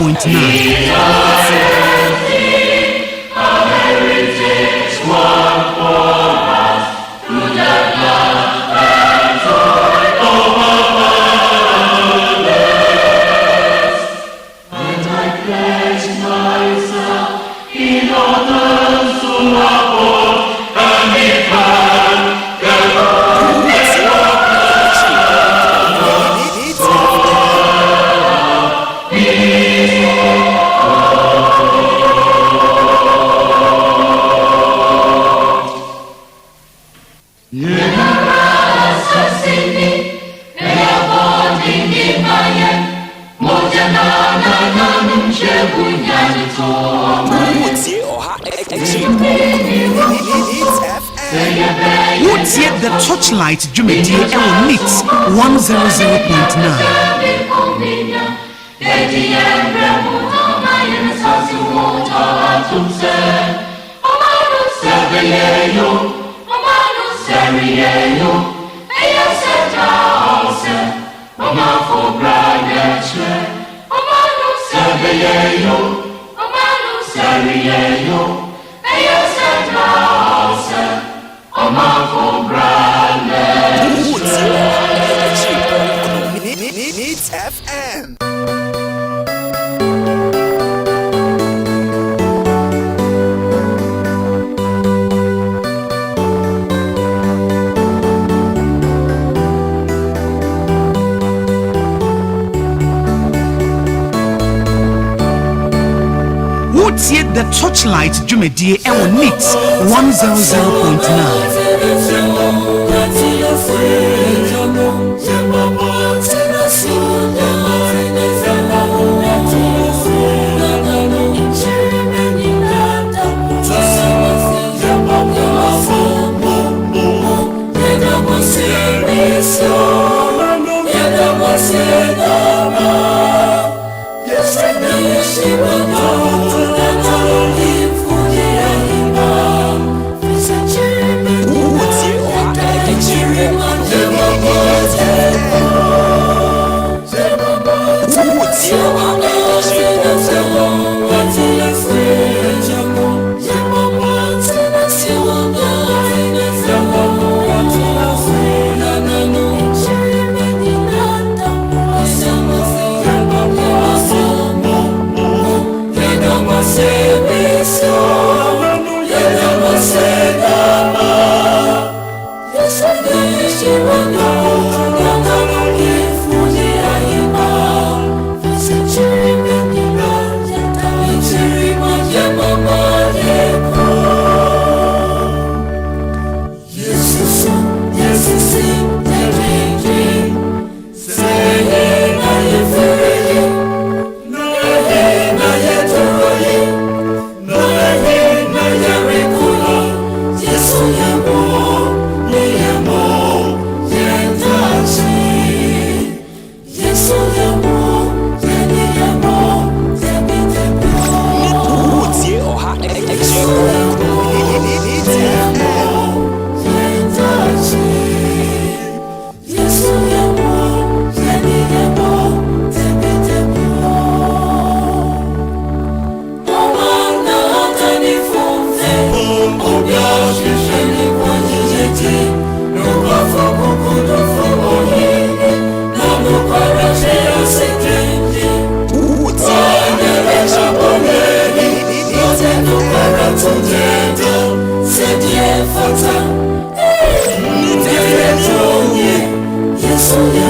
What's yet the Torchlight Jumedi Ewo Mix 100.9. Needs FM. What's yet the Torchlight Jumedi Ewo Mix 100.9.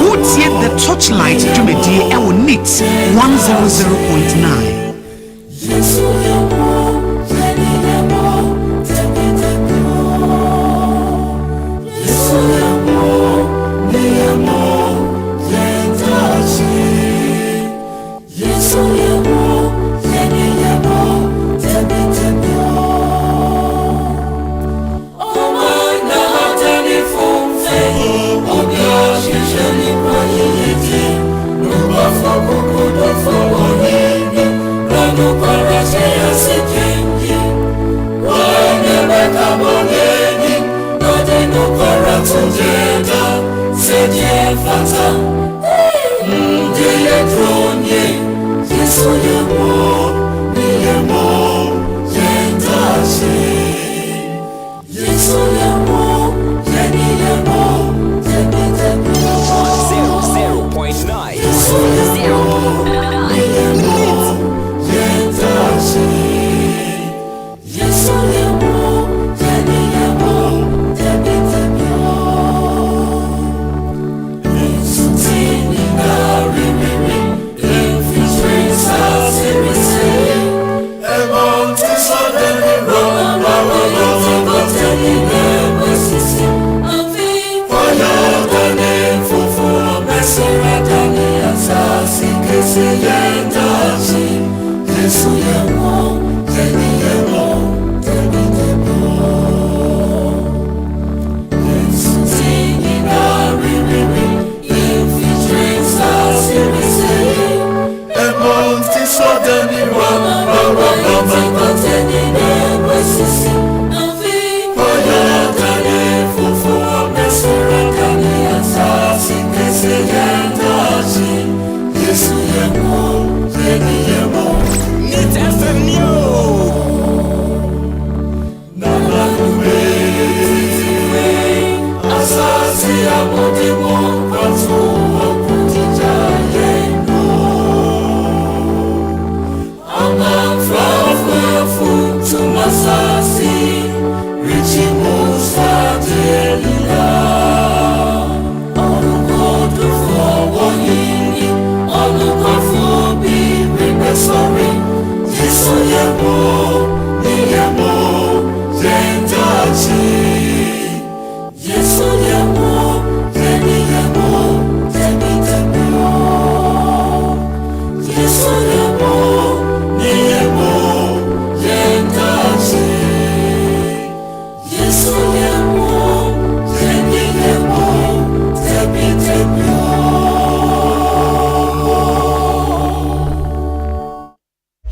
What's yet the Torchlight Jumedi Ewo Mix 100.9.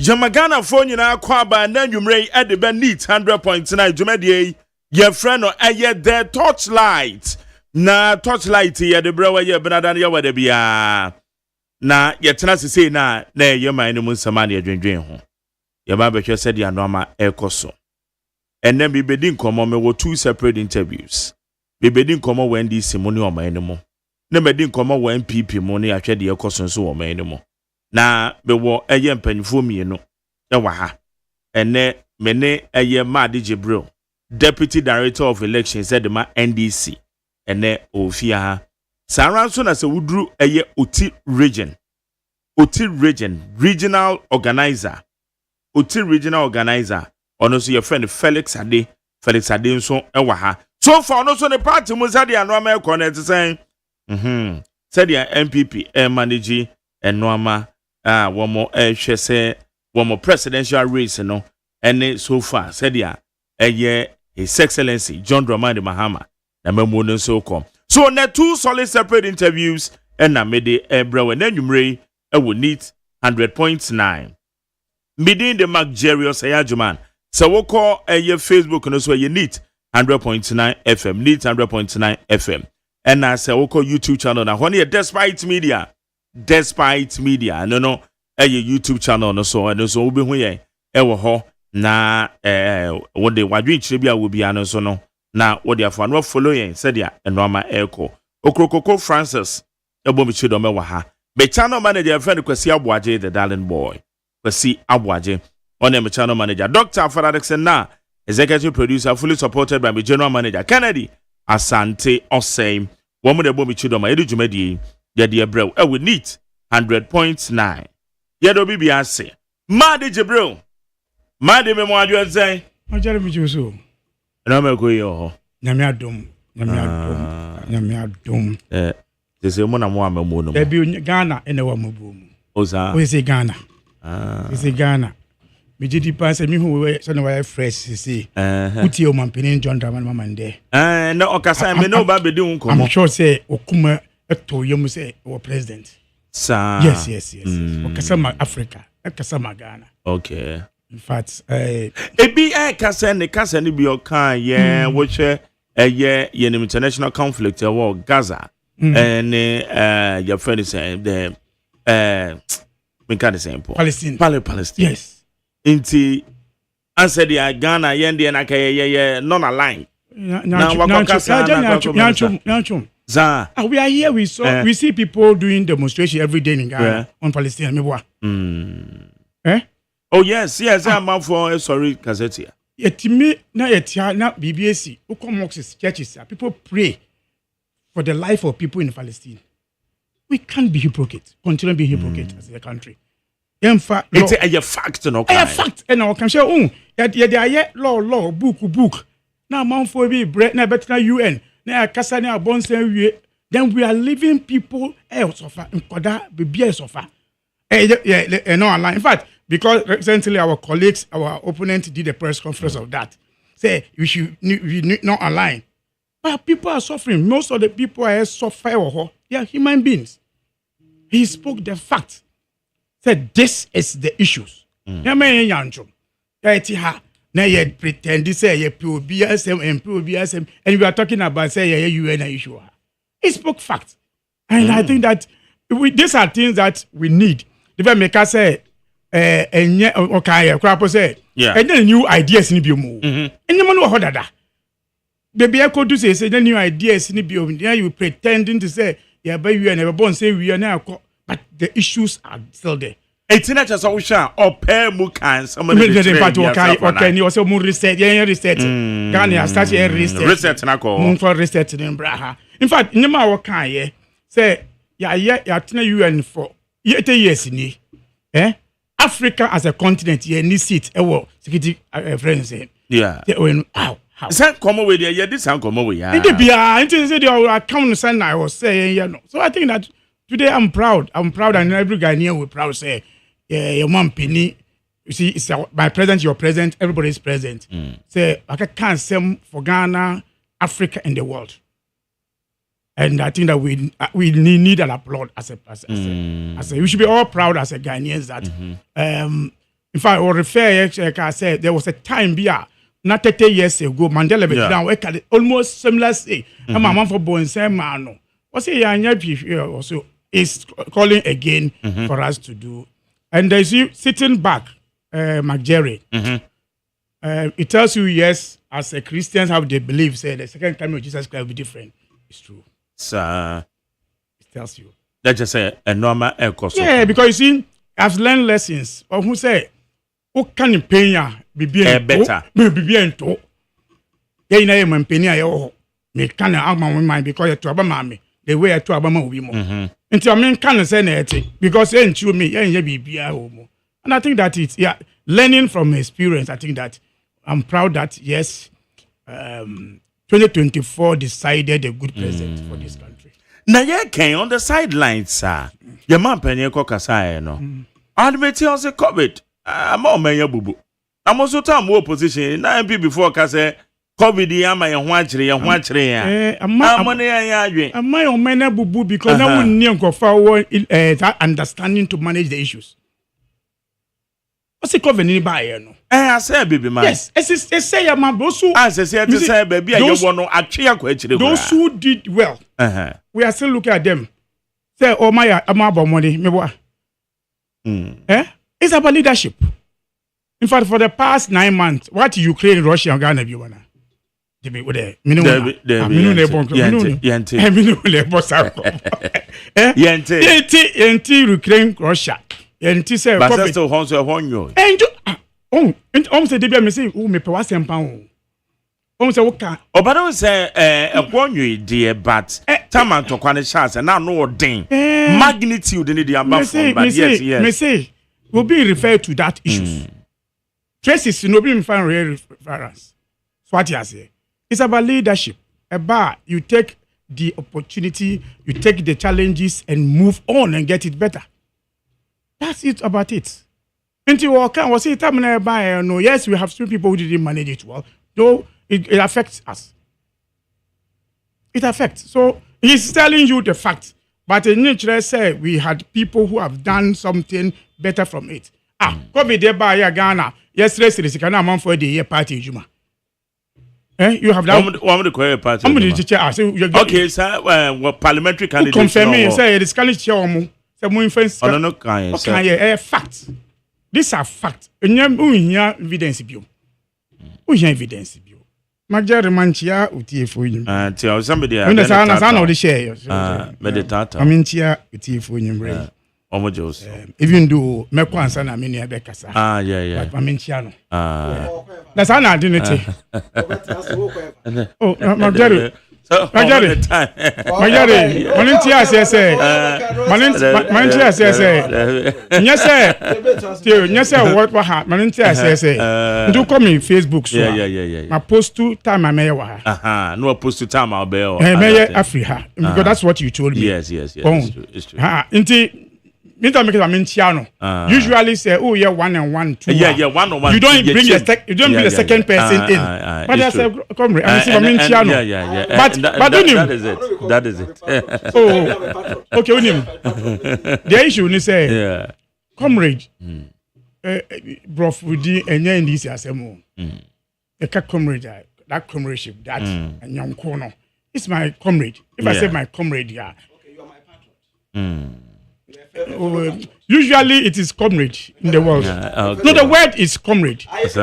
Jamagana phone na kwaba na nwumre e de be neat 100.9 jumedie ye friend no eye the torchlight na torchlight ye de brewa ye benada ye wade bia na ye tena sese na ye man no nsama na dwendwen ho ye ba behwe se de anoma ekoso enne bi bedi nkomo me wo two separate interviews bi bedi nkomo when this simoni o man no mo na bedi nkomo when NPP mo ne ahwe de ekoso nso o man no mo na bewo eye mpanifo mienu ewa ha ene mene eye Madi Jibril Deputy Director of Elections said ma NDC ene ofia ha saran so na se wudru eye Oti region regional organizer ono so your friend Felix Ade nso ewa ha so far ono so ne party mu sade anoma e connect say said ya MPP manage enoma womo hwese womo presidential race no ene so far said ya His Excellency John Dramani Mahama na memo no so come so na two solid separate interviews and na mede ebrewe na nwumre e wo neat 100.9 midin the Jerry OSEI AGYEMAN so wo call Facebook no so neat 100.9 FM neat 100.9 FM and na say wo call YouTube channel na one despite media no YouTube channel no so and so obi hu ye e wo ho na wo de wadwe chire bia wo bia no so no na wo de afo no follow yen said ya enoma eko okrokoko Francis ebo mi chido me wa ha be channel manager friend Kwasi Aboaje the darling boy Kwasi Aboaje on the channel manager Dr. Faradexen na executive producer fully supported by my general manager Kennedy Asante Osei wo mo de ebo mi chido ma edu jumadi ye de ebrew e we neat 100.9 ye do bibia se Madi Jibril Madi me mo adwo zen o jare mi juso na me ko yo nyame adom they say mo na mo amamu no e bi Ghana ene wa mabu mu oza we say Ghana we Ghana mi jidi pass mi hu we so na wa fresh see uti o mampini John Dramani mama nde na okasa me no ba bedi un komo I'm sure say okuma eto yemu say our president sa yes okasa ma Africa okasa ma Ghana okay in fact ebi kasa ne bi okan ye wo hwe ye international conflict war Gaza and your friend is the Make the same point. Palestine. Palestine. Yes. Inti answer the Ghana yendi na kaya non-aligned. We are here. We see people doing demonstration every day in Ghana on Palestine. Oh yes. I'm for sorry, Kazetia. Yetimi na yetia na BBAC. Ukomoxes churches. People pray for the life of people in Palestine. We can't be hypocrites. Continue being hypocrites as a country. It's a fact, no? A fact, and I can show. Law, book. Now, Mount for be bread, na better UN, na Cassania Bonds, then we are leaving people else of Koda, be suffer. No online. In fact, because recently our colleagues, our opponent did a press conference of that. Say we need not align. But people are suffering. Most of the people are suffering. They are human beings. He spoke the fact. Said this is the issues. Na you pretend to say you POBSM and POBSM, and we are talking about say you UN issue. He spoke facts, and I think that these are things that we need. If make us say, okay, say, and then new ideas in Biomo, and the man who heard that. Baby, I could say the new ideas in Biomo. Then you pretending to say, yeah, but you are never born say we are now, but the issues are still there. It's not just Osha or pair Mukan. Somebody you also more research. Ghana started research. Research in Braha. In fact, in my work, say, UN for years in Africa as a continent, need seat, security friends. Yeah. How? Is that come away there? Yeah, this sound come away. Yeah. I was saying, so I think that today I'm proud, and every Ghanaian will proud say. Your mom Penny, you see, it's my present, your present, everybody is present. Say, I can't say for Ghana, Africa, and the world. And I think that we need an applaud as a we should be all proud as a Ghanaians that. In fact, I will refer, like I said, there was a time not 30 years ago, Mandela down almost similar say. And my mom for born same man. What's a also is calling again for us to do. And there's you sitting back, McJerry. It tells you, yes, as a Christians have they believe, say the second coming of Jesus Christ will be different. It's true. Sir. It tells you. That's just a normal echo. Yeah, because you see, I've learned lessons. Or who say, who can you pay ya? Be better. Be bien to. Yeah, you know, penny, I me can't have my mind because you're to Abamami. The way I to Abama will be more. Until I mean, can't say anything because you ain't me, and I think that it's learning from experience. I think that I'm proud that yes, 2024 decided a good president for this country. Now you came on the sidelines, sir. Your man penny kokasai no. Admit you also COVID. I'm all man bubu. I'm also time more position. Now MP before kase COVID yama ya hwachire ya. Am I on mena bubu because now we need to forward that understanding to manage the issues. What's it COVID ni ba no? I say baby man. Yes, it's say ya man those who say baby you want no atwe akwa those who did well. We are still looking at them. Say oh my amabo money me boy. It's about leadership. In fact, for the past 9 months, what Ukraine, Russia, and Ghana, you wanna? Ukraine, Russia. Say, but that's still Honso Honyo. And say, they say, oh, me pass and pound. But I don't say a Honyo, dear, but Taman to Quanish chance and now no ding. Magnitude in the ambassador, but yes, me say, will be referred to that issue. Traces no be find real reference. So what you say? It's about leadership. About you take the opportunity, you take the challenges and move on and get it better. That's it about it. Until we can was it no, yes, we have some people who didn't manage it well, though it affects us. It affects. So he's telling you the fact. But in nature say we had people who have done something better from it. COVID there by Ghana. Yesterday, it's a man for the year party, Juma. You have that one of the party. I'm going to teacher. Okay, sir. What parliamentary candidate? Confirm me. Say it's can chair. Say mo influence. Oh no kind. Okay, fact. These are facts. Unya evidence bio. Unya evidence bio. Major manchia utiefo yim. Tell somebody. Sana the share. Meditata. Amintia utiefo yim re. Omojos. Even though me kwansa na me ne bekasa. Yeah. But amintia no. That's how I didn't it. Oh, Major. Majari, Manintia says, Manintia says, yes, what Manintia says, do come in Facebook, so yeah. I post 2 times I may no post 2 times I'll be Africa, because that's what you told me. Yes, it's true. Usually say, oh yeah, 1 and 1, 2. Yeah, 1 on 1. You don't bring the second person in. But I said, come here. Yeah. But that is it. Oh, okay. The issue is say, comrade, brof with the and in this assembly. A comrade, that comradeship, that and young corner. It's my comrade. If I say my comrade, yeah. Okay, you are my patron. Usually it is comrade in the world. Okay. No, the word is comrade. Yes.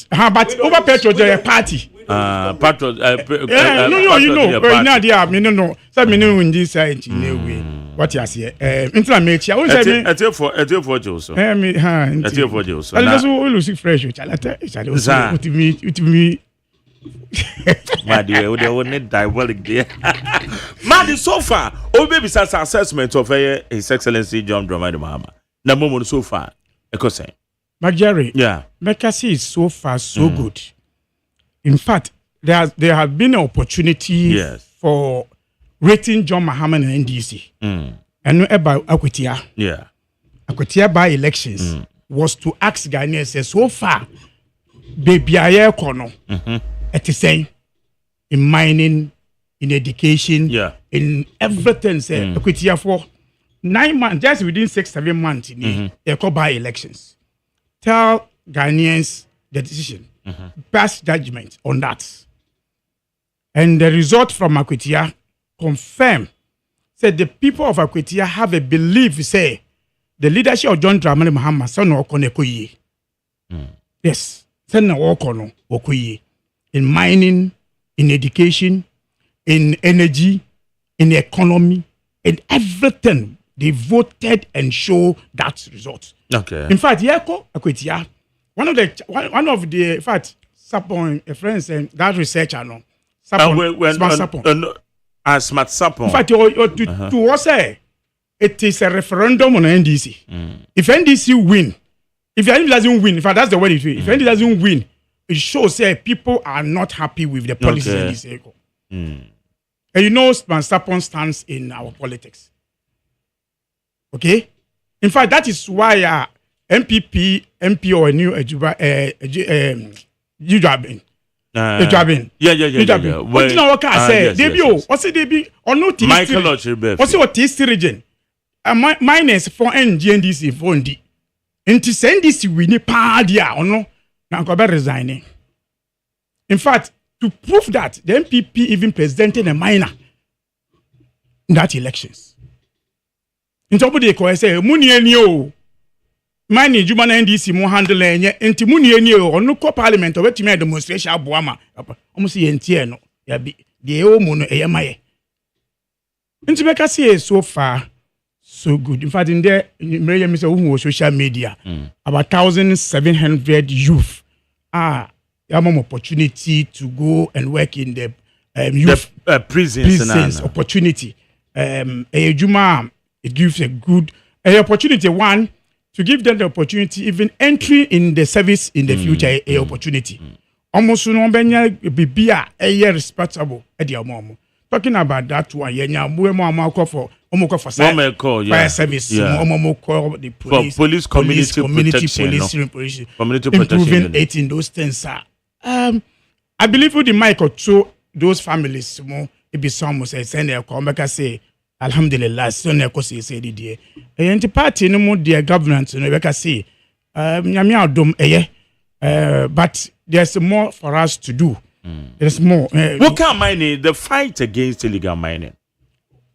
But over petrol, there are party. Patrol. No. So me know in this side in a way. What you say? Intermate. I will say me. At your for Joseph. Me. At your for Joseph. And that's all you see fresh. With me. My dear, they will not diabolic there. Man, so far, all baby assessment of His Excellency John Dramani Mahama. Number one so far, say. But Jerry, yeah, Mekasi is so far so good. In fact, there have been opportunities for rating John Mahama and NDC. And about Akwetia. Yeah, Akwetia by elections was to ask Ghanaians so far, baby aye kono. At the same in mining, in education, in everything. Say, Akwetia for 9 months, just within 6-7 months, they call by elections. Tell Ghanaians the decision, pass judgment on that, and the result from Akwetia confirm. Said the people of Akwetia have a belief. Say the leadership of John Dramani Mahama son okonekoye. Yes, son okono okoye. In mining, in education, in energy, in economy, in everything, they voted and show that result. Okay. In fact, Akwetia, one of the in fact, Sapon, a friend saying that researcher no, Sapon, Smart Sapon. In fact, to us say it is a referendum on NDC. If NDC win, if NDC doesn't win, in fact that's the way it is. If NDC doesn't win, it shows that people are not happy with the policies in this area. And you know, Sapon stands in our politics. Okay? In fact, that is why MP or a new Ujabin. Yeah. What you know what I say? What's it Debbie? Or no T. Michael what's what T region? Minus for NGNDC for ND. And to send this we need padia or no. Now resigning. In fact, to prove that the MPP even presented a minor in that elections. In top of the say Muni enyo mine Juma NDC mo handle enye enti Muni enyo or no parliament or wet me demonstration aboama almost entie no ya bi de o mu no eyemaye. Enti beka say so far so good. In fact, in there, social media, about 1,700 youth have an opportunity to go and work in the youth prisons opportunity. It gives a good opportunity. One, to give them the opportunity, even entry in the service in the future, a opportunity. Almost no be respectable at the moment. Talking about that one, for fire service, the police community police improving it in those things. I believe with the mic or two, those families, it be some say send their come back and say, Alhamdulillah, son echo say the day. And party no more their government, no back say, but there's more for us to do. There's more. What kind of mining? The fight against illegal mining.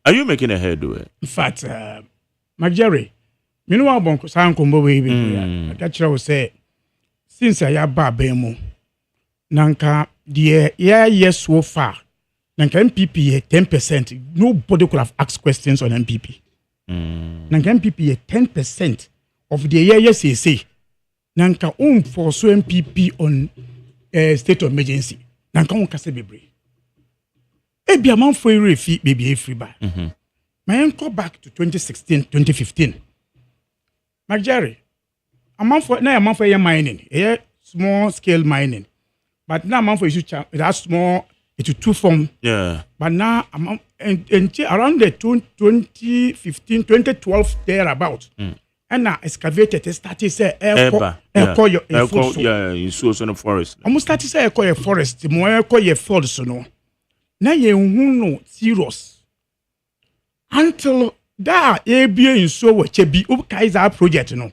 Are you making a head do it? In fact, Majere, me no one bonko san kombo we be. Catch you say since I ba bemo. Nanka the year so far. Nanka MPP 10%. Nobody could have asked questions on MPP. Nanka MPP 10% of the year say. Nanka for so MPP on state of emergency. Nanka on kase bebre. Ebi a man for a fee baby free by. My go back to 2016, 2015. Majari, a man for mining, small scale mining. But now, man for issue that's small, it's two form. Yeah. But now, around the 2015, 2012, thereabouts. And now, excavated, started say, yeah, in Susan forest. Almost started say, a forest, more a forest, no. Now, you know, serious. Until that, in so what Chebi, Kaiser project, no.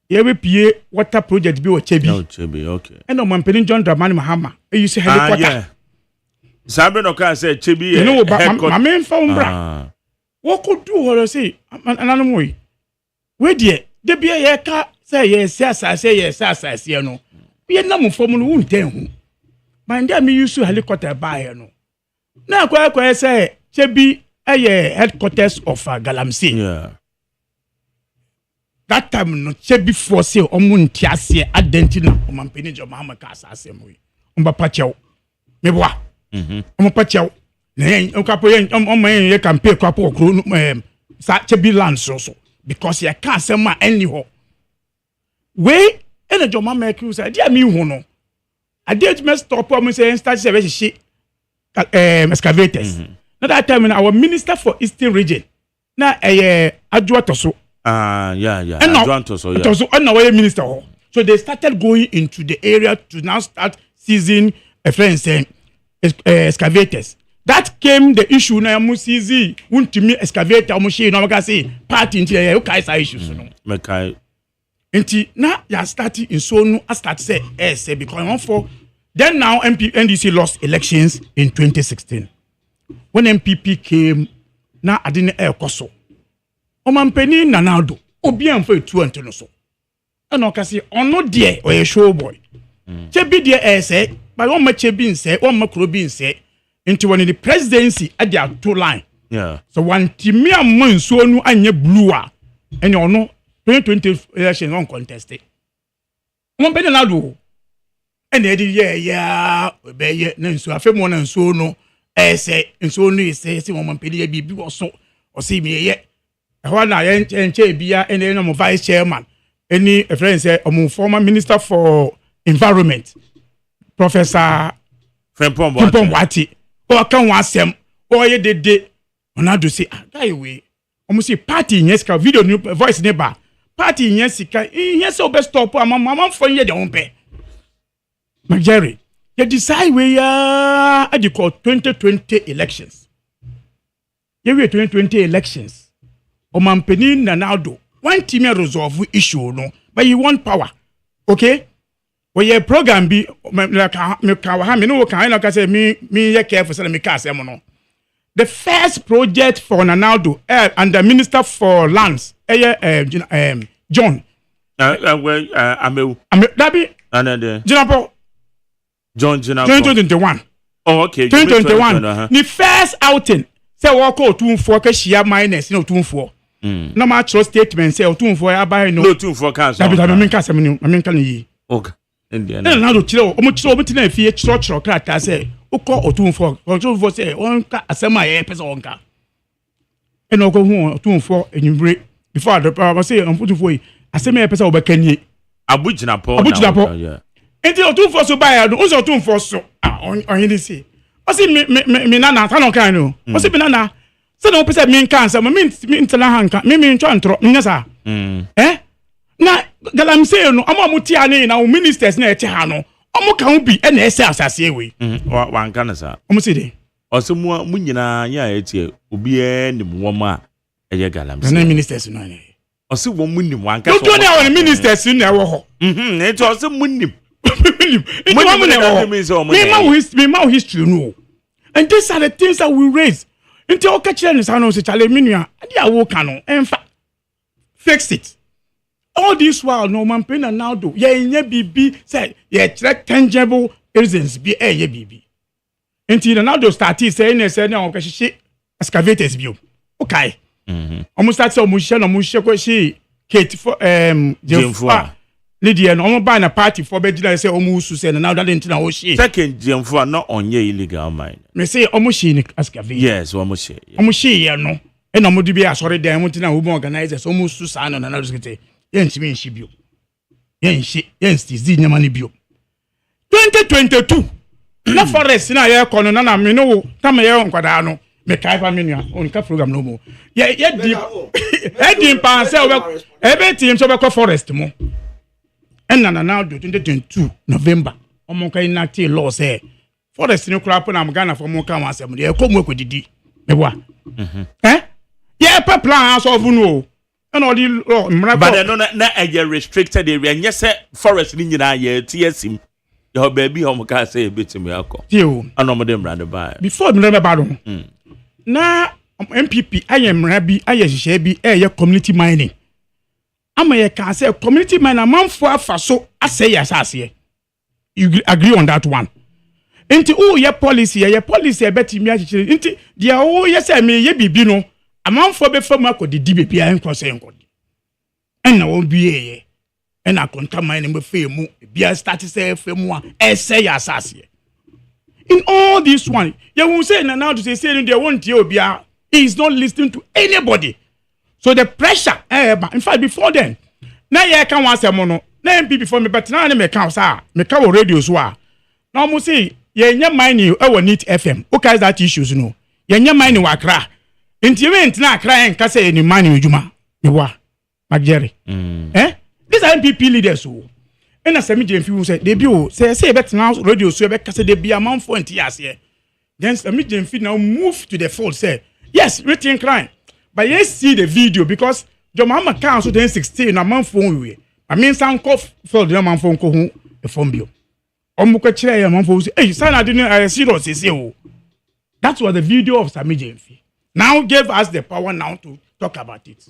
PA water project be Chebi. No, Chebi, okay. And on Penny John Dramani Mahama, you say helicopter. Yeah. Sabe no can say Chebi. You know, but my main phone, bra. What could do what I say? Another way. Where dear, there be a car, say yes, I say yes, you know. We are not for moon, ten. My dear, me used to helicopter by, no. Now, quite say, Chebi. Headquarters of Galamsey. Yeah. That time no chebi for say omuntiase adentina omampeni jo mahama kasa asemwe. Omba pachew. Meboa. Omba pachew. Na yen okapo yen omman ye campaign kwapo okro sa chebi land so because ye can asema anyhow. We ene jo mahama ekru say dia mi hu no. Ade to stop am say start say she excavators. Now that time our minister for Eastern region na Adwa Toso. Yeah. Adwa Toso, yeah. Toso and our minister. So they started going into the area to now start seizing excavators. That came the issue na musizi untimi excavator mushi no maka say party into the Kaisa issues no. Mekai. Nti na ya start in so no start say say because one for then now NDC lost elections in 2016. When MPP came, na adine koso. Omampeni nanado, obian for 2 and 2 so. And okasi ono die or a show boy. Chebi die say, by one much being said, one macrobin say, into one in the presidency at their 2 line. Yeah. So one timia mon so no anye bluer, and you know 2020 election uncontested. Omampeni nanado. And they did yeah, obey so a few and so no. Say and so no say woman pedi bibi or so or see me yet. When I enter bia and then I'm vice chairman. Any friend say I'm former minister for environment, Professor Frimpong Wati. Or can was them or ye did on how to say guy way. Almost see party in yes video new voice neighbor. Party in yes yes so best stop mama for ye the own pay. McJerry. You decide where you call 2020 elections. You 2020 elections. Omampeni Nanado. One team resolve issue no, but you want power. Okay? Well, your program be like me no can like I say me careful so me can say no. The first project for Nanado and the Minister for Lands, John. Ameu. Dabi. Jinapo. John 2021. Oh, okay. 2021. The first outing. Say walk out 2-4 ka share minus no 2-4. No ma trust statement say 2-4 ya buy no. No 2-4 cancel. Dabi me ka sem ni me ka ni. Okay. India. Na do chiro, o mo tina fie chiro krata say ukọ 2-4. 2-4 say on ka asema ye pese on ka. E no ko hu 2-4 enyimbre before the say on 2-4 asema ye pese obekani. Abujinapo. Yeah. Until 2-4 so buy no, so 2-4 so. On you say. O say me nana ta no kan no. O say me nana. Say no pese me kan say me ntela hanka. Me ntwa ntro. Nya sa. Na galamsey no amu tia ne na ministers na eche ha no. Omo kan bi e na ese asase we. Wan kan sa. Omo say dey. O say mu nyina nya etie obi e ni wom a eye galamsey. Na ministers no ne. O say wo mu nim wan kan so. Do na won ministers na e wo ho. Enti o say mu nim. Me ma history no. And these are the things that we raise. Until catch them say chale minua. dia wo kano emfa fix it all this while no man pay na now do ye nya bibi say ye check tangible reasons bi ye bibi enti na now do start say na say na o ka hihye excavators bio okay omo start say omo hye na omo hye ko hye Kate for Jemfua Lydia no omo buy na party for be dina say omo usu say na now that enti na o hye second Jemfua no onye illegal mine me say omo hye ni excavator yes omo hye ye no e na omo di bi asori dan mo tina wo organizers omo usu sa na na sekete ye ntimi nhye bio ye stizi nyama ni bio 2022 na forest na ye kono na me no tam ye nkwada no me kai fa me nua on ka program no mo ye di e di panse e be team so be ko forest mo en na now do 2022 November omo kai na ti law say forest ni kura po na am Ghana for mo ka wan asem ye ko mo ekodidi me wa ye pa plan aso of no and all the but no na a restricted area and yes forest ni nyina ye tsim your baby home ka say a bit me akọ anom dem brand by before me remember do na MPP ayemra bi ayehye bi ye community mining amaye can say community mining manfo afaso asay asase you agree on that one enti ye policy e betimi ahihire enti dia yes me ye bibi no amanfo be fam akodi bebi an kwose nkodi enna won biye enna konta mine me femu bia start say femu a say asase in all this one you won't say now to say they won't hear obia he is not listening to anybody so the pressure in fact before then na ye kan wan say mo no na mp before me but na me kan say me ka wo radio so a na mo say ye nya mine e wo NIT FM okay that issues no ye nya mine wa Accra intimate na Accra en ka say ni mine ejuma me wa Jerry these are MPP leaders o na Sami Jemfi say they be o say bet now radio so be ka say they be amount for entiase then Sami Jemfi now move to the fold say yes written crime but you see the video because Jomama Council 2016 na man phone we I mean some cough for the man phone ko hu e phone bio omuko kire ya man phone say hey sana didn't serious say o that was the video of Sami Jemfi now gave us the power now to talk about it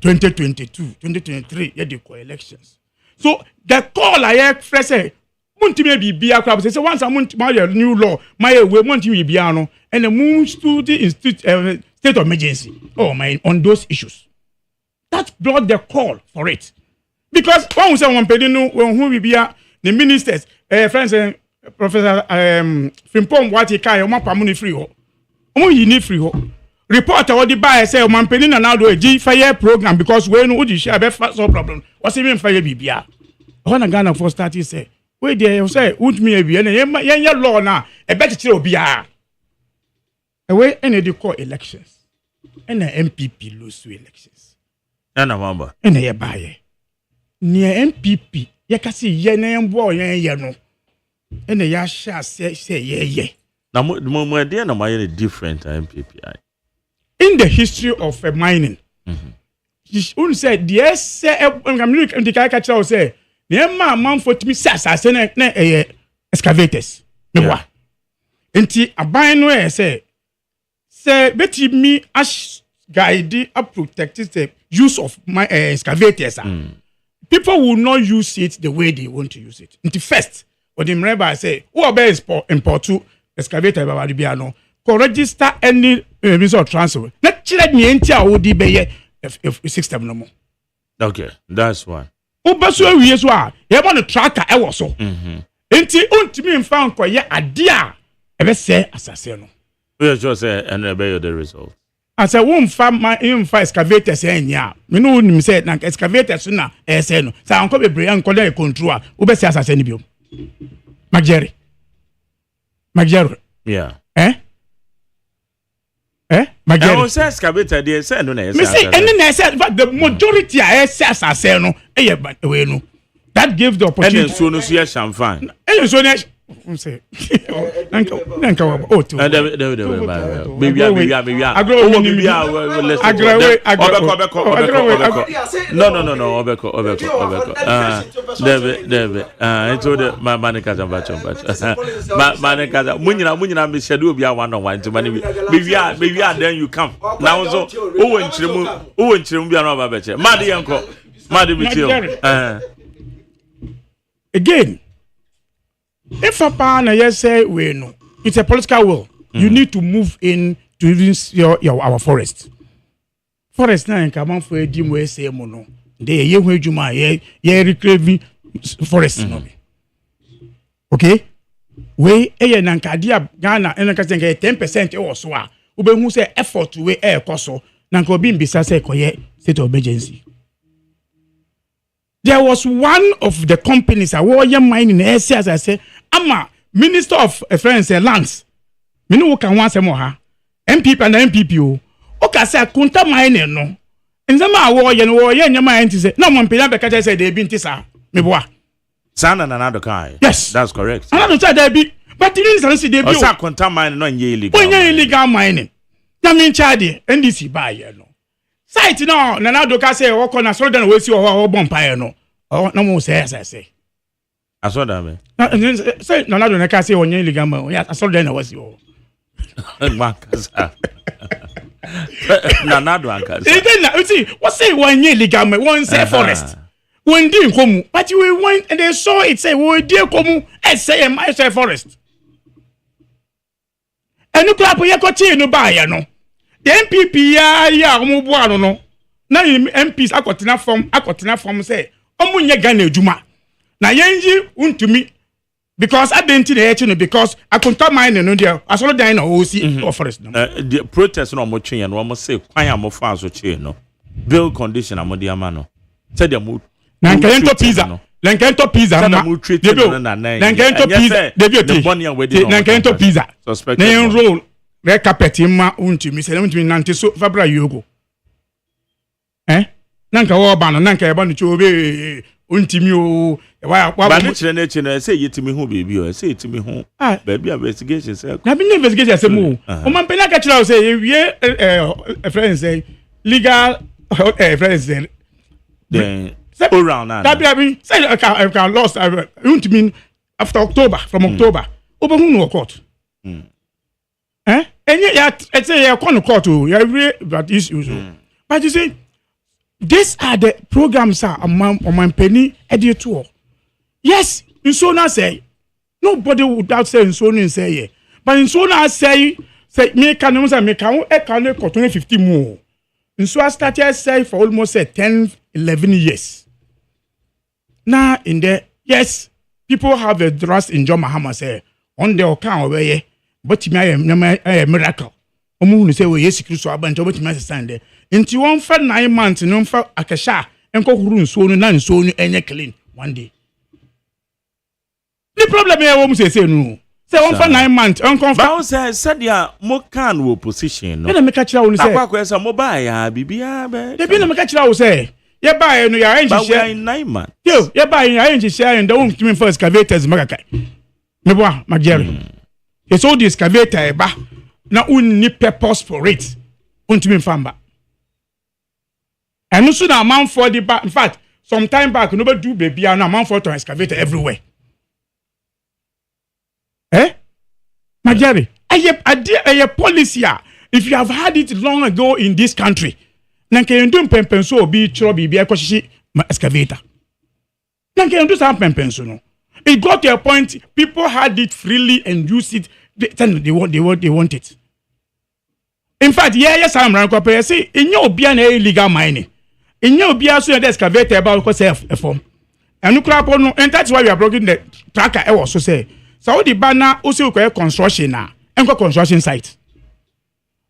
2022 2023 yeah the elections so the call I express say Muntime bibia crab say once my new law my way Muntime bibia no and the moves to the state of emergency on those issues that brought the call for it because one say one pedino when who bibia the ministers friends Professor Frimpong what he kai o mapa money free ho o yi ni free ho reporter what the buy say o man pedino now do a G fire program because we no udi share be so problem was even fire bibia when Ghana for start say we there say would me e bi na ye law na e be kire obia e we any dey call elections and MPP lose elections na mamba and ye baye ni MPP ye ka say ye na mbo ye no and ya sha say ye na mo dey na my different MPP in the history of mining you said yes say I'm the caricature say the man for to me say na excavators me wa enti aban no say beti me as guide up protect the use of my excavators people will not use it the way they want to use it enti first or the remember say who be import to excavator baba bia no ko register any means of transfer na kire ni enti a wo di be ye system no mo okay that's one Obaso awie so a ye bo no tracker e wo so enti ontimi mfa nko ye ade a e be se asase no we just say and be the result asa wo mfa excavators enya me no nim say na excavators na e se no sa anko bebre anko na control a wo be se asase ni biom Magere yeah Magere I say excavator dey say no na me say any na say the majority a say asase no e we no that gave the opportunity and so no so champagne so say nanka oh to no into the manika munyina me schedule be one on one to money maybe then you come now so o nchiremu bia no ba beche made yanko made bitio again if a pan yes say we no it's a political will you need to move in to this our forest na nka man for edim we say mo no de ye hu adwuma ye reclaiming forest no okay we na nka dia Ghana en nka say 10% e wo so a wo be hu say effort we e koso na nka obi mbisa say koye state of emergency. There was one of the companies that were mining as I say, ama Minister of Finance and Lands. Me no can once more ha. MPP and MPP o say kunta mining no. Nzama wo ye nyama enti say na mo mpenya be ka say dey bi ntisa. Me boa. Sana na another kai. Yes, that's correct. Another say dey bi. But you didn't say dey bi. O say kunta mining no nye illegal. O nye illegal mining. Na me charge NDC buy ye no. Site no na doka say o na so dan we si o bompa no. Oh no mo say as I say. I saw that man. Say no do na ka say onye illegal man. Yeah, I saw dan na we si o. Mankasa. Na do ankasa. You see, what say onye illegal man? One say forest. When di nkomu, but we went and they saw it say we di nkomu e say my say forest. Enu clap ye ko chi no ba ya no. The MPP ya omo bo ano no. Na MPs akotena form say omunye Ghana ejuma. Na yenji untumi because I didn't know because I couldn't mine no there. I saw dying OSEI forest no. The protest no mo twen no mo say kwan am fa so che no. Bill condition amodi ama no. Say dem mo na nkento pizza. Lankento pizza na Lankento pizza Lankento pizza na enroll red carpet ma untumi say untumi nante so fabra yogo nanka wo ba no nanka e ba no chobe untimi o ba ni kire na echi na say yetimi hu bebi o say yetimi hu bebi investigation say na bi investigation say mo o man pe na ka kire o say wie friends say legal friends then around now that be say I can lost untimi after October from October obo hu no court enye ya say ya kon court o ya re that issue but you see these are the programs on my penny editor. Yes, in so now say nobody would doubt say in so now say yeah. But in so now say me can 2050 more. In so I started say for almost 10-11 years. Now in there, yes, people have a trust in John Mahama say on the account over here, but me a miracle. Omu say we yes Christ so abanjo but me stand there. Inti won fa 9 months no fa akasha enko huru nsuo no na nsuo no enye clean one day. The problem here wo mu say no. Say won fa 9 months enko fa. Ba say sadia mo kan wo position no. Na me ka kira wo no say. Akwa say mo ba ya bibia ba. De bi na me ka kira wo say. Ye ba ye no ya enji share. Ba we 9 months. Yo, ye ba ye enji share and don't give me for excavators magakai. Me boa Magere. Ye so the excavator e ba na unni purpose for it. Untimi famba. And also the man for the back. In fact, some time back, nobody do baby and a man for to excavator everywhere. Magere, a policy. If you have had it long ago in this country, then can you do pempenso be chubby be a question excavator? Then can you do some pempenso? No, it got to a point people had it freely and used it. They want it. In fact, yes, I'm running. See, in your being illegal mining. In your BSU and excavator about yourself a form. And you crap on, and that's why we are blocking the tracker. I also say, so the banner also require construction now, and construction site.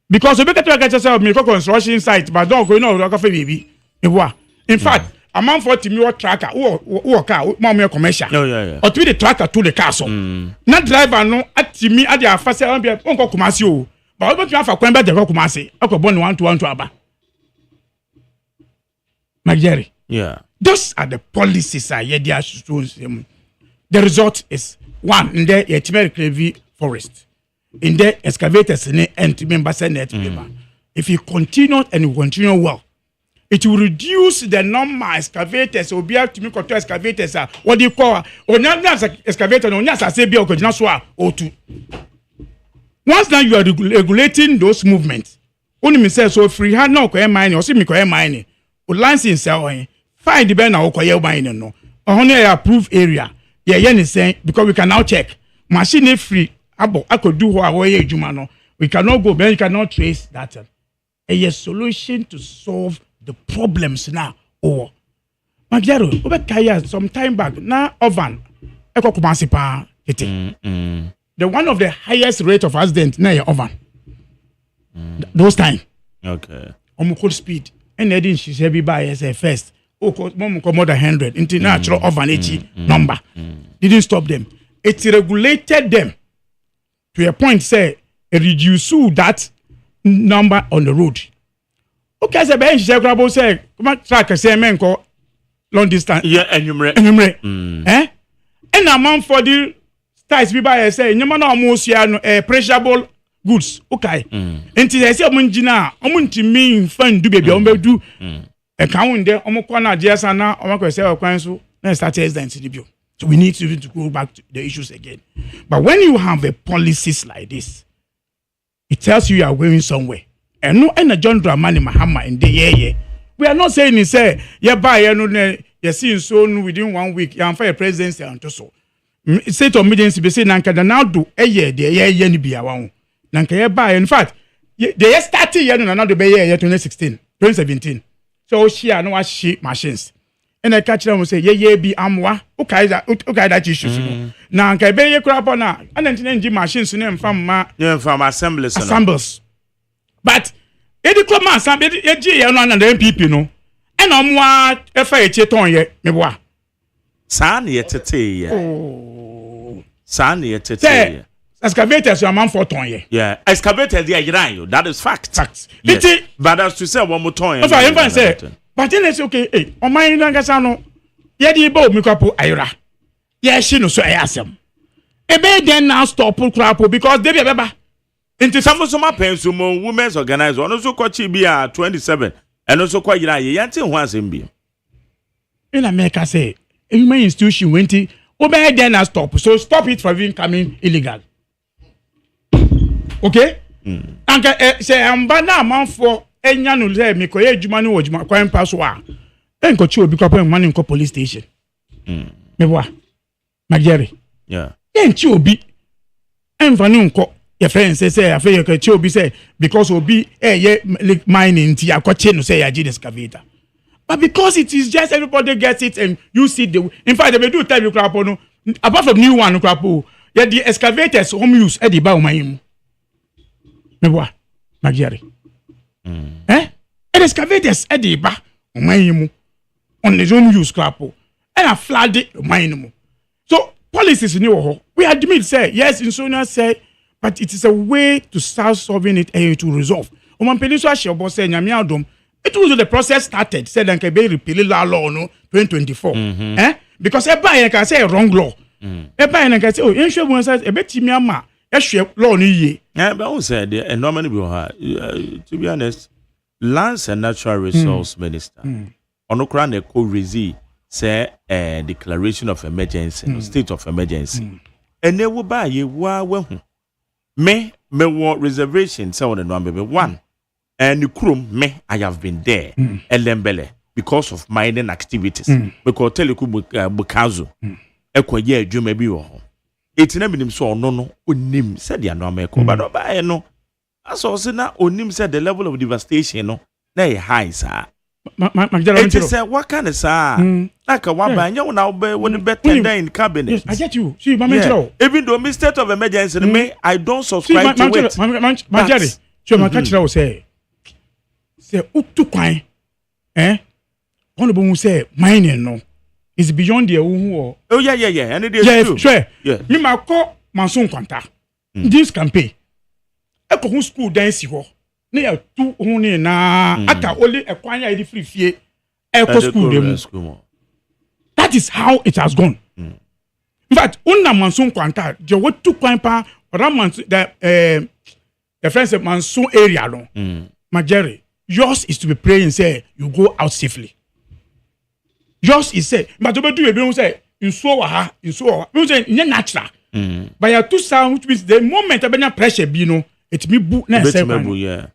Because we better get yourself make a construction site, but don't go no look for baby. In fact, a man for me what tracker or car, mommy commercial. Or to the tracker to the castle. Not driver no at me at the first uncle commercial. But what you have for Quemba the Rokumasi, Uncle Bon 1 to 1 to Abba. Magere. Yeah. Those are the policies I the result is one in there Yetimer forest. In there excavators in it and members and net. If you continue and you continue well, it will reduce the number of excavators or be able to make excavators. What do you call excavator? Or two. Once now you are regulating those movements, only me say so free hand no mining or see me mining. Or license find the banner or mining no. Only approved area. Yeah, saying because we can now check. Machine is free. I could do what I do. We cannot go, but you cannot trace that. A solution to solve the problems now. Or Magyaro, over Kaya some time back, now oven. The one of the highest rate of accident now your oven. Those time. Okay. Cold speed. And then she said, "By as a first." Oh, more than 100 into natural oven 80 number. Didn't stop them. It regulated them to a point. Say, reduce that number on the road. Okay, so Ben Shagrabo say, "Come on, track a say men call long distance." Yeah, enumerate. Eh? And amount for the styles we buy say, "You man almost perishable goods." Okay. Until I say, "Omunti mean fun do baby, do." A count there, Omokwana, Diasana, Omako, Kwanso, then start the so we need to go back to the issues again. But when you have a policies like this, it tells you are going somewhere. And no, and a John Dramani Mahama in the year. We are not saying he say, yeah, by you see so within 1 week, you have a presidency and so. State of emergency be saying, Nanka, now do a year, the year, ni be around. Nanka, by in fact, they started year, no, the year 2017. So she are no she machines. And I catch them and say, yeah, be amwa. Okay, that issue. Now, I be a crap on that. And then engine machines name from assemblers. But the club man, some AG and the MPP, no. And I'm what if I cheton yet, me wa. San yet to Oh, San yet to excavators are man for ton. Yeah, excavator the Agran, that is fact. Yes. But as to say one more time. That's why everyone say. But then it's okay. Hey, on my Nangasano, Yadi Bo Mikapo Ira. Yes, she knows so I ask him. A bed then now stop crapo because they be beba. Into some pensumo women's organizer, and also quite be 27, and also quite yanting once in be. In America, say, a human institution went to obey then now stop. So stop it from being coming illegal. Okay? And say, I'm banana man for any no say, me koye jumani wo juma kwa mpaswa. En ko chi obi kwa pe man in police station. Me boa. Magyeri. Yeah. En chi obi. En fani nko. Your friend say, I feel you can be say because obi mining ti akoche no say ya ji excavator. But because it is just everybody gets it and you see the in fact they do tell you crap no apart from new one crap yeah the excavators home use e di ba oman me boa Magyeri. Eh? And excavators e di ba oman on the home use crap and a flood oman. So policies in your we admit say yes in Sonia say but it is a way to start solving it and to resolve. Oman Peninsula Shebo say nyame adom. It was the process started. Said and can be repealed law no 2024. Eh? Because everybody can say wrong law. Everybody can say oh, insurance says a bit timia law ni ye. Yeah, but also said and normally to be honest, Lands and Natural Resource Minister Onokra ne ko rezi say a declaration of emergency, state of emergency. And they will buy you me want reservation so the number one and the crew me I have been there elembele because of mining activities because teleku bukazo ekoye adwuma bi wo ho etina binim so no onim said ya no ameko but oba no aso se na onim said the level of devastation no na high sir it is what kind of sir like a one banya when when better in cabinet. Yes, I get you. See, even though me state of emergency me I don't subscribe to it. Jerry, so my catcher will say utu kwan honorable say mining no is beyond the who. Oh yeah and it is true. Sure. Yeah. Me ma call Manson Kwanta. This campaign. E ko school dance ho. Na ya tu huni na aka only a kwanya edi free fie e ko school dem. That is how it has gone. In fact, una monsoon kwanta, je what to kwampa the friends of monsoon area long. Majeri, yours is to be praying say you go out safely. Yours is say, but to do you say in so you say natural. But your two sound which means the moment I pressure bino, it me boot na yeah.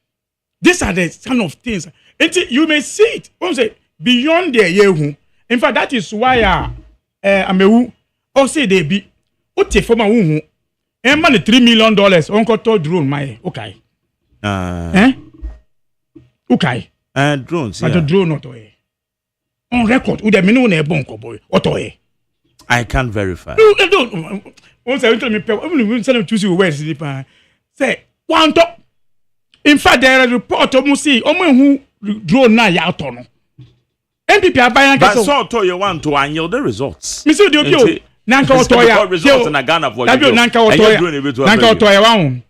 These are the kind of things. You may see it. Say beyond the yehu. In fact, that is why amewu say they be ote for my who man $3 million on to drone my okay. Okay. Drones. But the drone not on record with the menu na bonko boy. Otoe. I can't verify. No, don't. Once I tell me, when send them to see where sleep. Say one top. In fact, there is a report almost see who drone na ya tono. MPP are buying. But so to you want to annual the results. Mr. Diopio, Nanka Otoya results in a Ghana for you. Nanka Otoya one.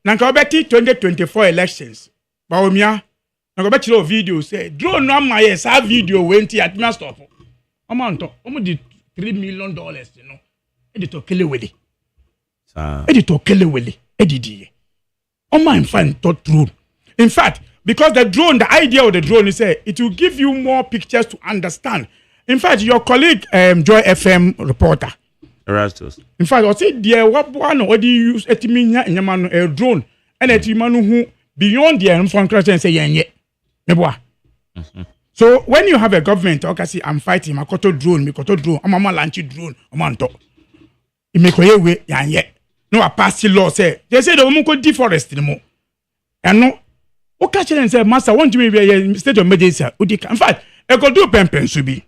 Nanka Betty 2024 elections. Baumia. Nanka Betty video say drone na my yes have video went at me stop. Amount almost $3 million, you know. Editor Kelly Willie. Editor Kelly Willie. Edidi. Oh my fan thought true. In fact, because the drone, the idea of the drone is it will give you more pictures to understand. In fact, your colleague, Joy FM reporter. Erastus. In fact, I said, dear, what one or do you use a drone and a timanu who beyond the infant and say, yeah. So when you have a government, okay, see, I'm fighting, I got a drone, I'm a launch drone, I'm on top. It make way, yeah. No, I pass the law, say, they say the woman could deforest anymore. And no, okay, and say, Master, want to be a state of emergency. In fact, I could do pen to be.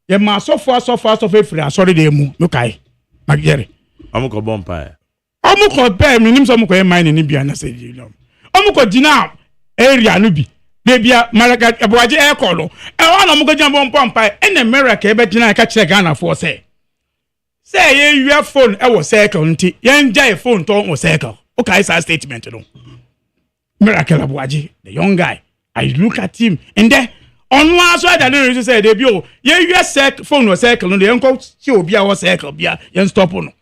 Yeah, ma, so far, free, sorry, they move, okay, Magere. I'm a bompire. I'm a call bear, meaning some mine in Libya, and I said, you know, I'm a call dinner area, Nubi. Baby, Maragat, a boy, air color. I want to jump on Pompai, and America, but I catch a Ghana for say. Say, you have phone, I was circle, young jay phone, tone was circle. Okay, it's a statement, you know. Miracle Abuaji, the young guy. I look at him, and then on one side, I don't say, debut, you have phone was circle, and the uncle, she will be our circle, be a stop on.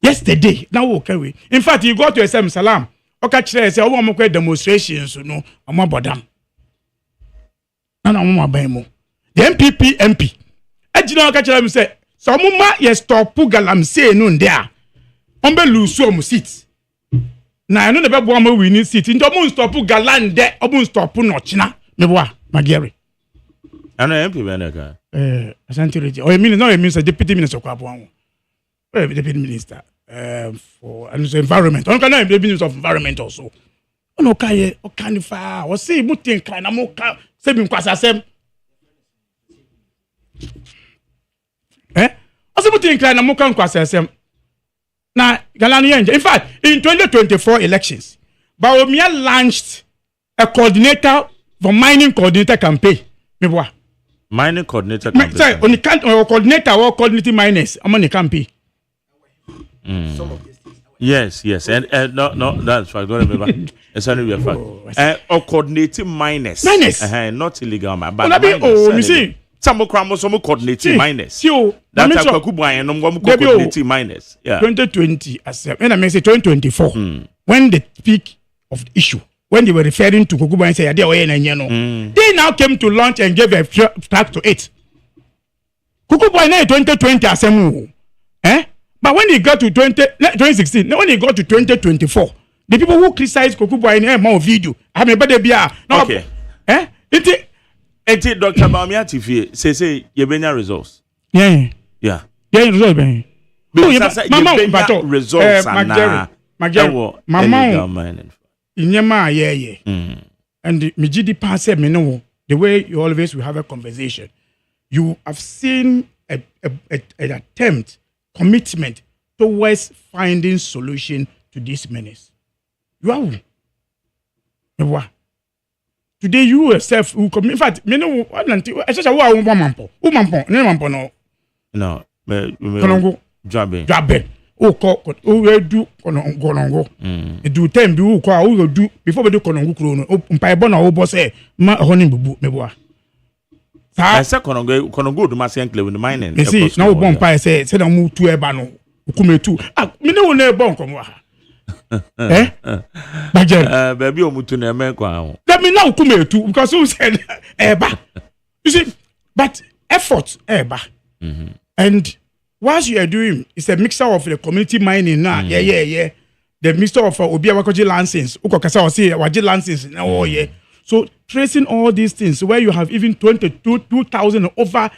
Yesterday, now okay. In fact, you go to SM Salam. Okay, say, I want to demonstrations, you know, I'm about them. And I'm about them. The MPP MP. I did not catch them say, so mama, yes, stop Pugalam say, no, there. Umbe lose some seats. Now, I know the baby we need seats. In the moon stop Pugalan there, or moon stop Punochina. Mewa, Magari. I know MP Beneca. Asante, or I mean, no, it means a deputy minister of Kapuan. Deputy minister. For environment. On can the business of environment also. On okay, o can fa o say mutin kan na mo ka se bi nkwasa sem. O say mutin kan na mo ka nkwasa sem. Na Galani in fact, in 2024 elections, Baomia launched a coordinator for mining coordinator campaign. Me boy. Mining coordinator campaign. Sorry, on the coordinator or coordinating miners among the campaign. Yes, and no, that's fact. Don't remember. It's only a fact. Or coordinating miners, not illegal, but miners. See, some coordinating miners. That's a Kuba and coordinating miners. Yeah, 2020, and I may say 2024, when the peak of the issue, when they were referring to Kukuba and say they now came to launch and gave a track to it. Kukuba in 2020 assembly, But when he got to 2016, when he got to 2024, the people who criticize Kokubo in more video, I mean, but they be okay. It Dr. Baumia TV say you benya results. Yeah, results ben. Mama results Mama Inyama yeah. And me GD pass me know the way you always will have a conversation. You have seen an attempt, commitment towards finding solution to this menace. You are. Today you yourself will come. In fact, me know especially who mampo no. No, Konongo Jabe. Oh, do Konongo. Do time do who do before we do Konongo krono. Mpaebo na obo say ma honin bubu meboa. I said Konongo do Masian Clay with the mining. You see, now bomb pie say I move to Ebano. Ukume tu. Ah, me no ne bon komo ha. Baje. Baby omutu na me kwa. Let me now ukume tu because who said eba. You see, but effort eba. And what you are doing is a mixture of the community mining now. Yeah. The mixture of Obi Awakoji license. Uko kasa say waji license na oh yeah. So tracing all these things where you have even 22,000 over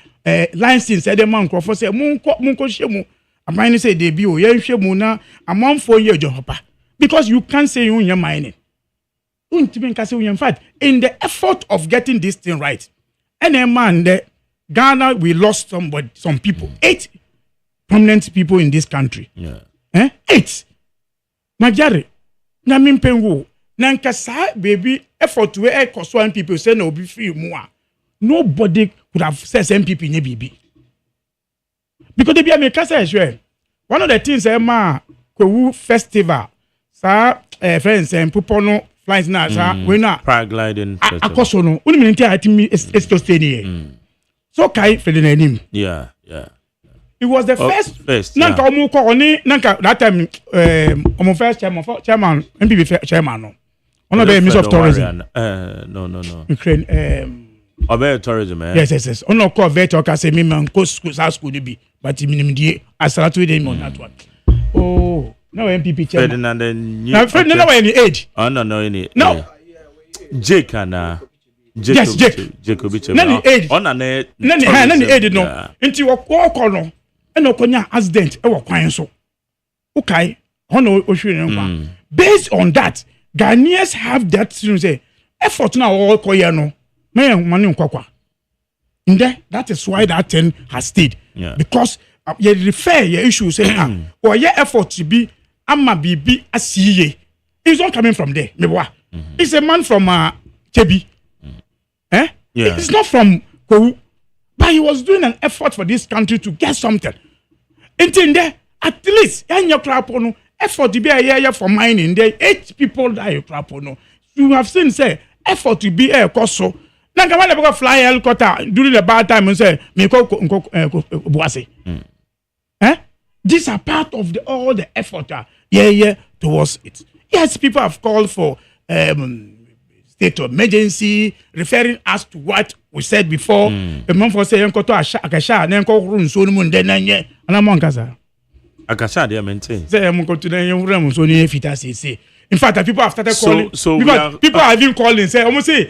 license at the man Crawford say munko shemu. I'm mining say debut yen shemu na amount 4 year job because you can't say you mining. In fact, in the effort of getting this thing right, and a man the Ghana we lost some people, 8 prominent people in this country. Yeah. 8. Majari na mimpengu nankasa baby effort to one people say no be free more. Nobody could have said MPP ne bibi. Because they be America say one of the things ma Kwewu festival sa friends and people no flights na sa we na paragliding akoso no uni minti atimi esto stay here. So kai fedenanim. Yeah. It was the first. Nanka omu ko oni nanka that time omu first chairman MPP chairman no. One of the Minister of Tourism. No. Ukraine Obey tourism, eh? Yes. Ono ko vet o ka say me man go school be but minimum die asaratu dey on that one. Oh, no MPP chairman. Ferdinand and Now Ferdinand no any age. Oh no any. No. Jake and Yes, Jake. Jacob. Nani age. On an Nani age no. Nti wo ko no. And okonya accident e wo kwan so. Okay. Ono ohwe ne based on that, Ghanaians have that say effort now all koye no. Money kwakwa. That is why that thing has stayed. Yeah. Because you refer your issue say or your effort to be amma bibi asiye. It's not coming from there. It's a man from Chebi. Yeah. It's not from Kwewu. But he was doing an effort for this country to get something. Until there, at least effort to be a year for mining. There 8 people die. You have seen say effort to be a cost so. Now come on, fly helicopter during the bad time and say me ko buase. These are part of all the effort towards it. Yes, people have called for state of emergency, referring us to what we said before. A month for saying koto akasha na nko run so mu nde na nye ana mo nkasa. Akasha dey maintain. Say mo koto na nye run so ni fita say. In fact, people have started calling. People have been calling. Say, almost say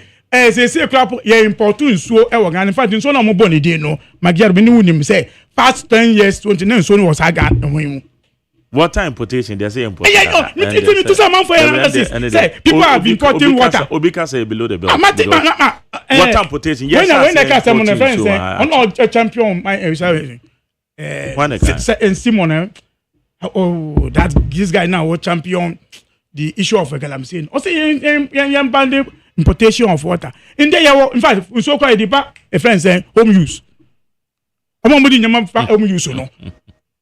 crap. Yeah, important. So, in fact, so no more bonny day. No, my dear, when you say past 10 years, 29, so was I got. Water importation, they say importation. Say people have been importing water. Obika say below the belt. Water importation. Yes, when I catch someone, friends, on a champion, my Simon. Oh, that this guy now was champion. The issue of I'm saying also ban importation of water. In there, in fact, we so called a friend saying home use. Home use no.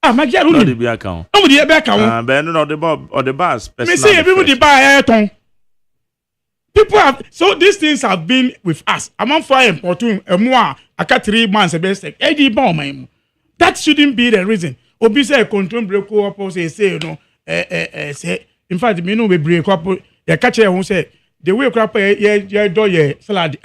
My dear, no the beer account. No the beer account. But no the bars. Me say people the buy airton. People have so these things have been with us. I'm for importing a more aka 3 months best. That shouldn't be the reason. Obi say control break up say say in fact, me no we break up. The catcher who say the way crap do salad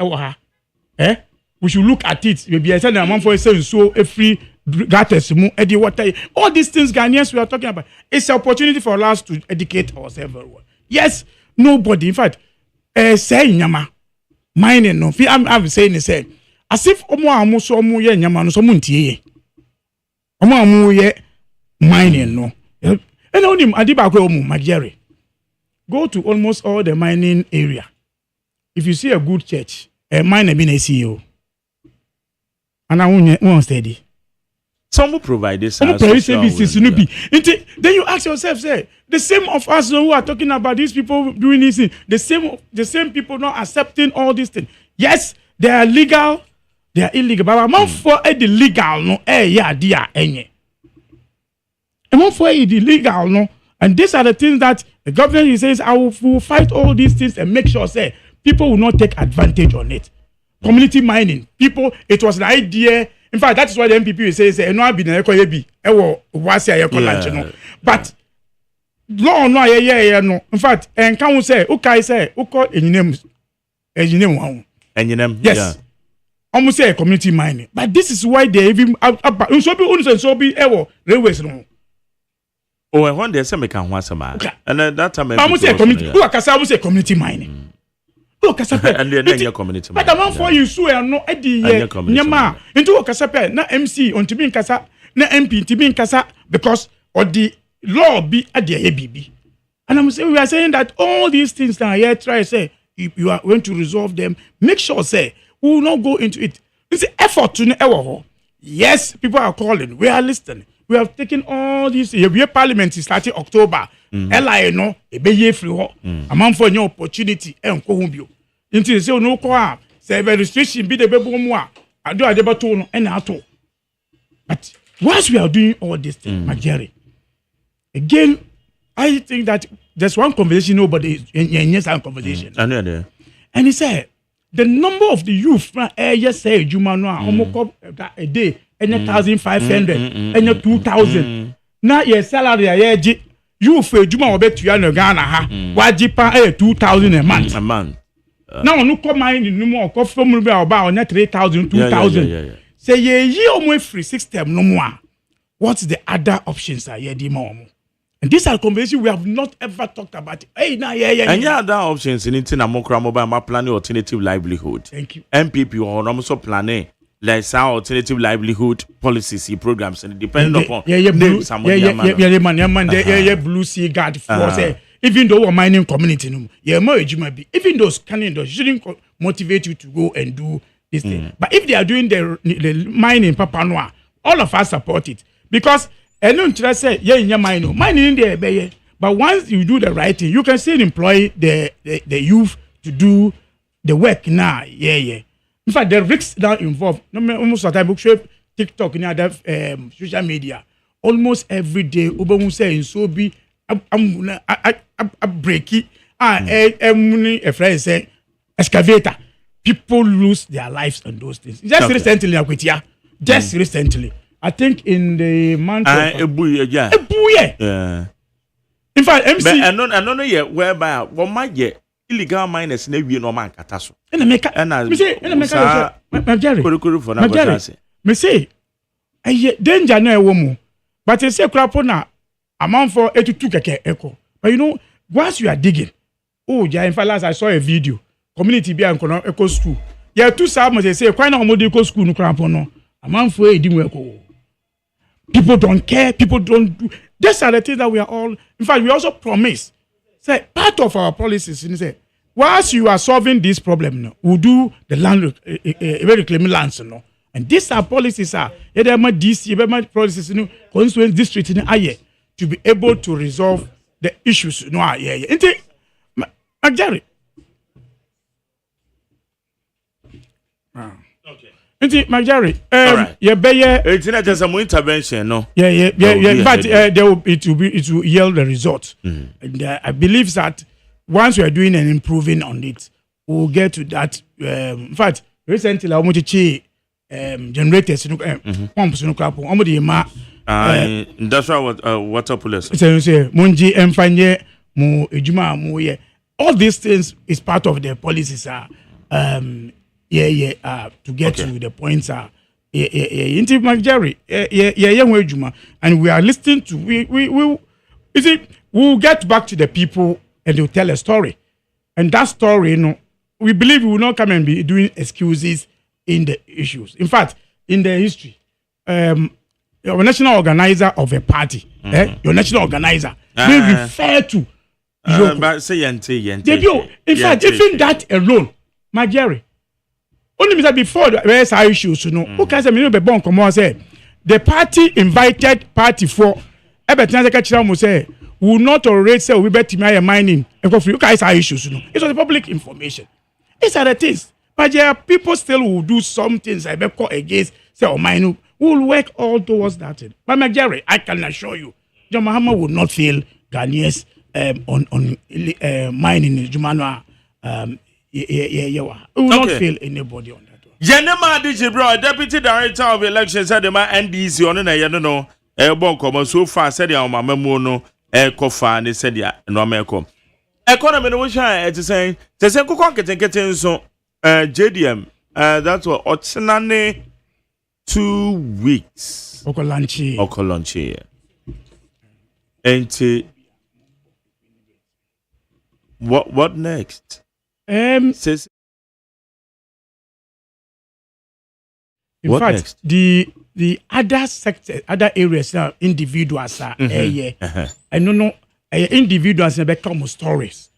we should look at it. Maybe I said I'm for say so free gutters water. All these things Ghanaians we are talking about. It's an opportunity for us to educate ourselves. Yes, nobody. In fact, say nyama mining no. I'm saying say as if omo so omo ye nyama no so muntie. Omo ye mining no. And on him, Adibako Magere. Go to almost all the mining area. If you see a good church, a miner being a CEO. And I won't steady. Some will provide this. Some services. Then you ask yourself, say, the same of us who are talking about these people doing this thing, the same people not accepting all these things. Yes, they are legal, they are illegal. But I'm not for the legal, no, enye. I'm for it illegal, no. And these are the things that the government says, will fight all these things and make sure, say, people will not take advantage on it. community mining. People, it was an idea. In fact, that's why the MPP will say, no, I've been a lunch, but law no, no. In fact, and can we say, okay, say, okay, and you name, yes. Almost say community mining, but this is why they even so be railways no. Oh, and one day some can once a man, and that time I almost say community. Who can say community mining? Who can say and then community. But the man for you so no Eddie Nyama into Kasape na MC on to be in Kasa na MP to be in Kasa because of the law be at the ABB. And I'm saying we are saying that all these things that here try say if you are going to resolve them, make sure say we will not go into it. It's the effort to know. Yes, people are calling. We are listening. We have taken all these. Your parliament is starting October. LI no, a be free. A man for new opportunity. And go home. Until say no kwa. Say restriction be the baby more. I do a debate and at all. But whilst we are doing all this thing, Jerry, again, I think that there's one conversation nobody is in conversation. And he said. The number of the youth, yes, say, Jumano, almost a day, and 1,500, and 2,000. Now, your salary, you for Juma or bet you are Ghana, Wajipa, 2,000 a month. A month. Now, no come mind no more, cough from about 3,000, 2,000. Say, ye almost free system no more. What's the other options? Are ye more? And these are conversations we have not ever talked about. Hey, nah, yeah. And yeah, other options in it in a more mobile planning alternative livelihood. Thank you. MPP or also planning like some alternative livelihood policies, programs, and depending upon blue sea guard force. Even though we're mining community, even those candidates shouldn't motivate you to go and do this thing. But if they are doing the mining, Papa Noir, all of us support it because. And don't try to say, yeah, in your mind, in there, but once you do the right thing, you can still employ the youth to do the work now. Yeah. In fact, the risks now involved, almost at book shape, TikTok, and other social media, almost every day, Uber say, so be a breaky, a friend say, excavator. People lose their lives on those things. Just recently, I think in the month of in fact, MC I don't know yet whereby what might get illegal miners never no man catasso. And I make me say danger no woman. But I say crap on a man for 82 keke echo. But you know, once you are digging, in fact, last I saw a video, community be an echo school. Yeah, two summers they say, quite no medical school no crap on no. A man for a dim. People don't care. People don't do. These are the things that we are all. In fact, we also promise. Say part of our policies. Say, whilst you are solving this problem, we'll do the land reclaiming lands. And these are policies. DC, policies. Constituent district in Aye to be able to resolve the issues. Jerry. Okay. Majari, it's not just some intervention, no. But it will yield the result. And I believe that once we are doing and improving on it, we'll get to that. In fact, recently I want to generators, pumps, industrial water police. Munji Mfanye, Mu Ejuma, Mu. All these things is part of the policies. To get to the points and we are listening to we'll get back to the people and they'll tell a story, and that story we believe we will not come and be doing excuses in the issues. In fact, in the history, your national organizer of a party, your national organizer will refer to but say in fact, even that alone, my Jerry. Only before the OSEI issues, who can say me be born come on say the party invited party for say will not tolerate say we bet me mining and for you guys issues. It was the public information. These are the things. But there are people still will do some things I be call against say mine will work all towards that thing. But my Jerry, I can assure you, John Mahama will not fail Ghanaians on mining in Jumano We will not fail anybody on that one. Jenema Dijibro, Deputy Director of Elections at the NDC on an no. Bonko so far said ya mama mono kofa ne said ya no meko economy no which I say ko konketenkete so JDM that's what otnane 2 weeks okolanchi and what next says in what fact next? The other sectors, other areas, individuals are I don't know, individuals become stories.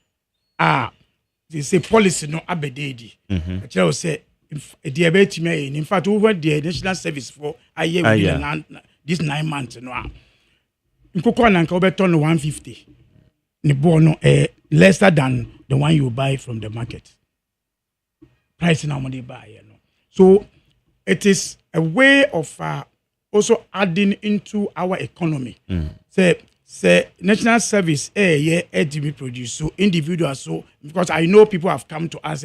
They say policy no abededi. I will say diabetes me. In fact, over the national service for a year this 9 months no. In Cocoa and Cobeton 150. Nibono lesser than the one you buy from the market. Price now money buy, you know. So it is a way of also adding into our economy. Say national service to produce so individuals so because I know people have come to us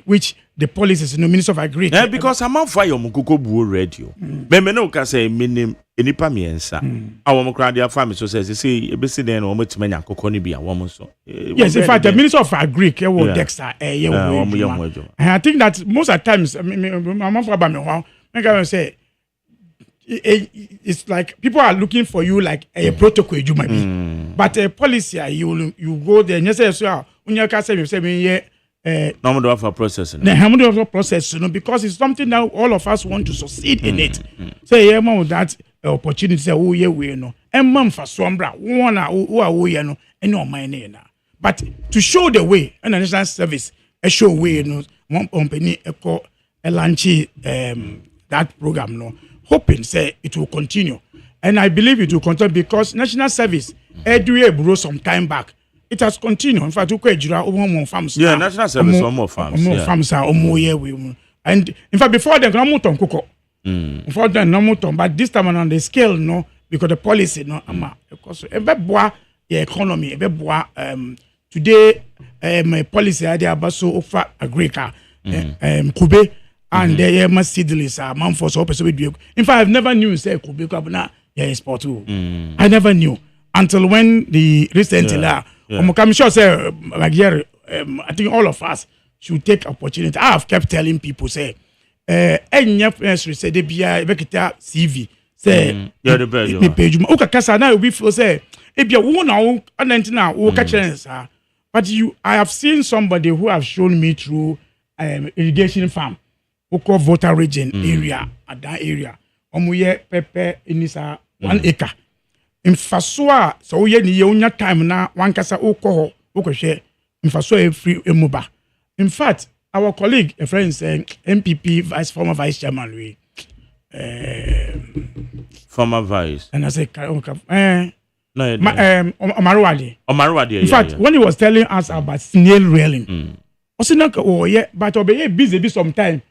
which the policies no Minister of Agri because I'm on fire mukoko buo radio me no ka say minim enipa miensa awom kra dia family so say ebesi den no omotima nya kokko ni bia wom so yes in fact the Minister of Agri Dexter I think that most of the times I'm for about me say it's like people are looking for you like a protocol you might be but a policy you go there and you say so when you can say me no do for processing process because it's something that all of us want to succeed in it say yeah man that opportunity say oh yeah we no and man for sombra one who are we no any on my name but to show the way and national service a show way no one company call a launch that program no hoping say it will continue and I believe it will continue because national service do some time back. It has continued. In fact, farms. Yeah, national service more farms. More farms are and in fact, before then, before then, no but this time on the scale, no, because the policy, no, because economy, today, my policy idea about so offer agriculture, Kube, and the seedlings are man for so. In fact, I've never knew say Kube na export. I never knew until when the recently. I'm sure say like here, I think all of us should take opportunity. I have kept telling people say, any friends say they be a CV say the page. Okay, kasa na we feel say if you want now, and but I have seen somebody who have shown me through irrigation farm, who call Volta region area at that area. Omuye pepper in this 1 acre. In Fasua, so ye ni yonya time na wankasa okoho okoshe in Fasua free emuba. In fact, our colleague, a friend saying MPP former vice chairman we former vice. And I say Omaruwade. In fact, when he was telling us about snail railing, oh yeah, but obey busy be sometime.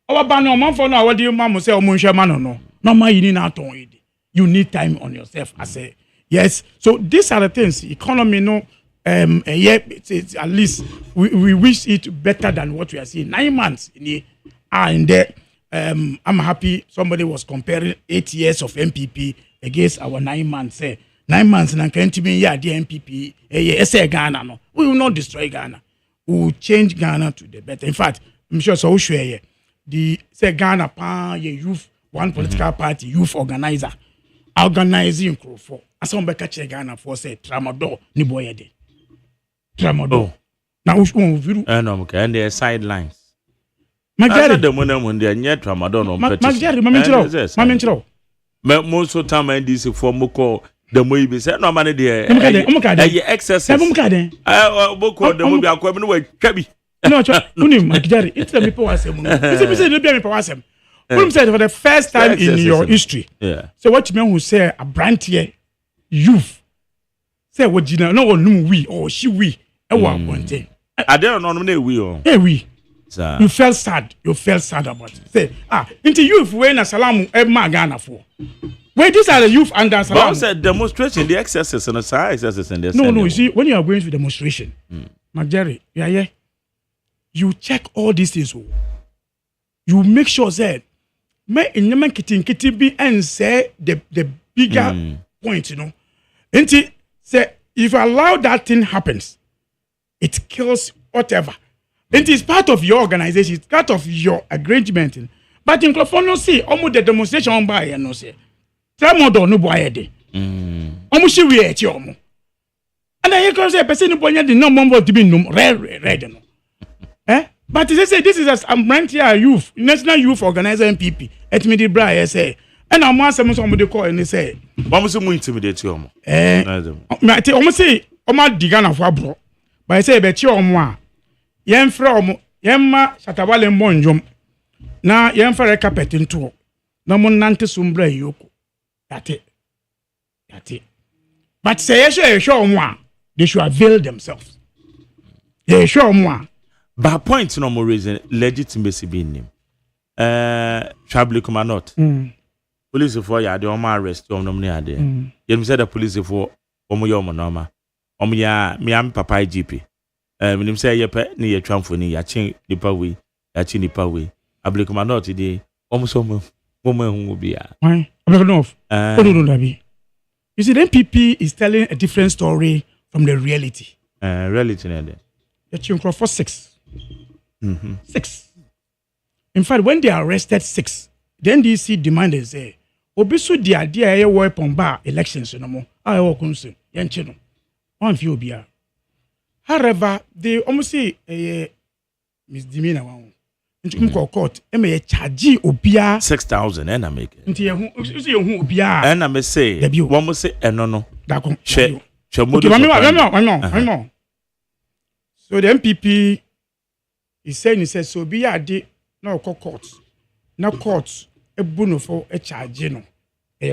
Our banner man for now, what do you mama say no ma you need not on you need time on yourself. I say yes. So these are the things. Economy, no, it's at least we wish it better than what we are seeing. 9 months in the and there. I'm happy somebody was comparing 8 years of MPP against our 9 months. 9 months and can't be yeah the MPP. Say Ghana no. We will not destroy Ghana. We will change Ghana to the better. In fact, I'm sure so sure the say Ghana pan youth one political party youth organizer. Organizing for as on beka che Ghana for say tramadol ni boye de tramadol na wo viru no okay and the sidelines magari the money dey nyet tramadol no magari mamenchiro me mo so time NDC for mo call the mo ibi say no man dey excess boko the mo bi akwa no we twabi no cho unim magari it's the people wasem no it's the people wasem said for the first time in your history. Yeah. So what you mean who say a brand here youth. Say what you know no one we or she we. One thing. I don't know we or. Hey we. You felt sad. You felt sad about it. Say into youth when a salam Ghana for. Wait, these are the youth under salam. But said demonstration, the excesses and the size excesses in this. No, you see, when you are going to demonstration, Jerry, yeah. You check all these things. You make sure that me in your kitty be and say the bigger point, you know. And say if you allow that thing happens, it kills whatever. It is part of your organization, it's part of your arrangement. But in California, see, almost the demonstration on by no say. Tell more no boy day. Almost she we at you. And I can say a person who the no more to be no red. Eh? But they say this is a Brantia youth, National Youth Organizer MPP. At me the bra say. And I'm one somebody call and they say. What was the intimidate you? Almost say, Oma Digana for bro. But I say, bet you on yen from yemma Shatawale Monjum. Na yen for a carpet into no mon nante sumbre yoko. That's it. But say, show one. They should avail themselves. They show one. But point no more reason legitimacy being him. Travel come not. Police for ya, the Oma arrest, your nominee there. You said the police for Omo Norma. Omia, me am Papa GP. When him say, Yepe, near Tramphony, ya chin the power, ya chin the power. I believe come not today. Almost woman who will be. Why? I don't know. You see, the MPP is telling a different story from the reality. Reality, there. The children for 6. 6. In fact, when they arrested 6, the NDC demanded say, "Obisu the idea a weapon bar elections no more. I walk on soon. Yanchino. One few beer." However, they almost say misdemeanor one. Into court, may charge obia 6,000 and I make it. Into who obia and I may say, one must say, no. That come. I know. So the MPP is saying, he says, so be a day, no courts. No courts, a bono for a charge, a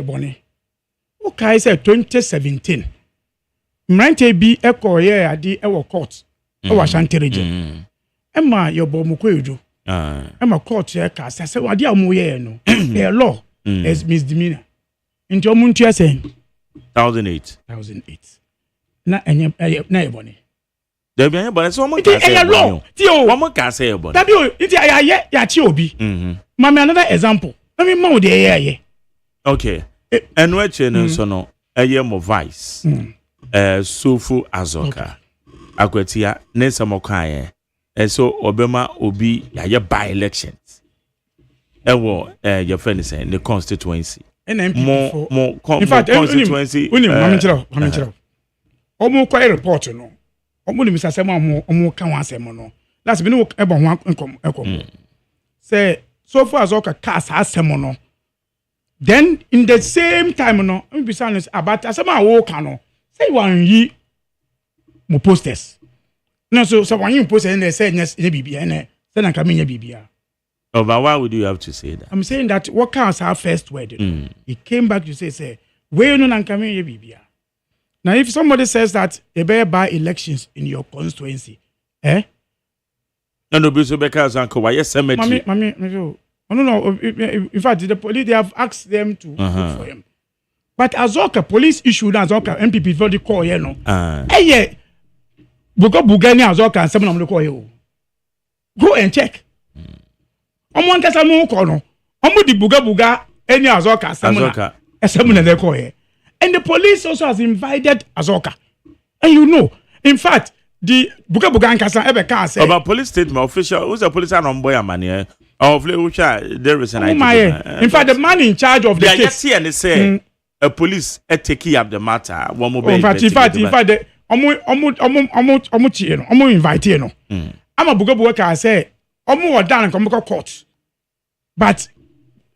bonnet. Okay, said 2017. Mrante be a courier, a day, our court, our shanty region. Emma, your bomuquedo. Emma court, your cast. I said, what dear Moye, no, a law as misdemeanor. Into Muntia saying 1,008. Na any bonnet. There be but so much law. One more can say about that. It's ya chiobi. Mammy, another example. Let me know the air. Okay. And what channel so no a year more vice. Sufu Azoka. Aquatia, Nessa Mokaye. And so Obama Obi ya by elections. Your friend is saying the constituency. And more in fact, constituency. Almost quite report, no. Almost Mr. Samuel, almost can one say mono. Last been about one income. Say, so far as Oka cast has semono. Then, in the same time, no, I'm be honest about as I walk, no. Say one ye mo posters. No, so when you post and they say, yes, BB, and then I come in BB. Oh, but why would you have to say that? I'm saying that what counts our first word. He came back to say, where no come in BB. Now, if somebody says that they better buy elections in your constituency, eh? No, because Uncle, why yes, Mommy, no. In fact, the police they have asked them to vote for him. But Azoka police issued Azoka MPP for the call, you know. Yeah, Bugani Azoka and someone on the call you. Go and check. One can say no, the Buga any Azoka, someone in the call here. And the police also has invited Azoka. And you know, in fact, the Buga and Kasa ever can say about police statement official who's a police on boy money of which there is an idea. In fact, the man in charge of the case and they say a police taking up the matter. One more in fact, the Omo invite you know. I'm a Buga I say Omo done and come court. But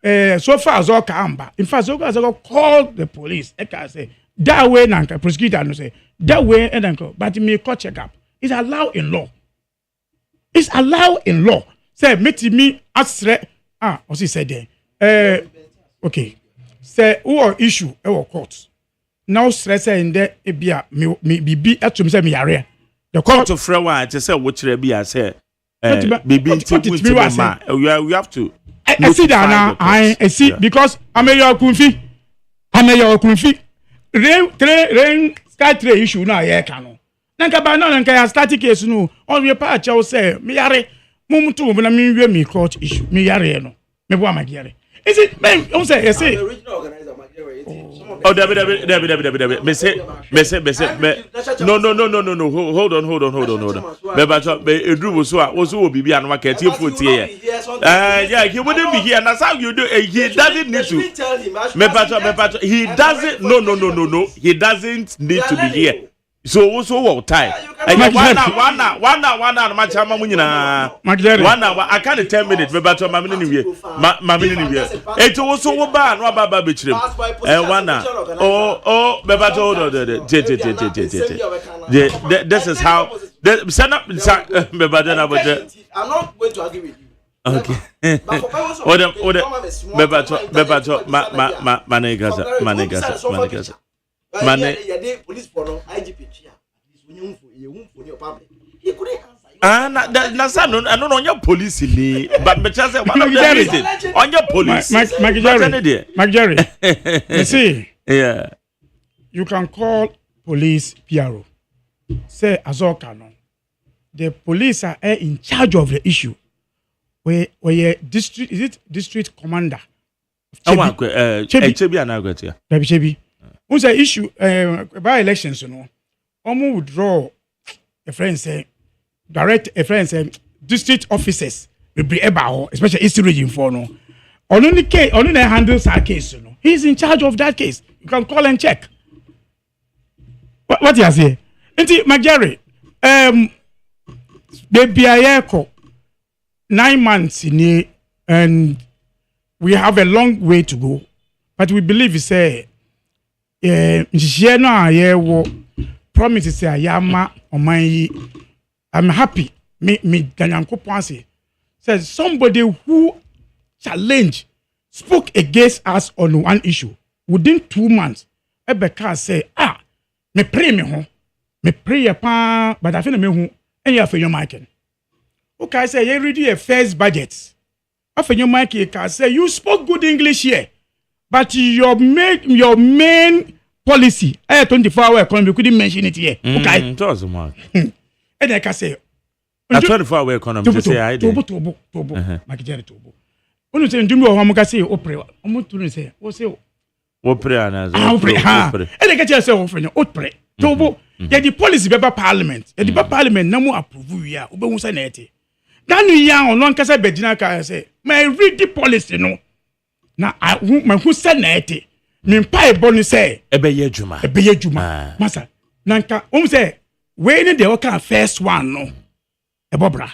so far as Zoka Amba, in fact, Zoka called the police. I can say that way, Nanka prosecutor no say that way, and uncle. But me court check up. It's allowed in law. It's allowed in law. Say me asre. What's he said there? Okay. Say who issue our court. Now stress in there. Ebia me be at to say me area. The court of Frewa to say what be I say. Be we have to. I see that now. I see because I'm a your kunfi. Rain sky tray issue now. Yeah, cano. nanka ba no nanka ya static case no on we pa cha say me yare mum to na me wie me court issue me yare no me bo amagere is it man on say you say original organizer Magere Oh, David. No. Hold on. Edru was so be an market here for here. Yeah, he wouldn't be here. And that's how you do. He doesn't need to. He doesn't. No. He doesn't need to be here. So what time? One hour. I can't 10 minutes. But my minute. It's also bad. No baba betrim. One hour. Oh. This is how. Send up. I'm not going to argue with you. Okay. Mane. Police for no IGP chair. You public. He couldn't answer. I don't know your police ni, but me just say one of the reason on your police. Jerry. You see, yeah. You can call police PRO. Say Azoka no. The police are in charge of the issue. Where district commander? Chebi. Who's the issue by elections, you know? Omo withdraw a friend say direct a friend say district officers will be able, especially East region for no. Only handles our case, you know. He's in charge of that case. You can call and check. What you say? Auntie Magere, the BIA 9 months in here, and we have a long way to go. But we believe it's a promises say Yama on my I'm happy. Me Ganyanko Ponce says somebody who spoke against us on one issue within 2 months. Ebeka say, me pray pa, but I feel me who and you for your market. Okay, say you ready a first budget. After your market can say you spoke good English here, but your main policy 24-hour economy couldn't mention it here. Okay. It was a mark. And I can say a 24-hour economy just say I did. Tobo. Makijeri Tobo. Onu say ndumi o hamuka say opre. Omo tunu say o say opre na zo. Opre. And I can say opre. Opre. Tobo. Yeah, the policy be parliament. Yeah, the parliament na mu approve ya. Obe hu say na ete. Danu ya on non kasa bedina ka say, "My read the policy no." Na who say na ete. Mimpa ebonu say ebeye juma masa nanka say we ni the okay first one no ebobra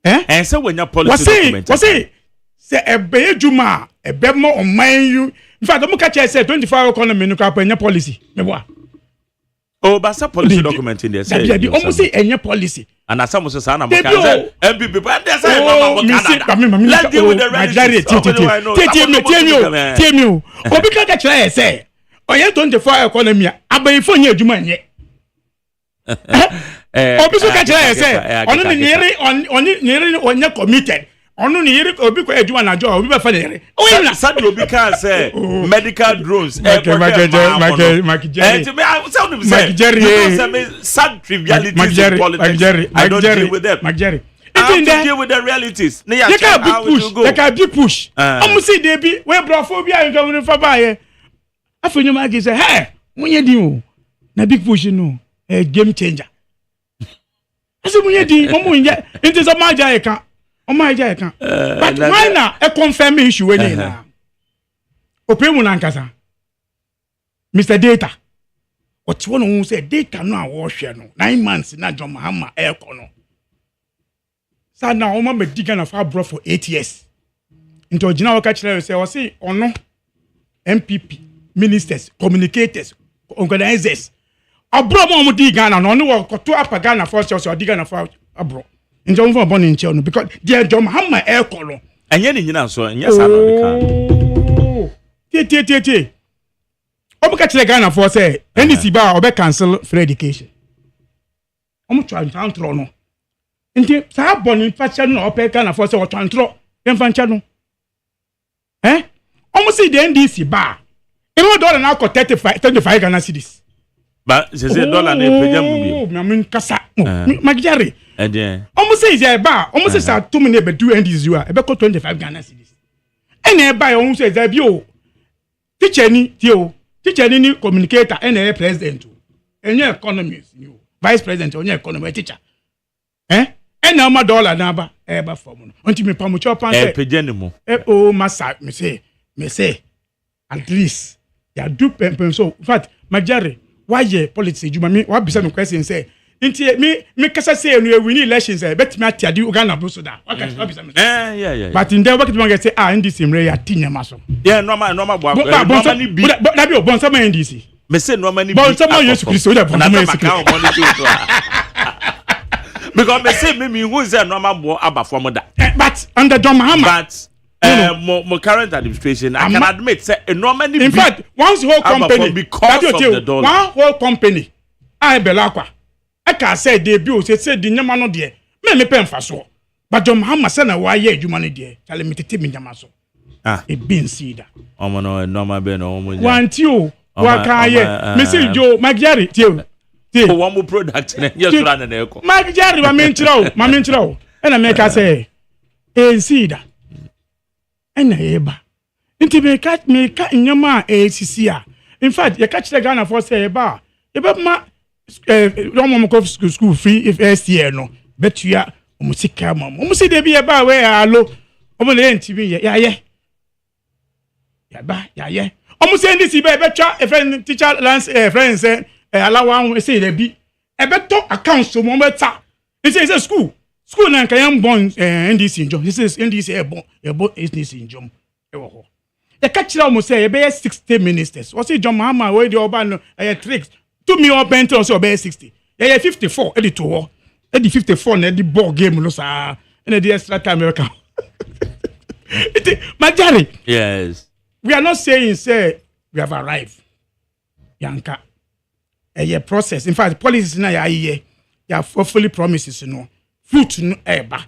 and say when your policy document was say ebeye juma ebemo oman you in fact omo catch say 24-hour economy no ka enya policy meboa but some policy document in there say omo say enya policy and as some say na mo can say MPP but they say mama let's deal with the realities tell me obi ka kire say oye 24-hour economy abayifo nya adwuma nye obi so ka kire say onu ni nyere onya committed onu ni yiri obi ko adwuma na jo obi be fa nyere oye sadi obi ka say medical drones sad trivialities in politics I don't deal with them I have to deal with the realities they can be push see they be we brophobia you go for buy afenyo ma say hey munye di o na big push no game changer ase munye di mo munye into so maja e kan o maja e kan but why na e confirm issue we na opemu na nkasa Mr Data what one who say data no a wo hwe no 9 months na John Mahama e kono sa na o ma mediga na fa bro for 8 years into original work kire say o say ono MPP ministers communicators organizers abro mo di Ghana no no wo to apa Ghana for so di Ghana for abro njo mfo born in Chelsea because there John Mahama e kono enye ni nyina so enye sa no be kan tie obuka kire Ghana for say NDC ba obe cancel free education omo twantro no nti sa born facha no ope Ghana for say o twantro emfancha no omo see the NDC ba even though na ko 35 Ghana cedis But she said dollar na pejam bi. I mean kasa. Magijari. Ede. Almost say is ba, almost say 2 minutes be do NDC you e be ko 25 Ghana cedis. Ene e ba almost say that bi o. Teacher ni communicator ene president. Enye economist ni o. Vice president onye economy teacher. Ena ma dollar na ba e ba form no. Unti me pamucho pan say. Pejani mo. Massa me say at least ya do pem so in fact majari why ye politics ejuma me wa bisa me question say nti me kasa say no win elections bet me atiade Uganda bo so da wa bisa me yeah but in there what man say NDC mre ya tinyama so yeah normal bo normally be da bi o bon sama NDC me say normally bon sama Yesu Kristo da bon sama Yesu Kristo because me say me who say normal bo aba for da but under John Mahama but my current administration, I can admit, say, normally. In fact, once whole company, because of the dollar. One whole company, I belakwa. I can say debut, say the nyamano dear. Me pen for so. But John Mahama said, why ye you money dear? Tell me to me nyamaso. It been see that. No, normal ben or want you. What can ye? Mr. Joe, Magyari, till one more product. Just run an echo. Magyari, my minchro. And I make her say, see that. Ena eba nti me ka nyama ACC a in fact you catch the Ghana for say eba ma don't go school free if first year no bet you omusika mam omusi de bi eba we alo omo le ntibi ya omusi ndisi be betwa a friend teacher lance friend say alawa say de bi ebeto account so mo beta he say school na nka yam born NDC njom this is NDC e born NDC njom e wo ho the catcher almost say e be 60 ministers what say John Mahama we the oba no tricks to me up enter so be 60 e 54 e the to ho e the 54 na the ball game no sa e the extra time America Majari yes we are not saying say we have arrived yanka a process in fact policies na ya fully promises no fruit no eba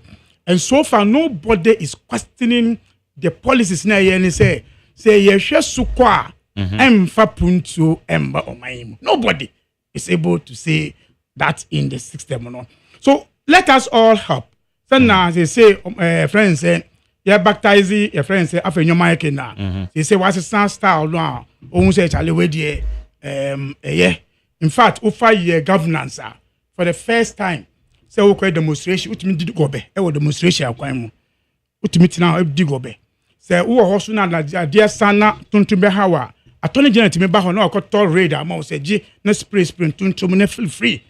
and so far nobody is questioning the policies na ye ni say ye hwe sukwa emfa puntu emba omaim nobody is able to say that in the system no so let us all help so now they say friends say you baptize your friends say afenyo mike na they say what's the style no ohun say chale we die in fact over year governance for the first time say we call demonstration utimi di gobe e wo demonstration akwan mu utimi tina di gobe say wo ho so na dia sana tuntum be hawa atoni general timi ba ho na okoto raid ama say gi na spray tuntum na feel free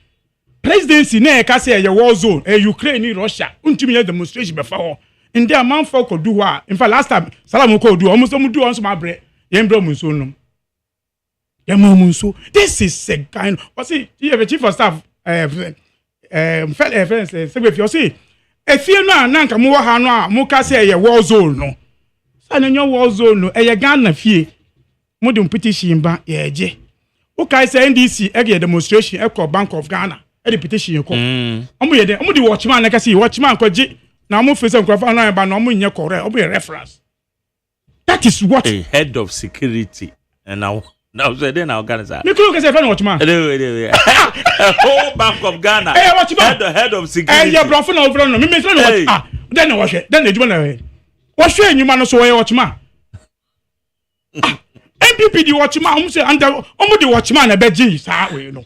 presidency na e ka say ye war zone Ukraine Russia utimi ye demonstration be fa ho in there man for ko do wa in fact last time salam ko do almost do on so ma bre ye mbro mu so no ye ma mu so this is a kind what see the chief of staff friends say if you see if you no nanka mo ha no a mo ka say ye war zone no sa na nyo war zone no ye Ghana fie mo de petition ba ye je o kai say NDC e demonstration e ko Bank of Ghana e de petition ko omo ye de omo de watchman na ka say watchman ko je na mo face nkrafa no ba na omo nye correct omo ye reference that is what a head of security and now so then I'll Ghana. Me could say friend watchman. A whole Bank of Ghana. Head of security. Yeah, bro, friend over no. Me friend watch. Then I watch it. Then the juma. Watch you man so watchman. MPP the watchman. Say under the watchman e be G sa we no.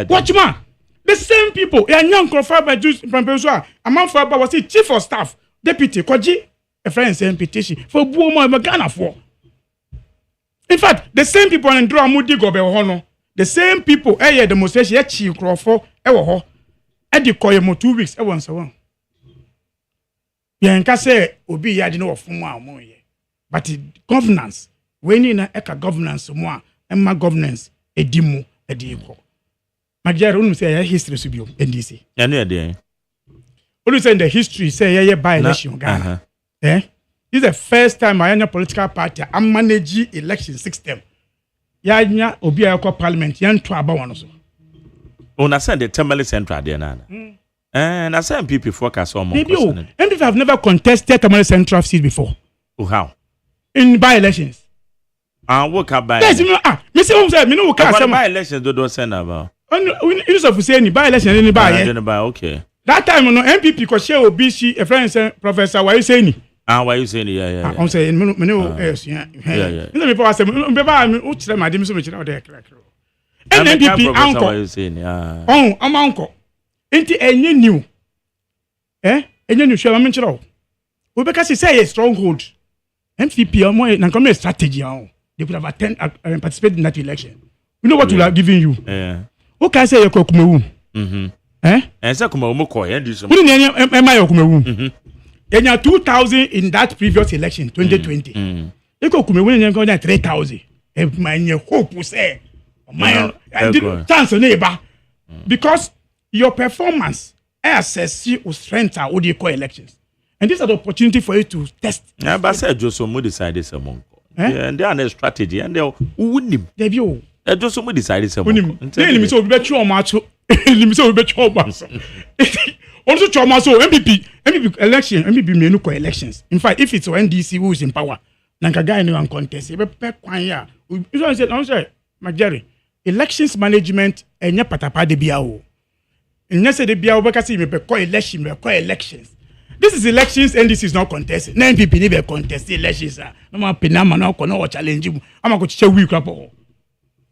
Watchman. The same people. Yeah, young confirm by juice from Pensua. A man for was chief of staff, deputy Koji, a friend saying petition for Buomo e Ghana for. In fact, the same people in draw mudi go be ho the same people demonstration chi krofo e wo ho e di koye mo 2 weeks e won so won yen ka say obi ya di no ofum a mo ye but governance we ni na e ka governance mo a e ma governance e di mu e di ko Majaro unu say history so bio NDC ya no e dey unu say the history say ye by election Ghana this is the first time a political party am manage election system. Yanya obi ayako parliament yan to aba won so. Una send the Temele Central there na. And I send people focus on more. MPP have never contested Temele Central seat before. Oh how? In by elections. What can buy? Yes, me say who say me no can say by election do send about. You so say any by election any buy. Okay. That time no MPP ko share OBC a friend say professor why you say ni? Why you saying yeah. I'm saying me no yeah. Me me say me ba me o kire ma dem so me kire o dey kra. NPP anko. Why you saying yeah. Am anko. Enti enye new. Enye new share me kire o. We be ka say stronghold. MPP na come strategy they could have participated in that election. You know what we are giving you? Yeah. Who can say you kumewu? And say kumewu ko yen do so. Who ni am I kumewu? Enya 2000 in that previous election 2020. You ko kumewu ni go 3000. E man hope say my chance neighbor because your performance assess your strength or the elections. And this is the opportunity for you to test. Yeah, but say Joshua mo decide some. And they are a strategy and they win him. They view. Joshua mo decide some. Let so be sure match. Let me so be sure match. Also trauma so MPP election, MPP menu ko elections. In fact, if it's NDC who is in power, nanka guy no one contest. E be kwan ya. You know say Majari, elections management enya patapa de bia o. Enya say de bia o be ka say me be ko elections. This is elections and this is not contested. Na MPP ni be contest elections. No ma penama na ko no challenge mu. Ama ko chiche week rapo.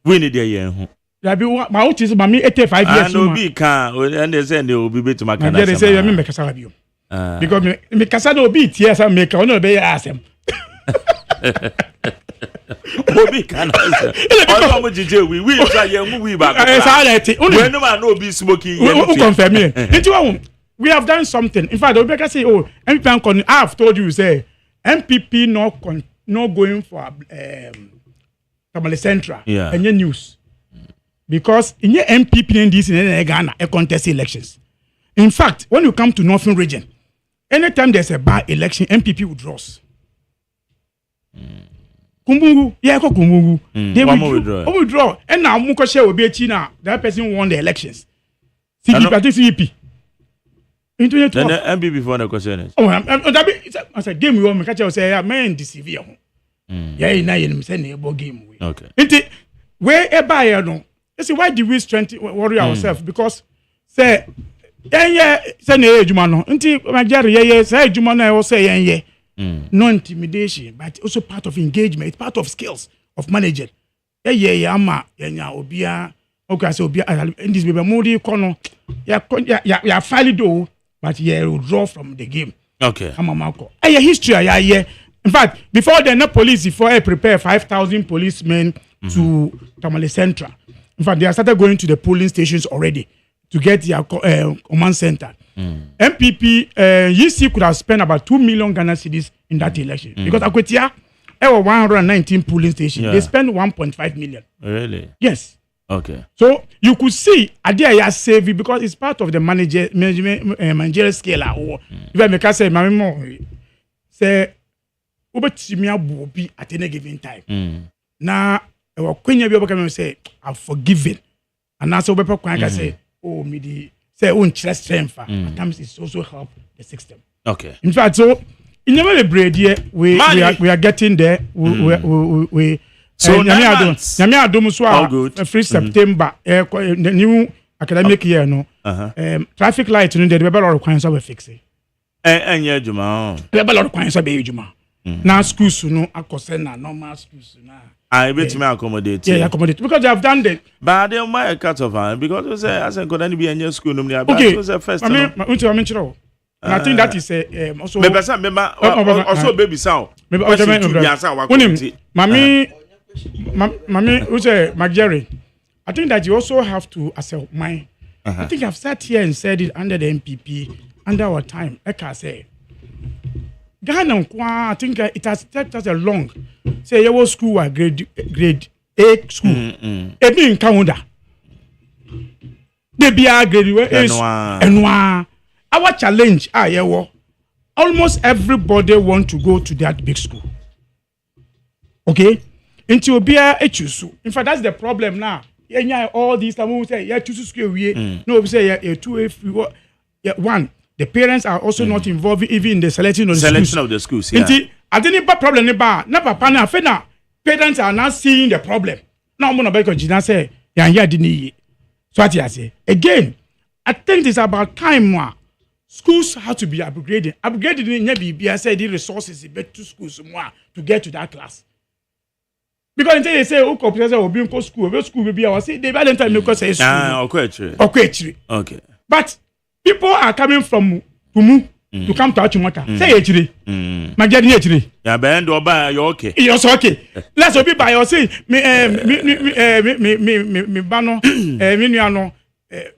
We need there yen ho. Ya bi ma o ti so ma me 85 years. And obi kan and they say they will be better makana. Na they say me kasa bi o. Because me kasa no obi tie asa make o no be asem. Obi kan asa. O mo jije we try yen we back. We no man no obi smoking. We confirm me. Into we have done something. In fact, Obeka say, "Oh, MPP, I have told you, say MPP not going for Tamale Central, any news because in your MPP in this in Ghana, a contest elections. In fact, when you come to Northern region, anytime there's a bad election, MPP withdraws. Kumbungu, Kumbungu, they withdraw, and now Mukoshe will be a China. That person won the elections. CP. Into the MPP before the question. I said, game we want to say, man, deceive you. Yeah, now you send a game. Okay. Into where a buyer no. You see, why do we worry ourselves? Because say, send a Jumano. Into my Jerry, say Jumano, I will say, no intimidation, but also part of engagement, it's part of skills of managing. Ama, Obia, okay, so Obia, in this baby, Moody, Kono, ya fairly do. But yeah, will draw from the game. Okay. I'm a Marco. Hey, history, yeah. In fact, before the no police, before I prepare 5,000 policemen to Tamale Central. In fact, they have started going to the polling stations already to get their command center. MPP, UC could have spent about 2 million Ghana cedis in that election because Akwetia, there were 119 polling stations. They spent 1.5 million. Really? Yes. Okay. So you could see Adia savvy because it's part of the managerial scale. Or if I make say, my mom say, Ubetimia Bobi at any given time. Now, when you be say, I'm forgiven. And also, people can say, oh, me say, trust strength. At times, it's also help the system. Okay. In fact, so in the bread here, we are getting there. We so Nyame adom so a free September the new academic year no traffic light no dey be better requirements we fix enya adwuma be better requirements be adwuma na schools no akose na normal schools na I bet me accommodate accommodate because they have done that but they my cut off because we say as go any be enya school no but it was first I mean and I think that is also also baby sound maybe Mami, who's Jerry? I think that you also have to assess mine. I think I've sat here and said it under the MPP, under our time. Like I say, Ghana, I think it has taken us a long. Say your school are grade A school. It being counter. They be a grade A. Our challenge, almost everybody want to go to that big school. Okay. Into Obia Echusu. In fact, that's the problem now. Yeah, all these time we say, yeah, choose school we. No, we say yeah, two if one. The parents are also not involved even in the selection of the schools. Yeah. I didn't problem about na papa na fe na parents are now seeing the problem. Now I'm gonna be continue say yeah didn't. So what I say again, I think it's about time more. Schools have to be upgraded. Upgraded in maybe I said the resources to schools more to get to that class. Because until they say, "Oh, computers will be in school. Where school will be?" I was saying, "They don't tell me because it's school." Okay. But people are coming from Tumu to come to Achimota. Say actually, my daddy actually. Yeah, but you're okay. You're so okay. Let's be by your say me bano me nuano. I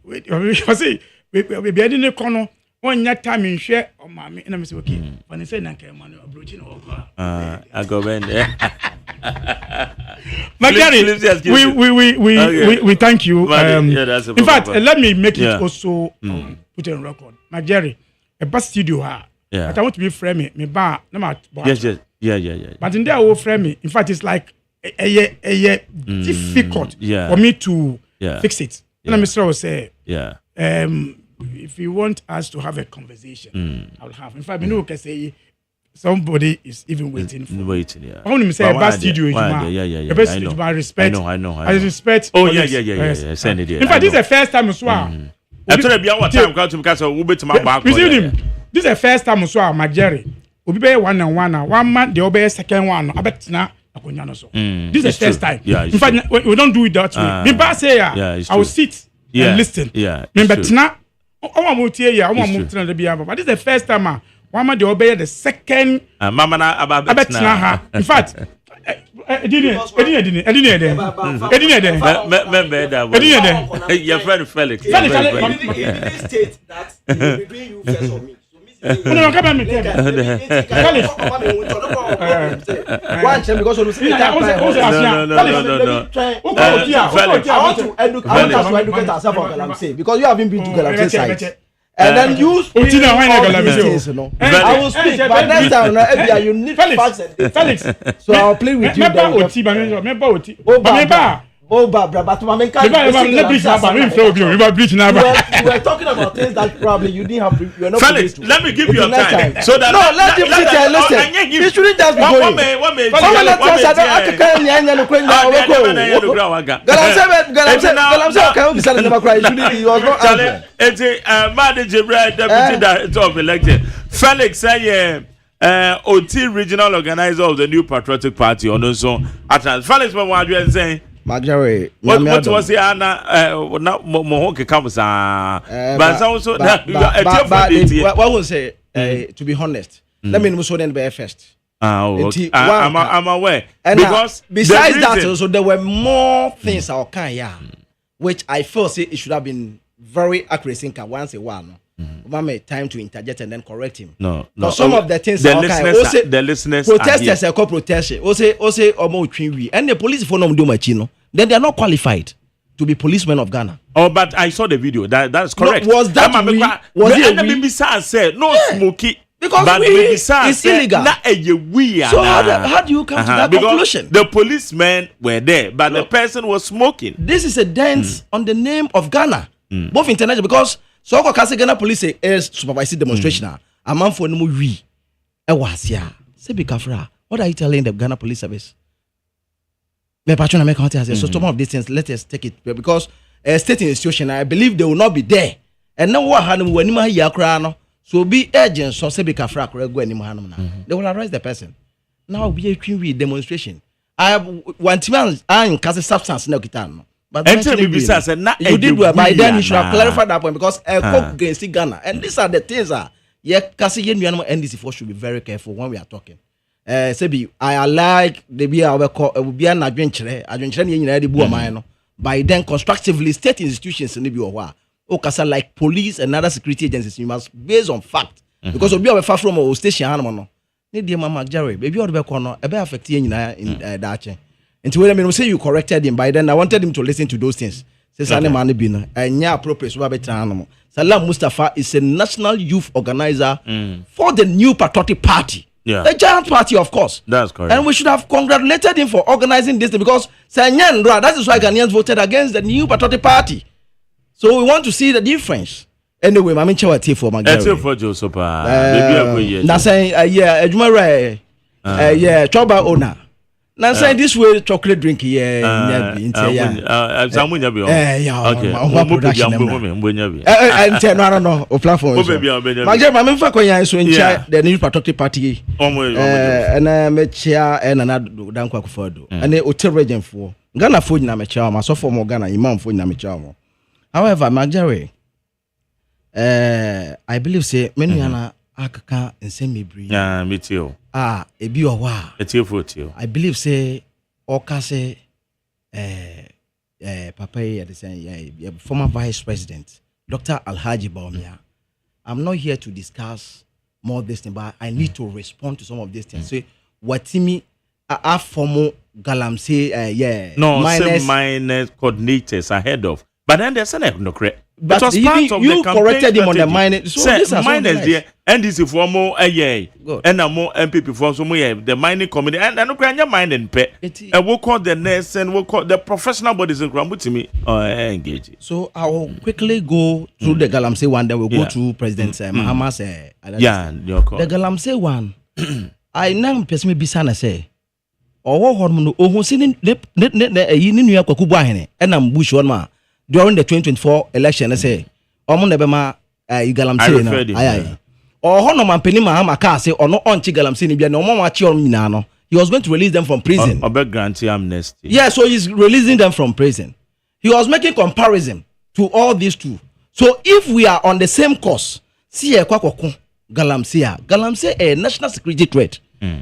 say we be in the corner. One year time in share on my and I'm say okay. When they say na can man approaching over. I go bend. Magari, we thank you. In fact, let me make it also put on record. Magari, a bus studio ha. But I want to be frame me bar no matter. Yeah. But in there, I will frame me. In fact, it's like a difficult for me to fix it. And I'm sure say, if you want us to have a conversation, I will have. In fact, we know can say somebody is even waiting for. I want to say a bus studio. Yeah. A bus studio. I respect. I respect. Oh yeah. Send it. In fact, this is the first time as well. I told you what time come to because we bet my back. This is the first time as well, my Jerry. We be 1-on-1 1 month. The other second one. I bet now. This is the first time. In fact, we don't do it that way. Me say I will sit and listen. Remember now. But this is the first time. One man the the second. Mama na about in fact, your friend Felix. Felix state that he will be doing you first of me. Because you haven't been to Galamsey site. And then you speak all these things, you know. I will speak, but next time, you need facts and data. So I'll play with you. Oh, but we were talking about things that probably you didn't have. You are not. Felix, let me give you a time. So that no, let him sit and listen. You shouldn't just be going. Felix say OT regional organizer of the new patriotic party on so Felix what saying Magari, what was the Anna? Not Mohoke comes. But also, what will say, to be honest, let me know so then be first. I'm aware. And because besides that, also there were more things our kind, which I feel say it should have been very accurate. Once a while, no, time to interject and then correct him. No. Some of the things the listeners protesters are called protesters. Also, and the police for no do machino. Then they are not qualified to be policemen of Ghana. Oh, but I saw the video. That's correct. No, was that said no smoky because but it's illegal. So how do you come to that conclusion? The policemen were there, but the person was smoking. This is a dent on the name of Ghana, both international because so Ghana police is supervising demonstration. A man for no we. What are you telling the Ghana police service? So some of these things, let us take it because state institution, I believe they will not be there. And now what happened when you are so be agents so say be kafra go anymore. They will arrest the person. Now be a queen demonstration. I have one time I cause substance no kitan. But you did well by then you should have clarified that point because coke against Ghana. And these are the things cause NDC for should be very careful when we are talking. Sebi, I like the be our be an adventure by then constructively state institutions in the BOA. Okasa like police and other security agencies, you must based on fact. Because we are far from our station. Need the Mama Jerry, baby, or the corner, a bear affecting in that. And when I say you corrected him by then, I wanted him to listen to those things. Says Animal Bina, and yeah, appropriate animal. Salam Mustafa is a national youth organizer for the new patriotic party. Yeah. A giant party, of course. That's correct. And we should have congratulated him for organizing this because that is why Ghanaians voted against the new patriotic party. So we want to see the difference. Anyway, I'm in Chawati for my girl. That's for Joseph. That's saying, Choba owner. Now say this way chocolate drink here. Okay. And no platform. My for Konya so in the new patriotic party. And me chair and another Dan Kwakufodo. And the hotel region for Ghana food na me chair, my so for more Ghana imam food na me chair. However, Magere, I believe say many ana akaka nsem mebri. Me too. Ebi owa. I believe say oka say Papa the former Vice President Dr. Alhaji Baumia. I'm not here to discuss more this thing, but I need to respond to some of these things. Say what me former Galamsey minus coordinators ahead of. But then there's no correct. But it was part of you the corrected him on the minus. So minus there, and this is for more and a more MPP for some the mining committee, and no cranya mining pay. And we'll call the nurse and we'll call the professional bodies in Krambu to me engage. So I will quickly go through the Galamsey one, then we'll go to President Mahama's. The Galamsey one, I now person me bisana say. Or hormone, oh, sitting New York, and I'm Bush one ma. During the 2024 election, I say, Omo nebema Galamsey na. Or hono man penny Mahama ka say or no on Galamsey ni bia no mo wachi on nyina no. He was going to release them from prison. Obe grant amnesty. Yeah, so he's releasing them from prison. He was making comparison to all these two. So if we are on the same course, see Galamsey a national security threat.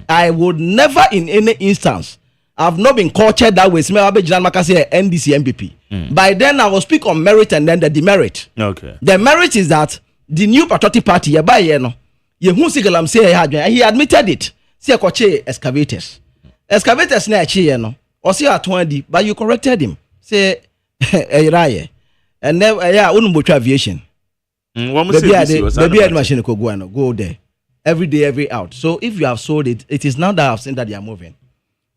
I would never in any instance I've not been cultured that way. NDC MPP. By then I will speak on merit and then the demerit. Okay. The merit is that the new patriotic party he admitted it. See excavators. Excavators na no. Or see at 20, but you corrected him. Say and then aviation. Maybe machine go there. Every day, every out. So if you have sold it, it is now that I've seen that they are moving.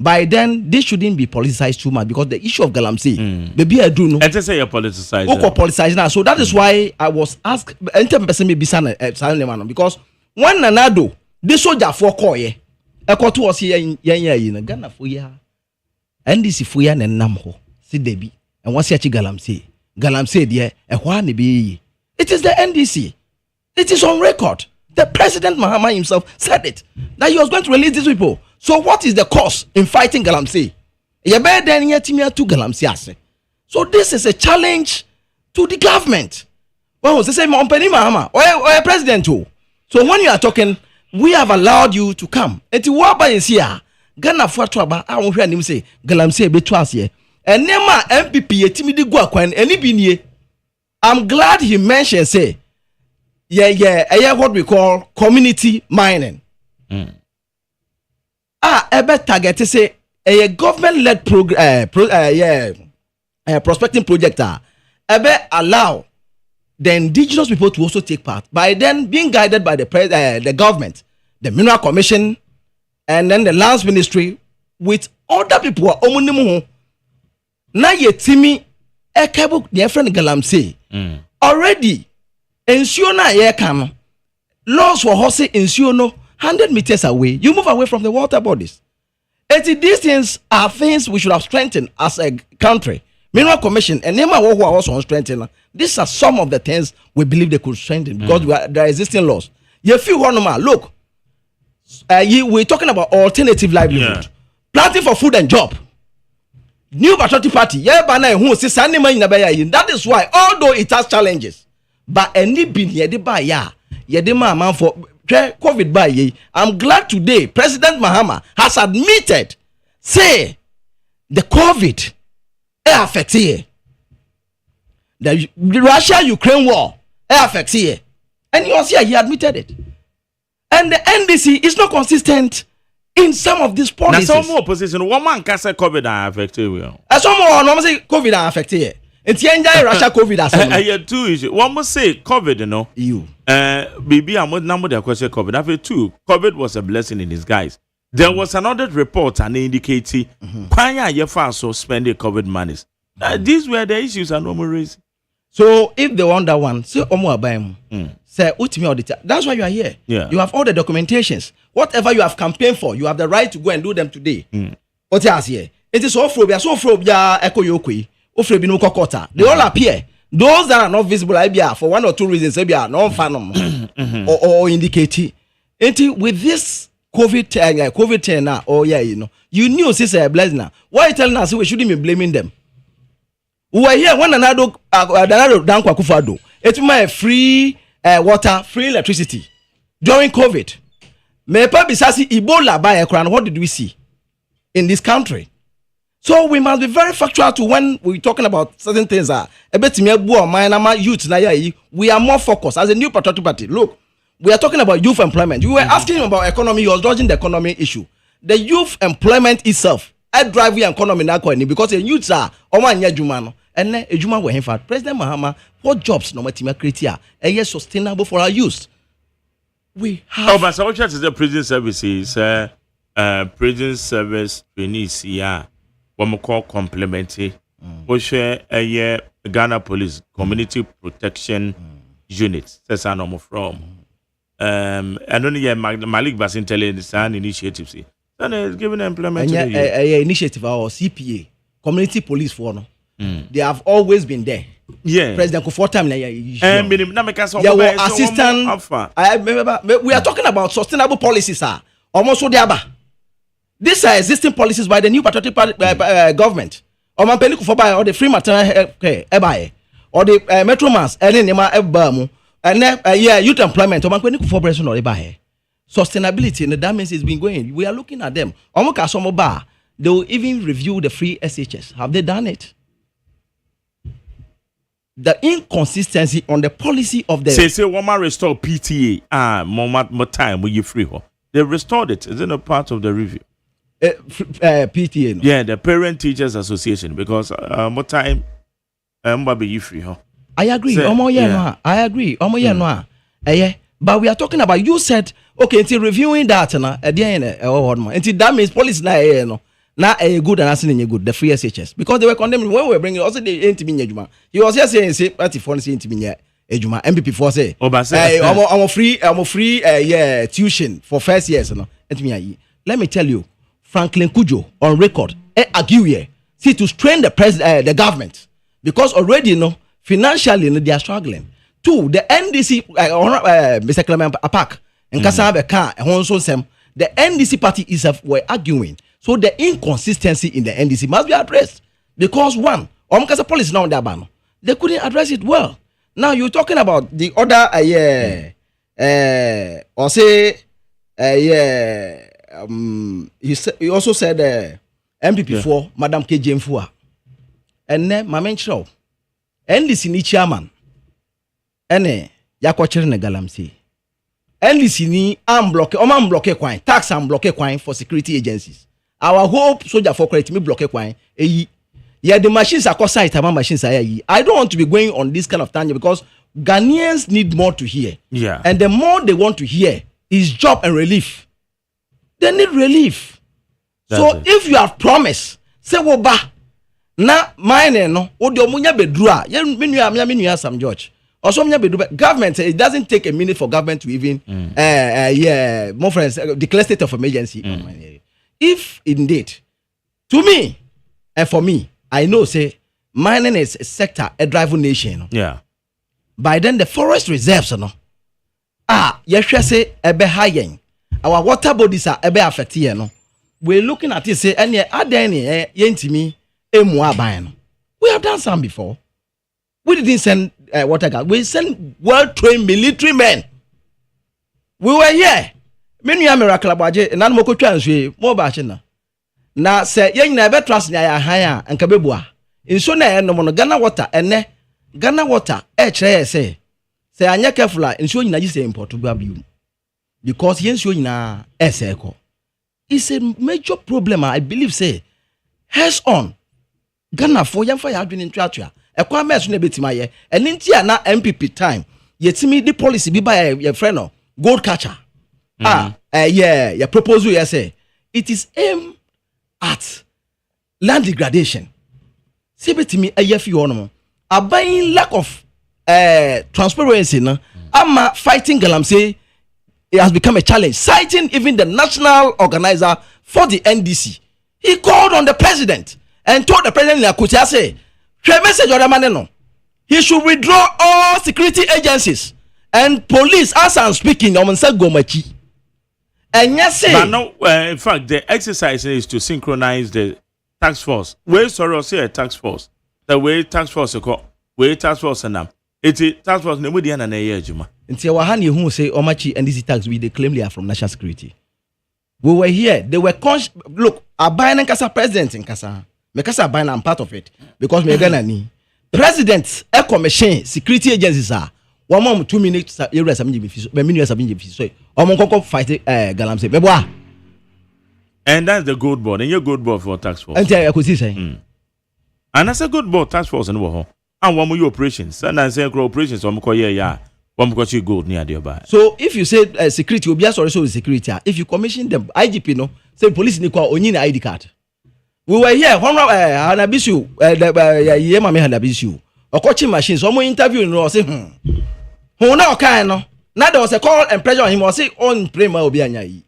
By then, this shouldn't be politicized too much because the issue of Galamsey, maybe I do know. And say you're politicized. Politicized now. So that is why I was asked. Because one another, this soldier for Koye, a quarter was here in Ghana for ya, and this if we are and Namho, see Debbie, and what's your Galamsey? Galamsey, dear, a one be. It is the NDC. It is on record. The President Mahama himself said it, that he was going to release these people. So what is the cost in fighting Galamsey? So this is a challenge to the government. Well, they say Mahama or president too. So when you are talking, we have allowed you to come. And Waba is here. Ghana for trouble. I won't hear him say Galamsey be twice here. And Nema MPP timidi guakwan any binye. I'm glad he mentioned say. What we call community mining. Ebe target say a government-led prospecting project. Ebe allow the indigenous people to also take part by then being guided by the government, the Mineral Commission, and then the Lands Ministry with other people. Na yetimi ekebo the friend Galamsey already. Ensure na ye can laws for horse ensure no 100 meters away. You move away from the water bodies. These things are things we should have strengthened as a country. Mineral Commission and Nema who are also strengthened. These are some of the things we believe they could strengthen because there are existing laws. You feel one look. We're talking about alternative livelihood, planting for food and job. New Patriotic Party, that is why, although it has challenges. But any bin yede ba ya yede man for COVID ba ye. I'm glad today President Mahama has admitted say the COVID affects here. The Russia-Ukraine war affects here. And he was here, he admitted it. And the NDC is not consistent in some of these policies. Now some more opposition, one man can say COVID affects here. Some more no say COVID affects here. It's Russia COVID as well. I had two issues. One must say COVID, you know. Baby, I'm number the question COVID. I feel two. COVID was a blessing in disguise. There was another report and indicating why you so spending COVID monies. These were the issues and no more raising. So if they want that one, say say ultimate auditor. That's why you are here. Yeah. You have all the documentations. Whatever you have campaigned for, you have the right to go and do them today. What you here? It is so phobia, echo yokui, ofre no kokota. They all appear. Those that are not visible, for one or two reasons, no phantom or indicating. With this COVID 10 now, you knew sister blessing now. Why are you telling us we shouldn't be blaming them? We are here when another down Kwakufado. It's my free water, free electricity during COVID. Mepa bisasi Ebola by a crown. What did we see in this country? So we must be very factual to when we're talking about certain things. We are more focused as a new patriotic party. Look, we are talking about youth employment. You were asking about economy. You were dodging the economy issue. The youth employment itself, I drive the economy now because the youths are jumano and then a juma we have President Mahama. What jobs no matter create here? Sustainable for our youth. We have. But so much as the prison services, prison service trainees, what we call complementary. We share a year Ghana Police Community Protection Unit. That's our normal from. And only Malik Basin telling the initiative. Then it's given employment. Initiative or CPA, Community Police for no. They have always been there. Yeah, President Kufuor time assistant. We are talking about sustainable policies, sir. Almost so they these are existing policies by the new patriotic government. Or man Kufuor buy or the free maternal health care, or the Metromans, and then youth employment. Or man Kufuor president or buy sustainability. And that means it's been going. We are looking at them. They will even review the free SHS. Have they done it? The inconsistency on the policy of the say woman restore PTA more time when you free her. They restored it. Is it a part of the review? PTA. No? Yeah, the Parent Teachers Association because more time be you free her. I agree. I agree. But we are talking about you said okay until reviewing that at the end until that means policy no. Now a good and asking good the free SHS because they were condemning when we were bringing also the NTB. He was just saying say party for NTB Ejuma MPP for say I'm free tuition for first years no. Let me tell you Franklin Kujo on record argue here see to strain the government because already financially they are struggling. Two, the NDC Mr. Clement Apak and Kasabe Khan and the NDC party itself were arguing. So the inconsistency in the NDC must be addressed because one, policy now ban, they couldn't address it well. Now you're talking about the other or say you also said MPP4 Madam K. Jemfua and then my main show NDC ni chairman ene yakwachere ne galamsey NDC ni am block kwan tax am block kwan for security agencies. Our hope soldier for credit me block kwan the machines are site machines are I don't want to be going on this kind of tangent because Ghanaians need more to hear. Yeah. And the more they want to hear is job and relief. They need relief. So if you have promised, say woba na mine no odi omunya bedrua ye menu Sam George. Also government it doesn't take a minute for government to even more friends declare state of emergency. If indeed, to me and for me, I know say mining is a sector a driving nation. Yeah. By then the forest reserves say ebe high our water bodies are ebe affected we're looking at it say any other yentimi emu aban. We have done some before. We didn't send water guard. We sent well-trained military men. We were here. Many miracle abaje nan moko twanswe mo ba na na se yen na be trust nya ya han a nka bebua nso na ye no no Ghana water ene Ghana water kire say anya careful nso nyina gi say import gba biu because yen nso nyina ko it's a major problem. I believe say heads on Ghana for yan fa ya adwene ntwatwa ekwa meso na betima ye ene ntia na MPP time yetimi the policy bi ba ye friend no gold catcher. Your proposal you say it is aimed at land degradation. See to me a year for a buying lack of transparency. No, I'm fighting Galamsey. It has become a challenge. Citing even the national organizer for the NDC, he called on the president and told the president in Akutia say, "Share message or the man no. He should withdraw all security agencies and police as I'm speaking. Gomachi." And yes, but no, in fact, the exercise is to synchronize the task force. Where sorry, say a task force. The way task force where task force and it's task force no mudi na ye adwuma. Nti wahani who say Omachi and these tax we they claim they are from national security. We were here. They were look, Abayan and Kasa president in Kasa. Me Kasa Abayan, I'm part of it because me Ghana ni president a commission security agencies are 1 month 2 minutes areas I'm giving so minutes I'm giving so omo fight galamse beboa. And that's the good board. And you're good board for task force. And I could see say. And that's a good board task force and wo. And one more operations. And I say operations one more yeah. One more you gold near there. So if you say security will be also security. If you commission them IGP no say police ni kwa onyi ID card. We were here Hanabisu ye mama Hanabisu. Okochi machines omo interview no say who na okan no. Now there was a call and pressure on him was say on premier obi anya yi.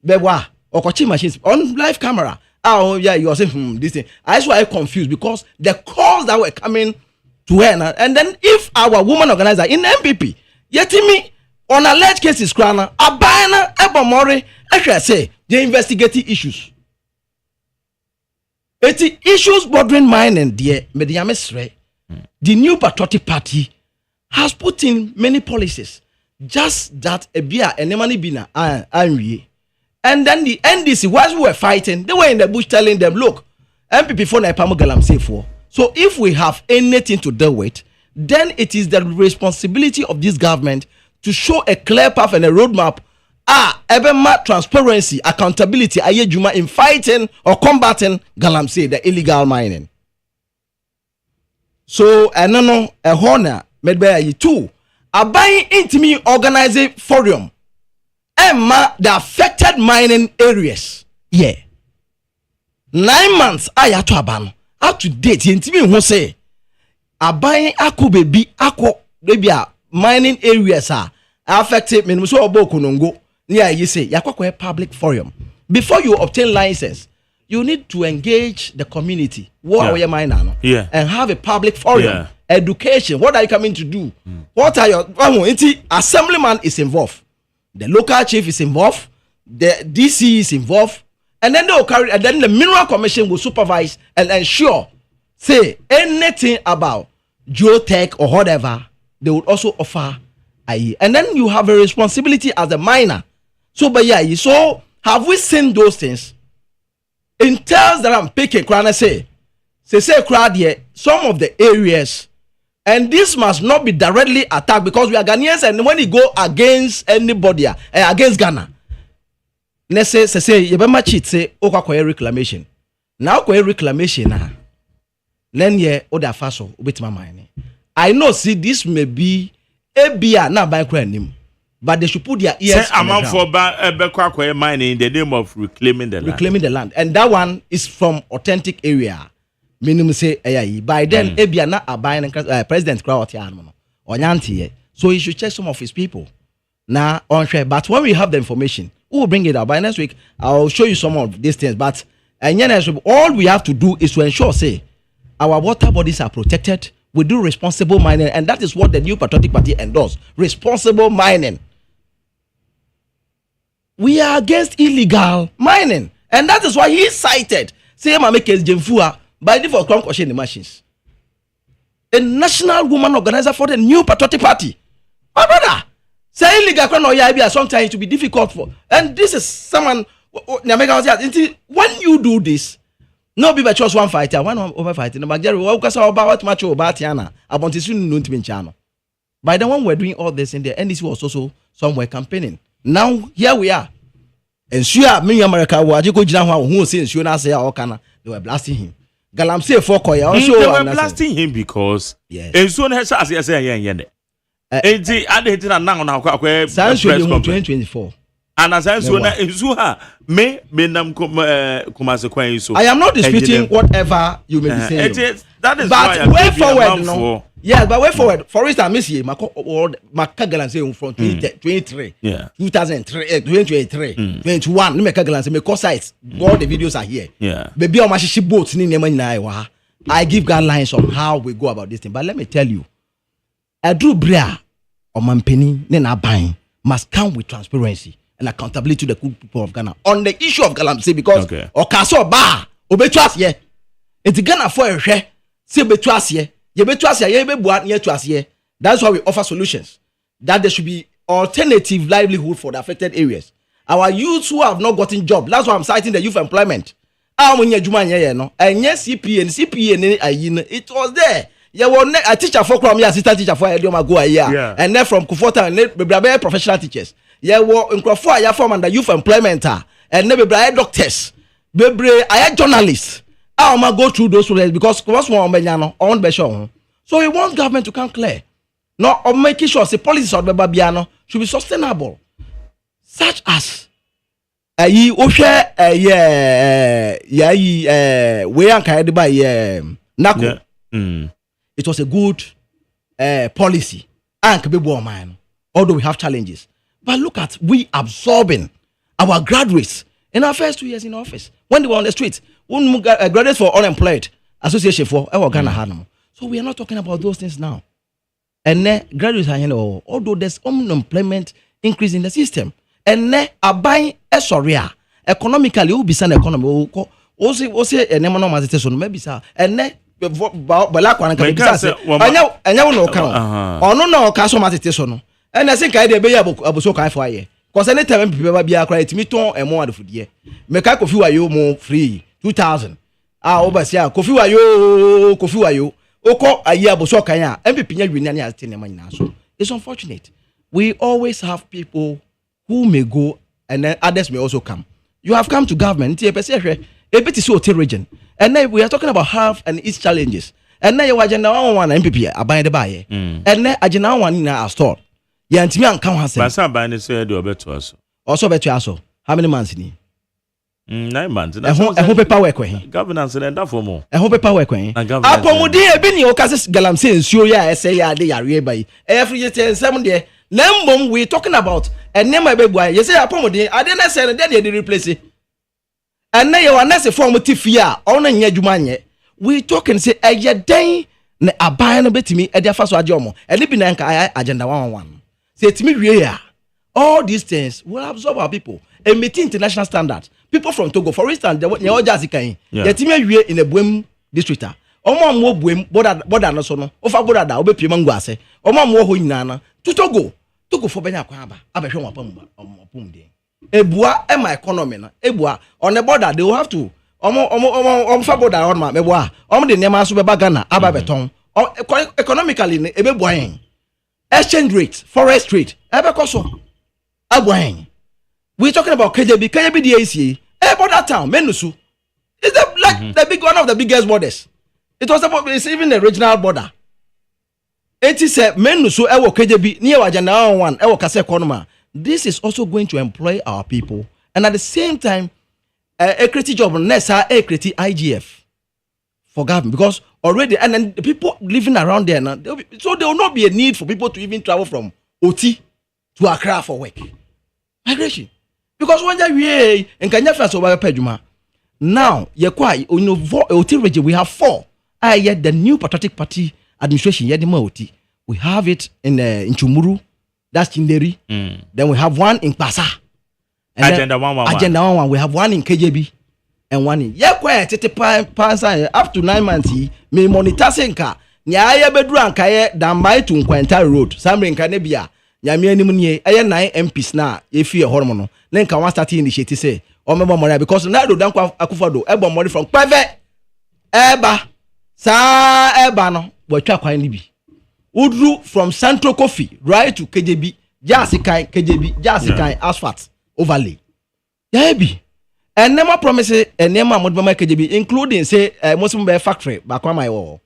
Bebwa Okochi machines on live camera. Oh yeah, you are saying this thing. I was why confused because the calls that were coming to her, and then if our woman organizer in MPP, yet me on alleged cases, Krana, Abana, Ebomori, I should say they investigating issues. It's issues bordering mine and dear Mediamesre. The new patriotic party has put in many policies, just that a beer and money bina and and then the NDC, whilst we were fighting, they were in the bush telling them, look, MPP for Naipamo Galam say for. So if we have anything to deal with, then it is the responsibility of this government to show a clear path and a roadmap. Ebema transparency, accountability, ayejuma in fighting or combating Galamsey, the illegal mining. So, I don't know, a honor made by you too. A buying intimate organizing forum. Emma, the affected mining areas. Yeah. 9 months, I had to abandon. Up to date, intimate who say, a buying ako baby, mining areas are affected. Minimum Bokunongo. Yeah, you say, Yakoko public forum. Before you obtain license, you need to engage the community. What are your miner? Yeah. And have a public forum. Yeah. Education. What are you coming to do? What are your assemblyman is involved? The local chief is involved, the DC is involved, and then they will carry, and then the Mineral Commission will supervise and ensure, say anything about geotech or whatever, they would also offer IE. And then you have a responsibility as a miner. So, but yeah, so have we seen those things? In terms that I'm picking, say crowd here, some of the areas. And this must not be directly attacked because we are Ghanaians, and when you go against anybody, against Ghana, let's say you better cheat say okwa reclamation. Now reclamation then ye other faso ubit my mind. I know see this may be a beer not by nim, but they should put their ears. Say amount for mining in the name of reclaiming the land. Reclaiming the land, and that one is from authentic area. Minimum say by then Ebia na Abayan President Crowd or Yanti. So he should check some of his people. Now on share. But when we have the information, we will bring it up. By next week, I'll show you some of these things. But all we have to do is to ensure, say, our water bodies are protected. We do responsible mining, and that is what the new patriotic party endorsed. Responsible mining. We are against illegal mining. And that is why he cited say Mamekes Jemfua by default crown question the machines. A national woman organizer for the new patriotic party. My brother, say illegal crown or yeah, sometimes it will be difficult for. And this is someone when you do this, no be by choice one fighter, one over fighting. By the one we're doing all this in the NDC was also somewhere campaigning. Now here we are. And sure, many America who say they were blasting him. Galamsey for Koya also they were blasting him because and soon has as I say yen. And the other thing now 2024. And as I saw me nam so I am not disputing whatever you may be saying. That is but why way forward, no. Yes, but way forward. For instance, Miss Ye, Macagalan say from 2023, 2003, 2023, 21. No Macagalan say me cause sites. All the videos are here. Yeah. Baby, on my ship boats ni neman na I give guidelines on how we go about this thing. But let me tell you, a Drew Brea or Mampeni, Nena Bang must come with transparency and accountability to the good people of Ghana on the issue of Galamsey because or Castle Bar, Obetuas ye. It's Ghana for a share, see Betuas ye, ye Betuas ye, be boat near to us ye. That's why we offer solutions that there should be alternative livelihood for the affected areas. Our youths who have not gotten job, that's why I'm citing the youth employment. And yes, CPA and CPA, it was there. You were a teacher for Crom, assistant teacher for Elioma go a year, and then from Kufota and professional teachers. You were in Crawford, you form under youth employment, and never doctors, Bebre, I had journalists. I am go through those ways because on Beshon. So we want government to come clear. Not on making sure the policies of the Babiano should be sustainable, such as we Nako. It was a good policy and although we have challenges, but look at we absorbing our graduates in our first 2 years in office when they were on the street. Graduates for unemployed association for our Ghana Hanum. So we are not talking about those things now. And graduates are although there's unemployment increase in the system. And a buying a sorry economically will be some economy also a name no matter maybe sir and black one can say and you no count or no cash matter and I think I be able so kind for ye because anytime people be cry to me ton and more food ye make I coffee you more free 2000 overseer coffee wayo oko a year so kan ya MPP nya wini na ate nema nyina so. It's unfortunate. We always have people who may go and then others may also come. You have come to government, a bit is so region. And then we are talking about health and its challenges. And then you are agenda one MPP abide the buy. And then agenda one in our store. Yantimi and come has but some buying say do better also. Also better also. How many months in 9 months. I hope a power queen. Governance and that for more. I hope a power queen. Apomodi e bini o kase galamse nsuo ya say ya de yare bai. Every year 7 day. Nembom we talking about and name my baby boy. You say apomodi I didn't say then they replace it. And now you are not a form of tifia on a yajumanye. We talking say a day ne abayan betimi e dia faso ajomo. E libi na nka agenda 111. Say to me real. All these things will absorb our people and meet international standards. People from Togo, for instance, they all just can. The team in a Buem district. Omo mo Buem border no so no. Ofa border da obe piem ngwase. Omo mo ho nyina to Togo for benya kwaba. Abehwe wapam de. Ebua e my economy na. Ebua on the border they will have to. Omo fa border on ma meboa. Omo de nema so beba Ghana aba beton. Economically ebe boyen. Exchange rate, forest rate. Ebe koso. Abwen. We're talking about KJB DAC. Border town, Menusu. Is that like the big one of the biggest borders? It was about it's even a regional border. It is a Menusu ewo KJB near Agenda 1 ewo Kase Konoma. This is also going to employ our people, and at the same time, a creative job Nessa a creative IGF for government because already and then the people living around there now, so there will not be a need for people to even travel from OT to Accra for work. Migration. Because when you and Kenya first over Pejuma, now OT region we have 4. Yet the new Patriotic Party administration OT. We have it in Chumuru, that's Chinderi. Then we have one in Pasa. Agenda 111. We have one in KJB and one in up to 9 months. Me monitor senka. Nya bedru ankaye dambai to Nkwenta Road. Samre nkanebia. Nyame anim nie eye 9 MPs na efie hormo no na nka wan start initiate say o mebo more because na do dan akufado ebo more from peve eba no watwa kwan ni bi udru from Central Coffee right to KJB jasikan asphalt overlay ya bi enema promise enema modbema KJB including say Muslim be factory bakwa my wo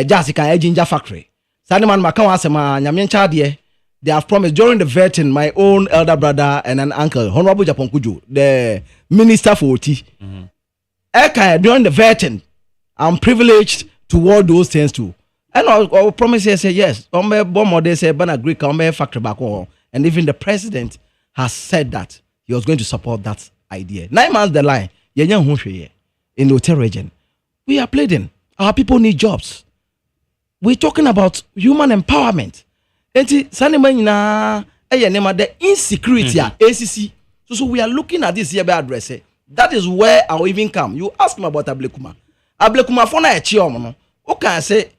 jasikan ginger factory saneman maka wan asema nyame ncha de. They have promised during the vetting, my own elder brother and an uncle, Honorable Japon Kuju, the minister for OT. During the vetting, I'm privileged toward those things too. And I promise you, say yes. They say Greek factory back home. And even the president has said that he was going to support that idea. 9 months the line, in the hotel region, we are pleading. Our people need jobs. We're talking about human empowerment. The insecurity, ACC. So we are looking at this here by address. That is where I will even come. You ask me about Ablekuma. Ablekuma for na echiom. Okay, I say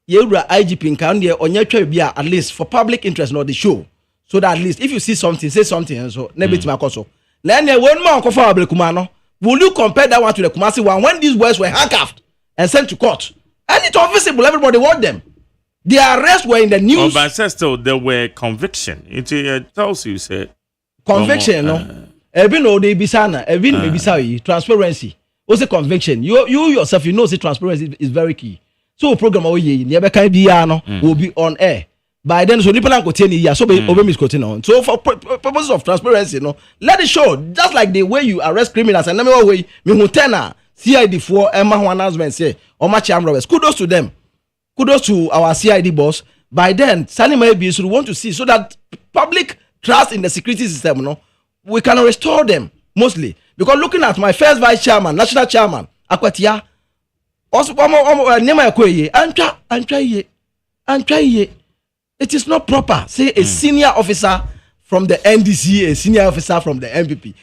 Yura IGP in Kanye or Nyetwe at least for public interest, not the show. So that at least if you see something, say something. And so nebit makoso. Then one more for Ablekuma no. Will you compare that one to the Kumasi one when these boys were handcuffed and sent to court? And it's visible, everybody watched them. Their arrests were in the news. But still, there were conviction. It tells you, say conviction, no. Even though they bisana, even maybe transparency. What's a conviction? You yourself, you know, say transparency is very key. So program will be on air. By then, so people can continue. So on. So for purposes of transparency, no, let it show. Just like the way you arrest criminals and never way me hutena CID for Emma announcement say or match robbers. Kudos to them. Kudos to our CID boss. By then, Sani maybe should want to see so that public trust in the security system, no, we can restore them mostly. Because looking at my first vice chairman, national chairman, Akwatia, also it is not proper. Say a senior officer from the NDC, a senior officer from the MPP.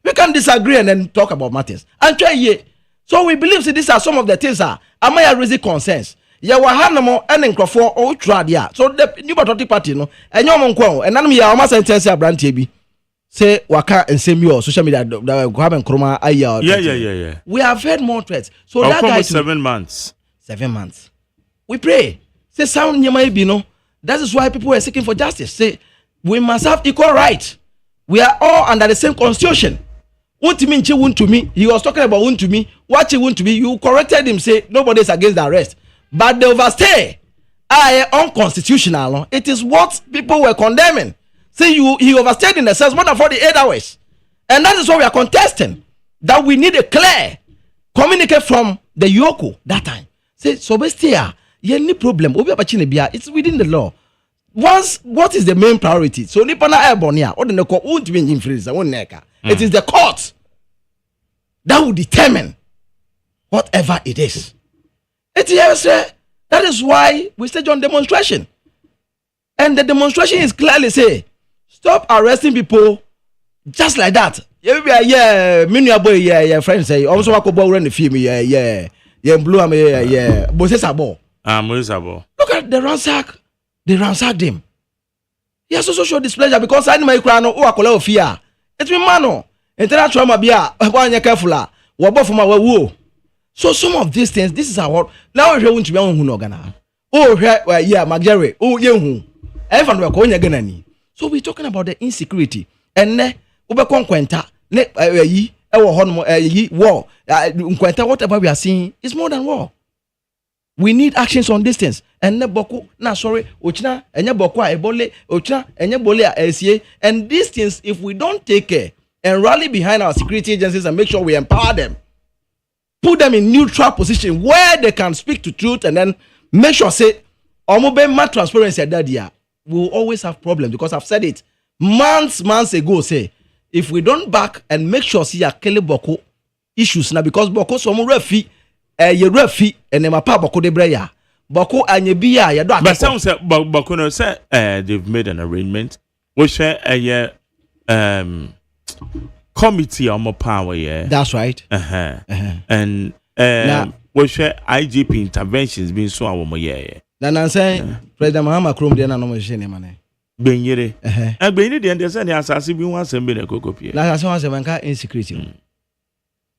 We can disagree and then talk about matters. So we believe these are some of the things are Amaya raising concerns. Ya wahanamo and Crawford or Tradia. So the new patriotic party, no, and your monko, and none of your sentence brand TB. Say Waka and same your social media grabbing chroma. Yeah. We have heard more threats. So that guy 7 months. 7 months. We pray. Say sound you might be no. That is why people are seeking for justice. Say we must have equal rights. We are all under the same constitution. Won't to me. He was talking about won't to me. What he won't to me. You corrected him. Say nobody is against the arrest. But the overstay are unconstitutional. It is what people were condemning. Say he overstayed in the sense more than 48 hours. And that is what we are contesting. That we need a clear communicate from the Yoko that time. Say so bestia. Any problem? It's within the law. Once what is the main priority? So Nipana Airbornia or the court won't be in freezer, won't neka. It is the court that will determine whatever it is. That is why we stage on demonstration. And the demonstration is clearly say, stop arresting people just like that. Yeah, friends say, also I could borrow the film, yeah, blue, look at the ransack. They ransacked him. He has also showed displeasure because I know my crown or a fear. It's me, mano. International mabia, one year careful. So some of these things, this is our now we're going to be on Hunogana. Oh, yeah, Magere. Oh, yeah, everyone we're going again. So we're talking about the insecurity. And ne Ubeconquenta, war, whatever we are seeing is more than war. We need actions on these things. And ne boku na sorry, ochina enye boku a ebole, ochina enye bole a LCA. And these things, if we don't take care and rally behind our security agencies and make sure we empower them, put them in neutral position where they can speak to truth and then make sure say omobe transparency at that year, we will always have problems because I've said it months ago. Say if we don't back and make sure see akele boko issues now because boko so refi ye refi and them pa boko de breya boko anye biya ya do. But some say boko no say they've made an arrangement which a committee on more power, yeah. That's right. And which IGP interventions being so our yeah. Then I'm saying President Mahama Krum de na no machine man. Benyere. And Benyere the understand the assassin be once and be a copy. Like as one say insecurity.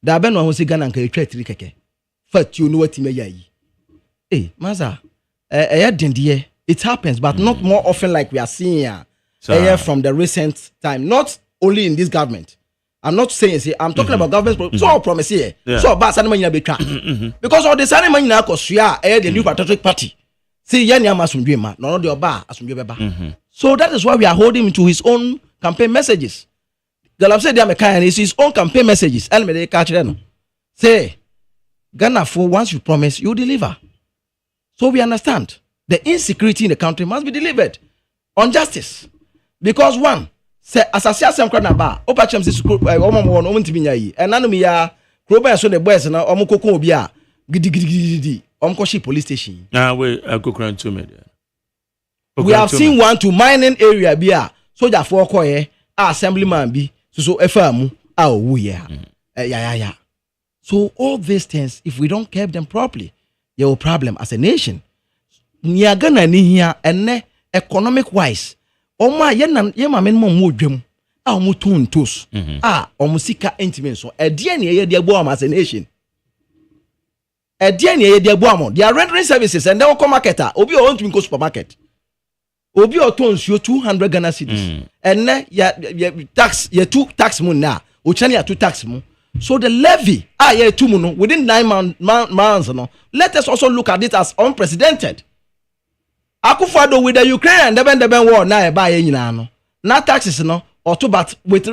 Da ben no say Ghana nka etwa tiri keke. Fat you know what me yayi. Eh, maza. It happens but not more often like we are seeing here from the recent time. Not only in this government. I'm not saying say I'm talking about government so promise here. So bad sanima be track. Because all the sanima na kosia the new patriotic party. See yani amasumdwema no the oba asumdwe beba. So that is why we are holding him to his own campaign messages. The lab said they is his own campaign messages. Elmede catch them. Say Ghana, for once you promise, you deliver. So we understand the insecurity in the country must be delivered on justice. Because one, say as I say some crowd ba, opachem say school omo ntimi nya yi. Enanu mi ya kroba so the boys na omo kokon obi a gidi omo police station. We kokran to me there. We have seen one to mining area bi a soldier for koye assemblyman bi so efa mu a owu ye. Yeah. So all these things, if we don't keep them properly, you have a problem as a nation. Ghana ni here and economic wise. Oma yema men mo dwem a omo tun tos omo sika intimate so e de na ye de abo am as a nation. E de na ye de abo am. They are rendering services and they will come marketer obi o want to go supermarket. Obi o ton nsuo 200 Ghana cedis. And ya tax ye 2 tax mo na o chani ya 2 tax mo. So the levy yeah 2 mo within 9 months no. Let us also look at it as unprecedented. Akufado with the Ukraine and the war na e ba ye nyina no. Na taxes no or to but with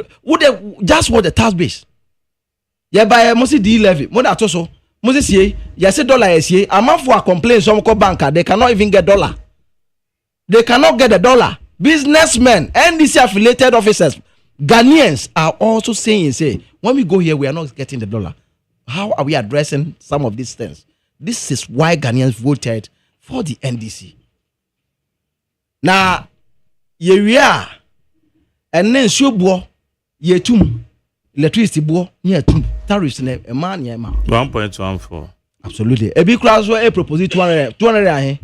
just what the tax base. Ye ba mo si D levy. Mo da to so. Mo si sie, ye say dollar ye sie. Amafo a complain some ko banker they cannot even get dollar. They cannot get the dollar. Businessmen, NDC affiliated officers, Ghanaians are also saying, say, when we go here, we are not getting the dollar. How are we addressing some of these things? This is why Ghanaians voted for the NDC. Now, we are, and then Shubo, ye tum, electricity bo, ye tum, tariffs in a man, ye ma. 1.14. Absolutely. A big class were a proposal 200.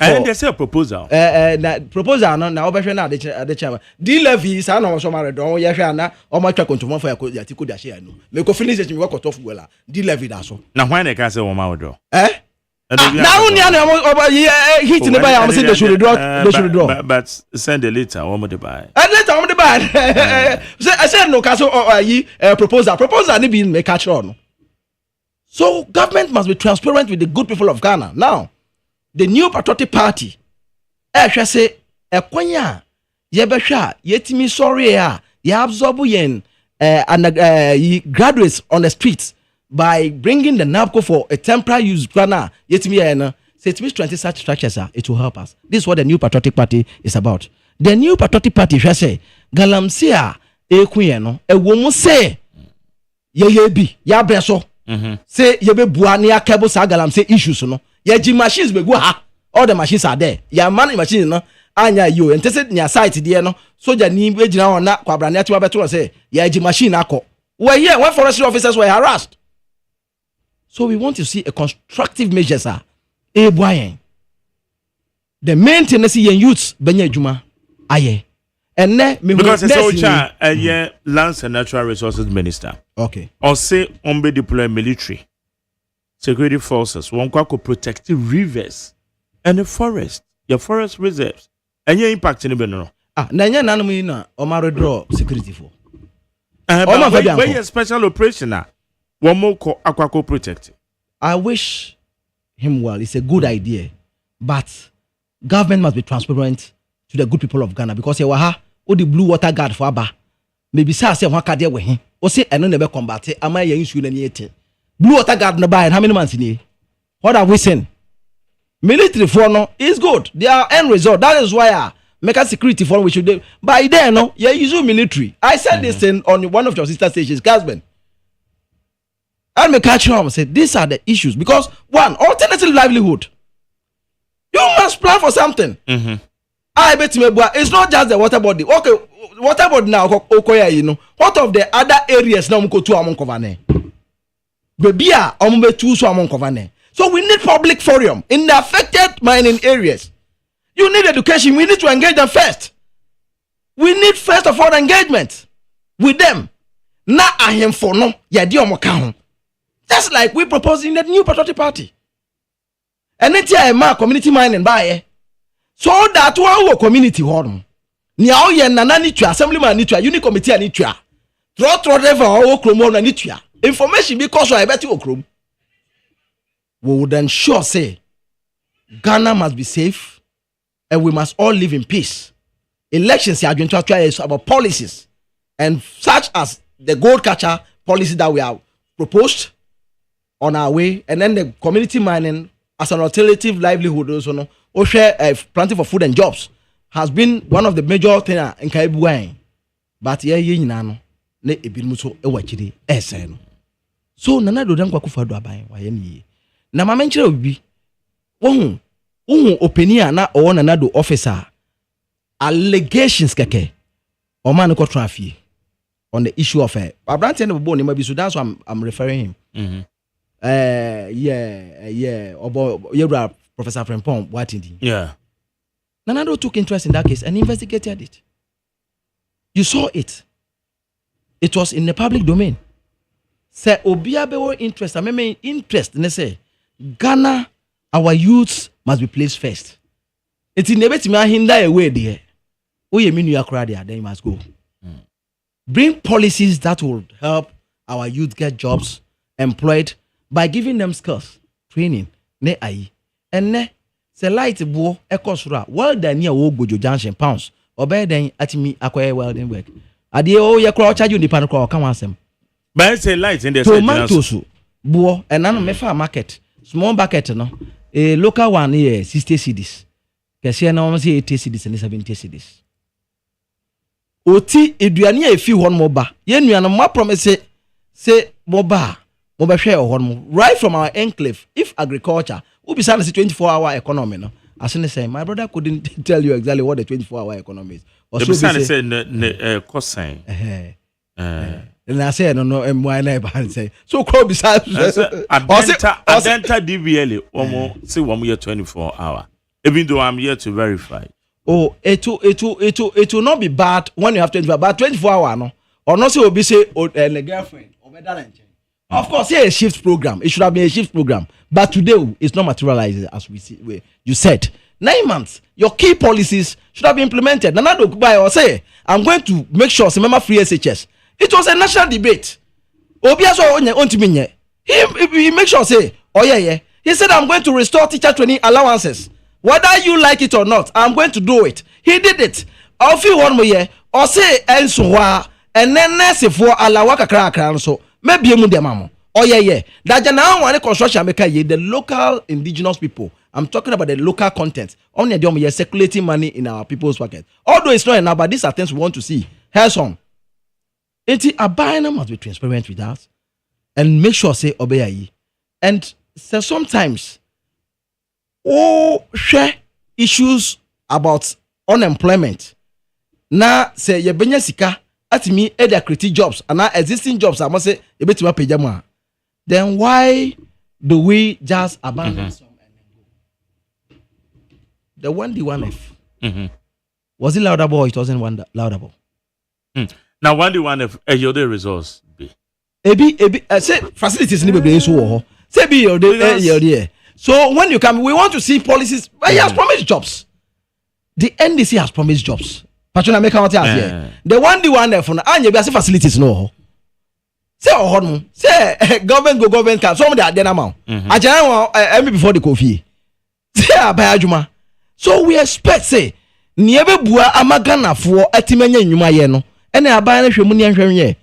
And they say a proposal. Proposal na obehwe na ade chairman. D levy sa na wo so mare don ye hwe na o ma twa kontomo fa ya tiko da share no. Me ko finish me work off well. D levy da so. Na why they can say wo ma wo do? Now only I hit in the buy. I'm saying they should draw. But send a letter. One more the buy. And later on the buy. I said no. Caso proposal. Proposal. Ni be make catch on. So government must be transparent with the good people of Ghana. Now, the new patriotic party. I say kwanya ye behwa yetimi sorry ya absorb yen graduates on the streets. By bringing the NABCO for a temporary use, Ghana, say it means 20 such structures, it will help us. This is what the new patriotic party is about. The new patriotic party shall say, Galamsia, Equino, a woman say, ye be, ya breso, say ye be buania cable sagalam say issues, no, ye G machines be go ha, all the machines are there, ya money machine, no, anya you, and test it near site, dear, no, so ya need now on that quabrania to abeto say, ye G machine ako. Well, yeah, when forestry officers were harassed. So we want to see a constructive measure, sir. The maintenance in youths, Benya Juma, aye. And because it's all chat, Lands and Natural Resources Minister. Okay. Or say, on be deploy military, security forces, one could protect the rivers and the forest, your forest reserves, and your impact in the Benno. Nanya Nanumina, Omar draw security for. Where your special operation now? One more Aquaco protect. I wish him well. It's a good idea, but government must be transparent to the good people of Ghana because the blue water guard for Aba. Maybe say Wakadia with him. Or say I don't never combat it. Am I issue any blue water guard no buy how many months in here? What are we saying? Military for no is good. They are end result. That is why make a security for we should do. By then, no, you use military. I said this thing on one of your sister stations, Gasman. And me catch him and say these are the issues because one alternative livelihood. You must plan for something. I bet me, it's not just the water body. Okay, water body now. Okay, you know what of the other areas now? Go to among Kovane. Bebia among two so among Kovane. So we need public forum in the affected mining areas. You need education. We need to engage them first. We need first of all engagement with them. Na ahem for no yadi omoka. Just like we propose in the new patriotic party. And it's a community mining by so that one community home. Now ye nana nitua assemblyman nitua unit committee nitua. Throw driver or okromo na nitua. Information because I bet you okrom. We would ensure say Ghana must be safe and we must all live in peace. Elections are going to try about policies and such as the gold catcher policy that we have proposed. on our way, and then the community mining as an alternative livelihood also no or share planting for food and jobs has been one of the major things in Kaibuan. But yeah, you know, ne ebimuso ewachiri esen. So nana do dan kwakufa do aban wa ye ni. Na ma menchire obi. Wohu opinion na o nana do officer allegations keke. O man ko traffic on the issue of Abrante no bo ni ma bi so that's why I'm referring him. Obo Yebra Professor Frempong Watindi. Yeah. Nanado took interest in that case and investigated it. You saw it. It was in the public domain. Say Obiabewo interest, I mean interest, and say Ghana, our youths must be placed first. It's in the best to hinder away there. Oh, you mean you are crowded there, then you must go. Bring policies that will help our youth get jobs, employed by giving them skills, training, ne ai. And ne say light bo ekosura well done near Ogbojo Junction pounds. Obey then at me acquire welding work. Ade o ye crowd charge you the pan crowd come ansem. But say light in the tomatoes bo and nano mefa market. Small bucket no. A local one here 60 cedis. Kese na say 80 cedis and 70 cedis. Oti eduane e fi hon mo ba. Ye nuano ma promise say mo ba. Mo ba hwe hon mo right from our enclave if agriculture who be saying 24-hour economy no. As in say my brother couldn't tell you exactly what the 24-hour economy is. Or so say ne cosign. And I say no why na say. So crowd beside Adenta DVL omo say 1 year 24-hour. Even though I'm here to verify. Oh, it will not be bad when you have 24, but 24-hour no. Or not say obi say the girlfriend or darling. Of course, yeah, a shift program. It should have been a shift program. But today, it's not materialized as we see. You said 9 months. Your key policies should have been implemented. Nanado Kubai or say, I'm going to make sure some member free SHS. It was a national debate. He make sure say, oh yeah. He said, I'm going to restore teacher training allowances. Whether you like it or not, I'm going to do it. He did it. I'll feel 1 more year. Or say, and then nurse for alawaka krakran so. Maybe emu dem amo. Oh yeah. That now one construction make the local indigenous people. I'm talking about the local content. Only them here circulating money in our people's pocket. Although it's not enough, but these are things we want to see. Here's on. A buyer must be transparent with us and make sure say obey. And so sometimes share issues about unemployment. Na say ye benya sika at me either create jobs and now existing jobs I must say a bit to pay them. Then why do we just abandon some and then go? The 1D1F. Was it laudable or it wasn't laudable? Now 1D1F your day resource be. Ebi say facilities in the so say be your day. So when you come, we want to see policies. But he has promised jobs. The NDC has promised jobs. Patrona make out here. The 1D1F for anya be facilities no. Say say government can some dey amount. I before the coffee. Say abayajuma. So we expect say niebe bua amagana for atimanya nnwuma ye no. Ene abayan na hwemu ni anhwenye.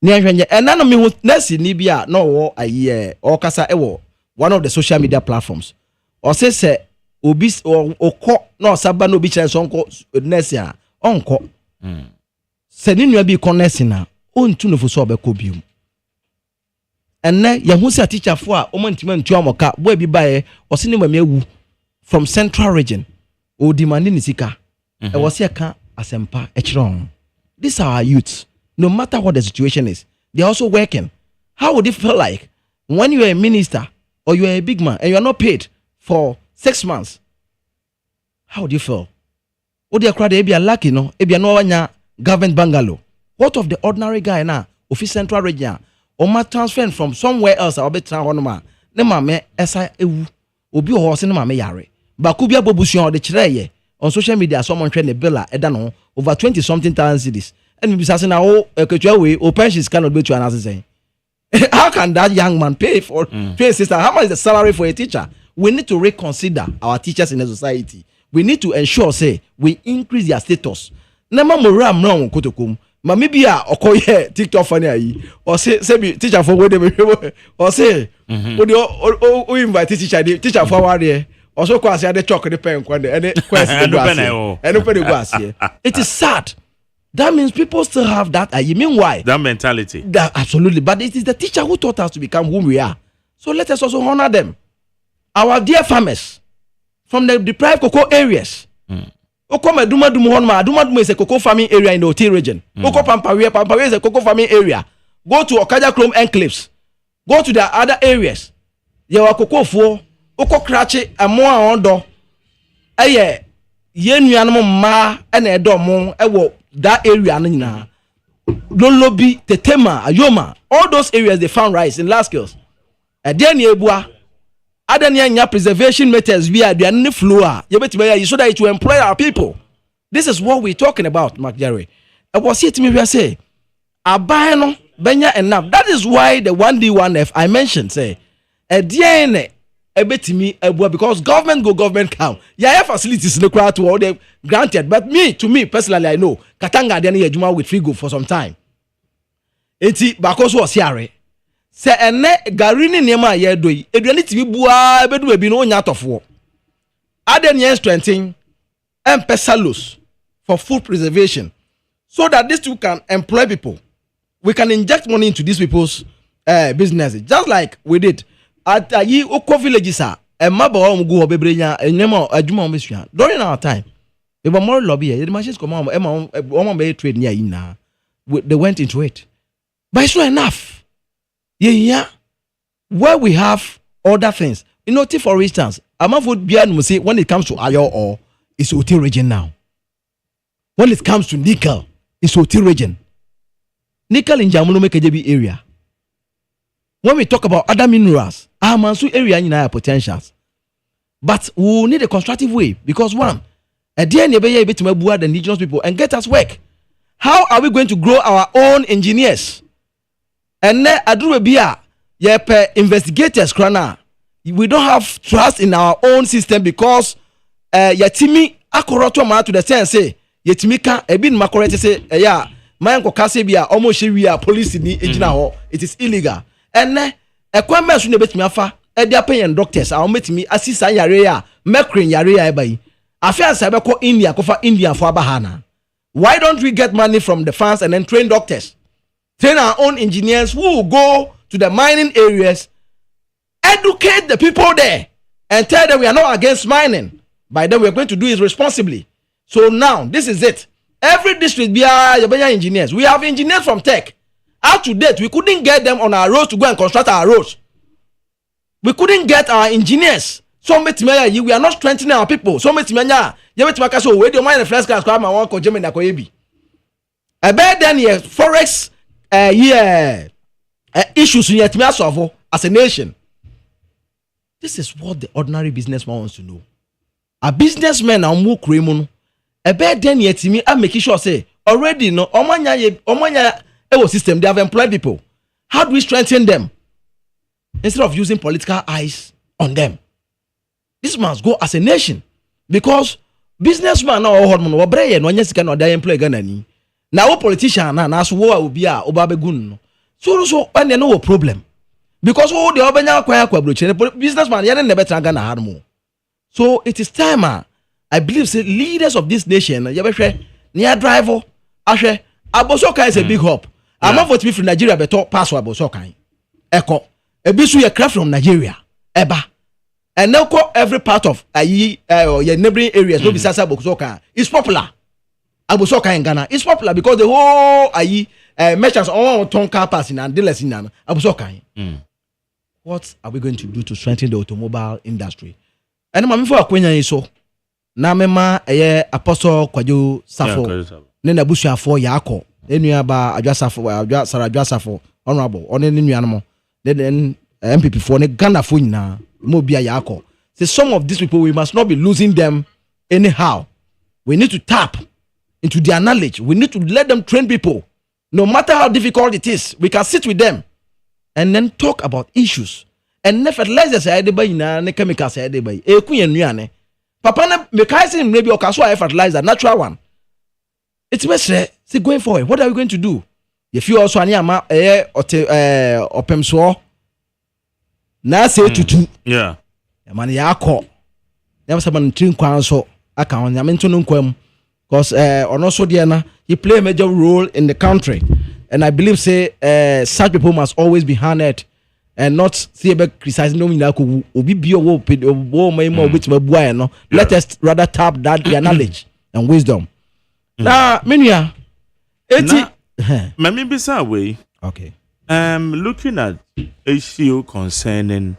Ni anhwenye. Ena no me hu nasi ni bia no wo aye o kasa ewo one of the social media platforms. Or say obi okọ no saba no bi kire so onko nasi a onko. Se ni nua bi konesi na ontu no fo so obekọ biom. Enne ya hu se teacher fo a omantima ntu amoka boy bi bae o se ni mama ewu from central region o demand ni sika. E wo se ka asempa e kire on. These are our youths. No matter what the situation is, they're also working. How would it feel like when you're a minister or you're a big man and you're not paid for 6 months? How would you feel? Oh, they're crowd, if you're lucky, no, if you're no government bungalow. What of the ordinary guy now, office central region, or my transfer from somewhere else? I'll be transferred. Ne mame esa ewu obi o ho se ne mame yare. Ba ku bia bobusuan de kire on social media someone trend the bill eda no over 20 something thousand cedis. And be say na o eketwa we o pensions cannot be to another say. How can that young man pay for pay sister? How much is the salary for a teacher? We need to reconsider our teachers in the society. We need to ensure say we increase their status. Nema moram wrong kotokum. Mami bi a okoye TikTok funny ayi. Or say teacher for we dey or say o invite teacher for ware. Also kwa say the chalk the pen kwande and question go ask. And open go ask. It is sad. That means people still have that ayi. Meanwhile, that mentality. That absolutely, but it is the teacher who taught us to become who we are. So let us also honor them. Our dear farmers from the deprived cocoa areas. Okoma Duma is a cocoa farming area in the Oti region. Oko Pampawe is a cocoa farming area. Go to Okaja Chrome enclaves. Go to the other areas. Yawa cocoa fo, Oko Krache, and more ondo. Aye, yen yanamo ma and a domo, that area nina. Lolobi, Tetema, Ayoma, all those areas they found rice in last skills. A dear Yebua. Adanya preservation methods via the any floor. You so that it will employ our people. This is what we're talking about, Mark Jerry. I was here to me where say Abano Benya enough. That is why the 1D1F I mentioned say a DNA a bit to me because government come. Yeah, facilities no crowd to all they granted. But to me personally, I know Katanga then Juma with free go for some time. Eti Bakos was here. Se ene garini niema ye doi eduane tibi bua ebedu ebi no nya tofo aden yen strengthen empesalos for food preservation so that these two can employ people. We can inject money into these people's businesses just like we did at ayi oko villages a emaba o mgu obebrenya enyema adwuma o mesua during our time we were more lobby the machines come on o be trade near ina they went into it but it's not enough. Yeah, where we have other things. You know, for instance, Amafo Bian will say when it comes to iron ore, it's Oti region now. When it comes to nickel, it's Oti region. Nickel in Jamulu Kejebi area. When we talk about other minerals, Amansu area in our potentials. But we need a constructive way because one, at the end, you're able to make the indigenous people and get us work. How are we going to grow our own engineers? And then Adurubia, investigators, Krana. We don't have trust in our own system because Yatimi Akoroto ma to the sense say Yatimika Ebin Makorete say yeah, Mayanko Kasebia almost we police in Ejina. It is illegal. And then a kwame should bet me afa, and doctors are meeting me assist Yarea, Mekrin Yarea by. Affairs Sabako India, Kofa India for Bahana. Why don't we get money from the funds and then train doctors? Train our own engineers who will go to the mining areas, educate the people there, and tell them we are not against mining. By then, we are going to do it responsibly. So now, this is it. Every district, we are engineers. We have engineers from tech. Up to date, we couldn't get them on our roads to go and construct our roads. We couldn't get our engineers. So we are not strengthening our people. So we don't mind the first class. I bet then forex. Issues in Yatimiasovo as a nation. This is what the ordinary businessman wants to know. A businessman and more criminal. A bad then Yatimi, I'm making sure say already no Omanya system, they have employed people. How do we strengthen them instead of using political eyes on them? This must go as a nation because businessman now or brain no nyesika no dey employ Ghana. Now politician na so wo obi a obabegun so when they no problem because the obanya kwabroche businessman ya na better Ghana harmo. So it is time I believe say leaders of this nation ya behwe near driver ahwe Abosoka is a big hope. I'm not voting from Nigeria beto pass Abosoka eko ebisu ye craft from Nigeria eba and now every part of your neighboring areas no be sasa Abosoka is popular. Abosoka in Ghana is popular because the whole merchants all turn car passing and dealers in Abosoka. What are we going to do to strengthen the automobile industry? And I'm for Quenya so na mema Apostle Kwajo Safo nena busua for Yako enuaba Adwasafo honorable on enuanamo then MPP for ne Ghana for nyina mo bia Yako. Say some of these people we must not be losing them anyhow. We need to tap into their knowledge. We need to let them train people. No matter how difficult it is, we can sit with them and then talk about issues. And ne fertilizers say dey buy na ne chemicals say dey buy. E ku yan nuane. Papa na me kai say maybe okaso fertilizer natural one. It's best say going forward. What are we going to do? If you also aniyama opemso na say tutu. Yeah. Man ya call. Never someone train kwan so aka on yamento no nkwam because ono so there na he play a major role in the country and I believe say such people must always be honored and not see about criticizing no mean ko obi bi wo mai ma obi tima bua no. Let us rather tap that their knowledge and wisdom. Na menua eti Mami bisa way. okay. Looking at issue concerning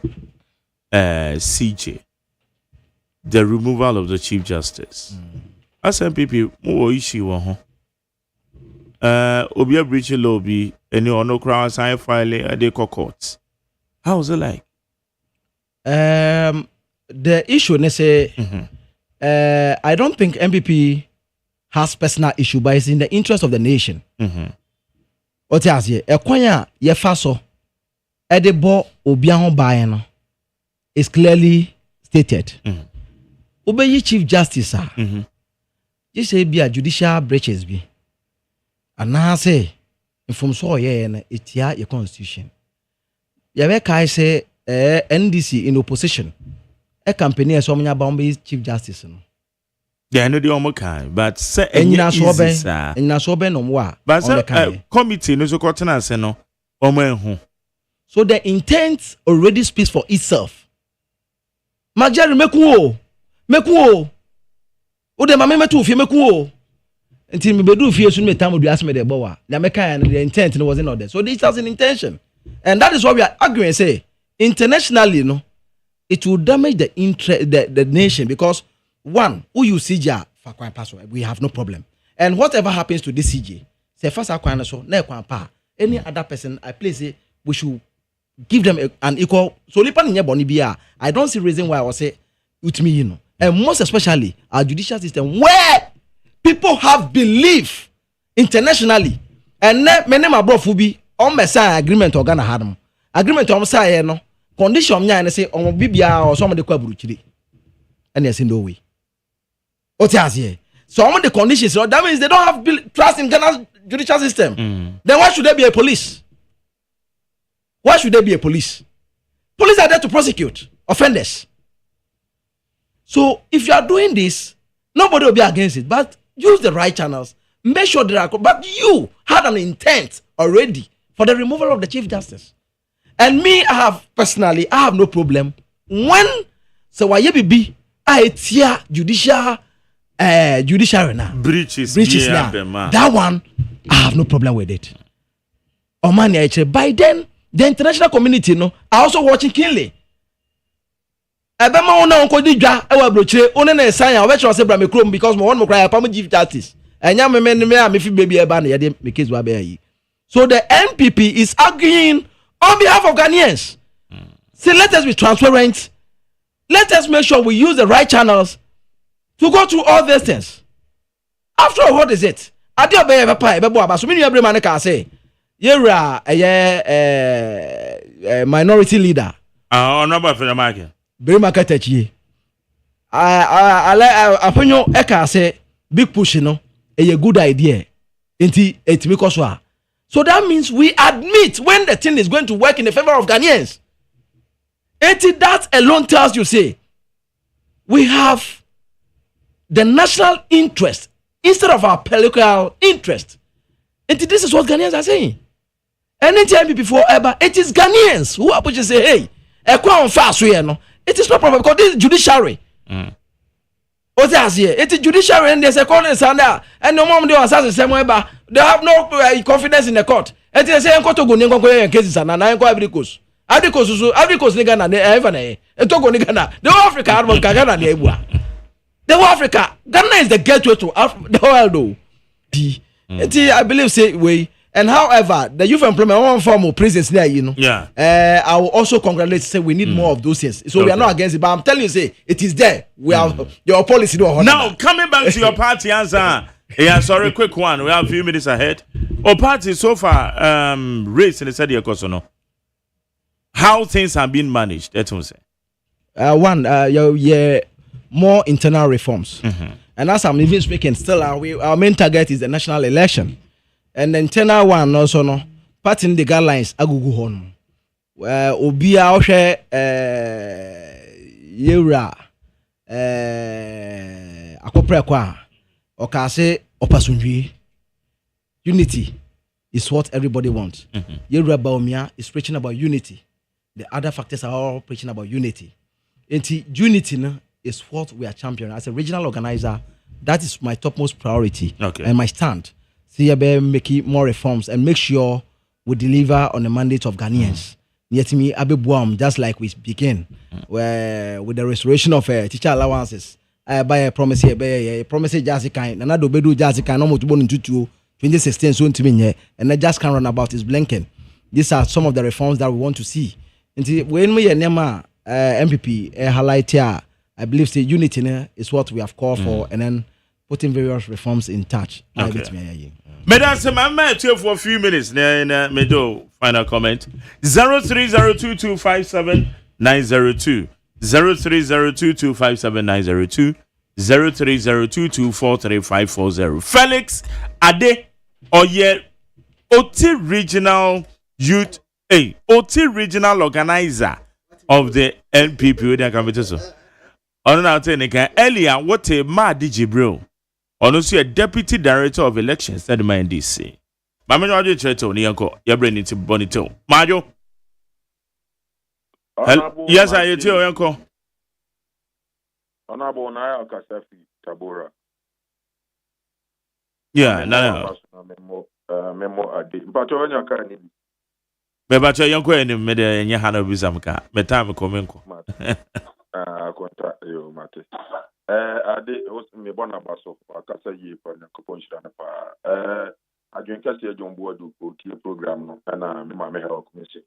CJ, the removal of the Chief Justice. As MPP, more issue Obi breach lobby any ono crown sign filing at the courts. How was it like? The issue they say I don't think MPP has personal issue, but it's in the interest of the nation. What else here? Ekwanya ye faso edebo obian bae no is clearly stated. Obeyi Chief Justice you say be a judicial breaches be. And now say from so ye na etia your constitution. Ye be kai say NDC in opposition. A company as so many about Chief Justice no. Yeah, no the omokai, but say Enyina so be no wa. But say committee no so kotena say no omo. So the intent already speaks for itself. Majari meku o de mama metu fie meku o. Until me bedu fie so me time do ask me the bowa. Na meka and the intent no was not there. So this has an intention. And that is what we are arguing say internationally no it will damage the interest the nation because one, who you CJ for kwan password, we have no problem. And whatever happens to this CJ, say first akwan so na kwan pa. Any other person I place it, we should give them an equal. So lipa nye boni bia. I don't see reason why I was say with me, you know. And most especially our judicial system where people have belief internationally. And many my bro fubi on me sign agreement or Ghana had them. Agreement on say no condition nya and say on bibia or some of the kwaburuchiri. And yes in no way. What else here? Some of the conditions, so that means they don't have trust in Ghana's judicial system. Then why should there be a police? Why should there be a police? Police are there to prosecute offenders. So if you are doing this, nobody will be against it. But use the right channels. Make sure there are. But you had an intent already for the removal of the Chief Justice. And me, I have no problem when so why you be I tear judiciary now. Breaches now. That one, I have no problem with it. By then, the international community, no, are also watching keenly. Ebema ona onko didwa e wa brochire one na sign a we chere say bra me krom because mo won mo cry pam Chief Justice. Enya me fi baby e ba na ye de me case wa be yi. So the NPP is arguing on behalf of Ghanaians. Say let us be transparent. Let us make sure we use the right channels to go through all these things. After all, what is it? Adi obey papa ebe bo aba so me nua brema ne ka say yewra minority leader. Honorable Fredamake. Brema ka tachie. Aponyo e ka say big push no a good idea. Enti etimi ko so a. So that means we admit when the thing is going to work in the favor of Ghanaians. Enti that alone tells you say we have the national interest instead of our political interest. And this is what Ghanaians are saying. Anytime before ever, it is Ghanaians who are pushing say, hey, it is not problem because this is judiciary. What else here? It is judiciary and there's a court and no more they are same way, but they have no confidence in the court. And they say, court to go cases and I go every coast. Every coast nigga na ever and to go nigga the whole Africa had Ghana the whole Africa. Ghana is the gateway to the whole world. I believe say way. And however, the youth employment one form of prisons there, you know. Yeah. I will also congratulate say we need more of those things. So we are not against it, but I'm telling you, say it is there. We have your policy. Now coming back to your party answer. Yeah, sorry, quick one. We have a few minutes ahead. Our party so far raised in the city of no. How things have been managed. That's what I'm saying. One, more internal reforms. And as I'm even speaking, still our main target is the national election. And then internal one also no party in the guidelines agugu hon. Obia ohwe yewra akopre kwa okase opasundwe. Unity is what everybody wants. Yewra Baumia is preaching about unity. The other factors are all preaching about unity. And unity is what we are championing. As a regional organizer, that is my topmost priority and my stand. See about making more reforms and make sure we deliver on the mandate of Ghanaians. Yet me abebuam, just like we begin, where with the restoration of teacher allowances. I buy a promise here, a promise jazzy kind, and I do bedu jazzy kind, almost born in 2016 soon to me here, and I just can't run about is blinking. These are some of the reforms that we want to see. And when we are MPP highlight here, I believe the unity is what we have called for, and then putting various reforms in touch. Madam, I'm here for a few minutes. Medo, final comment. 0302257902. 0302257902. 0302243540. Felix Ade Oye OT Regional Youth OT Regional Organizer of the NPP. On now earlier, what a mad Jibril. Also a deputy director of elections at the DC. Mama Jojo Cheto Nianko, your brain into Bonito. Majo. Yes, I tell Uncle. Honorable Naya Kasafi Tabora. Yeah, no. Memo Adi. But when you can. Bebacha Yanko and Mede and Yahana Bizamka. Metame Comenco. Contact you, Mate. Ade was me bona baso akasa yi for the composition pa adwenka se Jombo do tie program no na me ma me help me say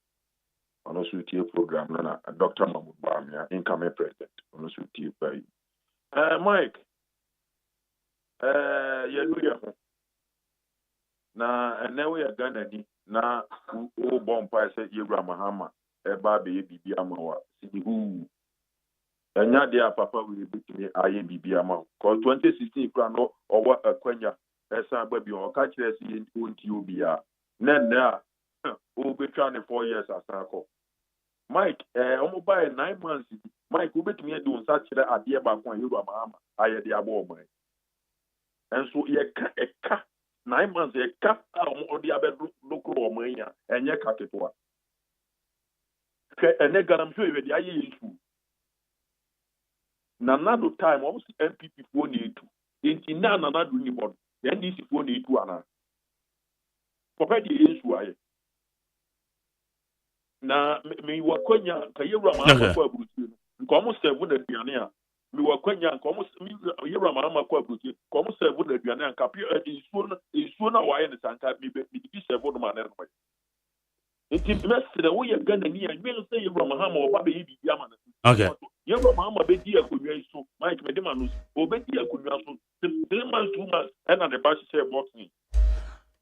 ono so tie program no na Dr. Mahmoud Bamia incoming president ono so tie pa yi Mike ye do ya na ene we ya Ghana ni na o bompa say Yewra Mahama e ba be bibi amawa sidi hu enya dia papa we bitimi aye bibia ma ko 2016 kra no owa akwanya esa agba bi o ka kire si onti obia na o betwa ne 4 years asako Mike omo buy 9 months Mike o betimi e do nsa kire ade ba kon Yewra Mahama aye dia bo omo enso ye ka 9 months ye ka omo dia be lokro omo ya enye ka ketoa ke ene garam so e dia aye yisu Nanado time almost MPP for need to. In Nanado ni bod. The NDC for need to ana. Papa di issue aye. Na me wakonya Yewra Mahama kwa abuti. Nkomo serve na aduane a. Me wakonya nkomo Yewra Mahama kwa abuti. Nkomo serve na aduane a kapio isuo na waye ne sanka me bi serve no ma na no. Enti message the way Ghana ni a me say Yewra Mahama oba be bi ama na. Okay. Yewra Mahama be di akonwa iso Mike Medemanu obedi akonwa so 3 months 2 months and the bash share boxing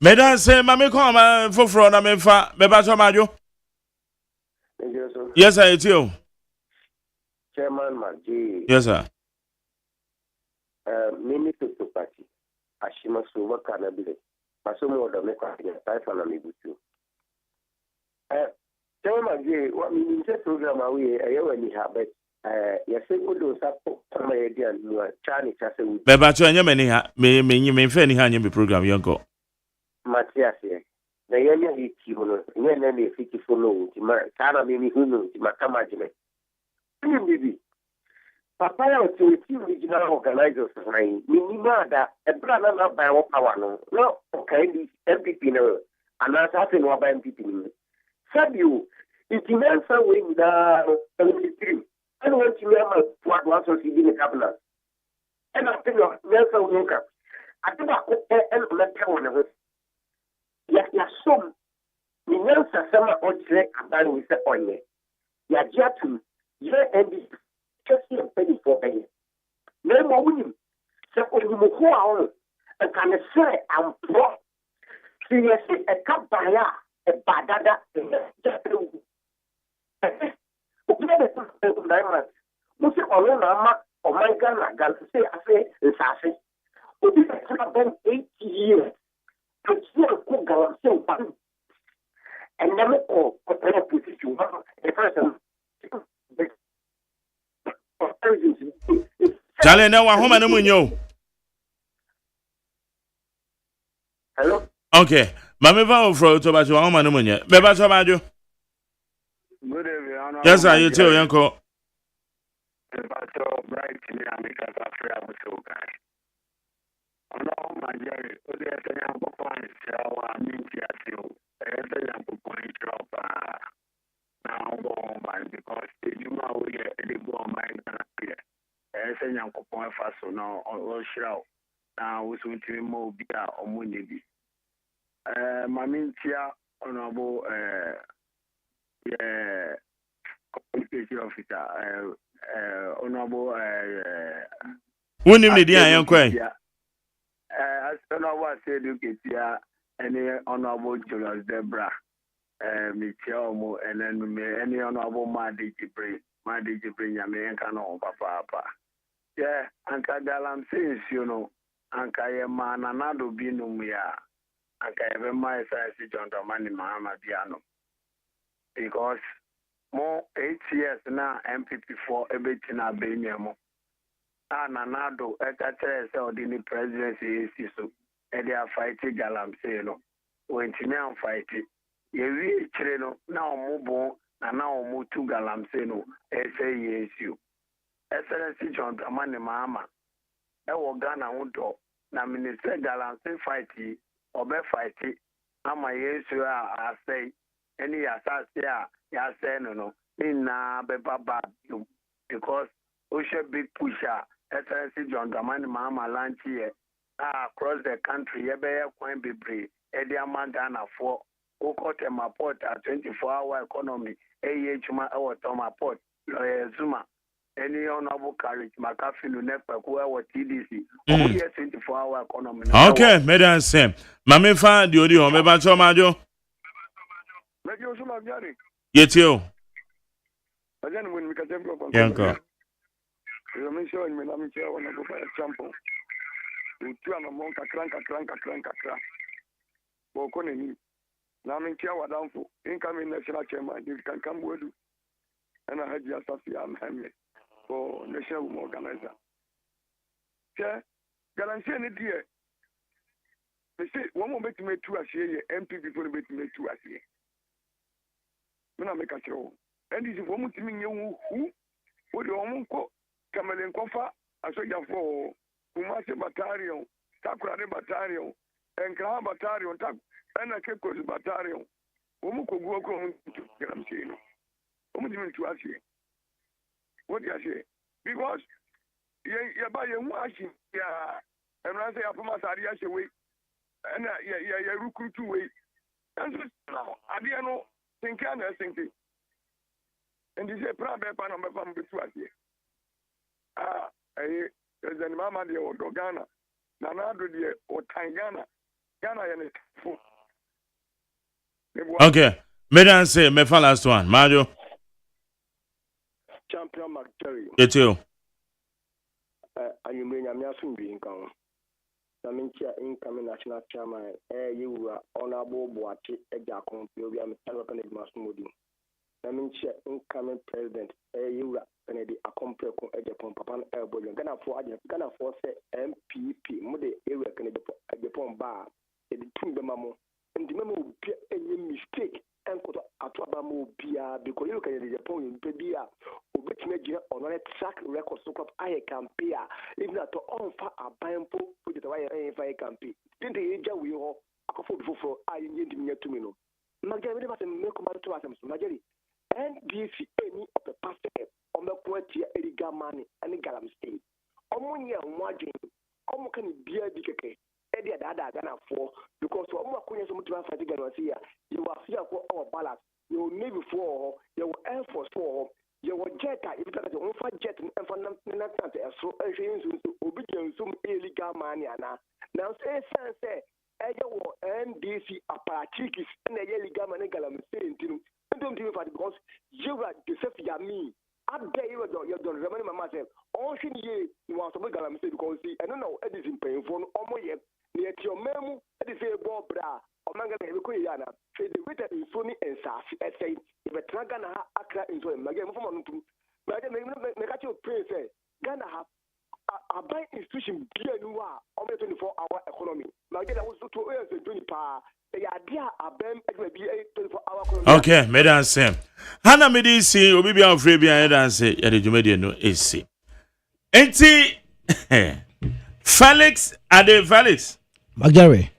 Madam say mama come for na me fa me ba so majo. Yes I tell. Chairman Maji. Yes sir. Mimi to party. Ashima so waka na bile. Masomo odo me kwa ya taifa na mibutu. Chairman Maji, what mean say program awe ayewa ni habet. Yes, we some idea no Chinese as a Beba to anya mani ha me fe ni ha anya me program yonko. Matias here. Na yanya hiti hono. Nyanya ni fiti follow ti ma kana mimi hunu ti makama jime. Bibi. Papa ya uti regional organizers nai. Minima da ebra na ba wo power no. No okay di MPP no. Ana sa fe no ba MPP ni. Sabiu itinansa we na 73. I don't want to remember what was in the cabinet. And I think of Nelson Walker. I think I could let one of us. Yes, some. The Nelson Summer or Trek and with the oil. Ya Jatu, yeah, and just a penny for penny. No more winning. So, when you move on, and can say, I'm poor. So, you see a cup by a badada, just Musi ọrụ na ama Oh my God, say I say it's assay. Obi about 8 years. To see a cook galam say one. And never call a position. The person. Chale na wa homa na munyo. Hello. Okay. Mame va ofro to ba wa homa na munye. Be ba so ba jo. Good evening. Yes sir, you tell yanko. Bright in America, Africa, so guy. Oh my Jerry, oh there's a young boy, so I mean, yes, there's a young boy drop now go by because you know we get the go on my career. There's a young boy fast so now or show. Now we soon to move beer or money. My mean, here, honorable, communication officer, honorable, Wonim ne dia yanko as honorable said you get here any honorable Julius Debra me tell and then me any honorable Madi Jibril Yame Kano Papa. Yeah, Anka Galam says, you know, Anka Yama Nanado Binum ya Anka Ever my size John Domani Mahama Diano. Because more 8 years now MPP4 Ebetina Benyamo. Nanado Ekatere or the presidency is so and they are fighting Galam say no. When Timian fight it. Ye Chireno now Mubo and now Mutu Galam say no. SAESU. Excellency John Dramani Mahama. Ewo Ghana Udo. Na Minister Galam say fight it or be fight it. Ama Yesu I say any assassin ya say no. Nina beba bad because Osha big pusher. Excellency John Dramani Mahama launch here across the country. Yebe Kwan Bibre, Edia Mandana for Okotema Port at 24-hour economy. AHMA our Toma Port, Lawyer Zuma, any honorable carriage, McAfee, Nepa, who TDC. 24-hour economy. Okay, madam Sam. Mame fa di odi o me ba cho majo. Mejo Zuma Jari. Yetio. Again when we can jump up on Yanko. I'm showing me, I'm sure when I go by a champion. You two are among a crank. Bokonini. Now I'm sure down for incoming national chairman. You can come with you. And I had just a few Hamlet for national organizer. Chair, guarantee any dear. They say one more bet to make 2 as here, MP before the bet to make 2 as here. When I make a show. And this is one to me, who would you almost Kamelen Kofa, a soldier for Kumasi Battalion, Takrade Battalion, and Kaha Battalion, and a Kekos Battalion. Umuko go to Gramsino. Umudimin to us here. What do you say? Because you buy a washing, and I say Apama Sadiash away, and you recruit two way. And so now, I didn't know, think I'm thinking. And this is a problem, I'm to us here. President Mama de Ghana, Nanado de Otangana, Ghana and Okay, madam say me fa last one, Majo. Champion McTerry. Yetio. And you bring a Miasun being gone. Namincha incoming national chairman, you were honorable Boati, Ejakon, Yoga, and Telephonic Masmudi. Namincha incoming president, you were Kennedy, a compre Ejapon, Papan Elbow, Ghana for MPP, Mode, Area Kennedy, Ejapon Bar, the two the Mamo, and the memo will be any mistake. And could Atwabamo Pia because you can Japan Pebia, which made you on a track record so called I can pay, even at all for a bimpo, which is why I can pay. Then the age we all for I need to me. Magari was a milk to us, Magari. And this any of the pastor on the Poetia Ediga money and the Galam State. Omonia Wajin, Omo can be a decade. Eddie Dada Ghana for because one more coins of Mutuan here. You are here for our ballot. You will Navy for you will Air Force for you will jet. If you got your own jet and for so obedience some illegal money. Now say, NDC aparatikis and a illegal money galam saying to don't do it because you are the Yami. Up there, you don't remember my myself. All she need was to make a mistake because see, and no, it is in pain for almost yet. Near your memo, it is a bob bra, or manga, Yana, say the winter in Sony and Safi, I say, if a Tragana Accra into him, again, from but then make a pray, say, Ghana have a buy institution, dear new on the 24-hour economy. Now, again, I was to 2 years and 20 power. Okay, madam Sam. Hana medisi obi bia ofre bia ya dance ya de dwumade no esi. Enti Felix ade Felix. Magari.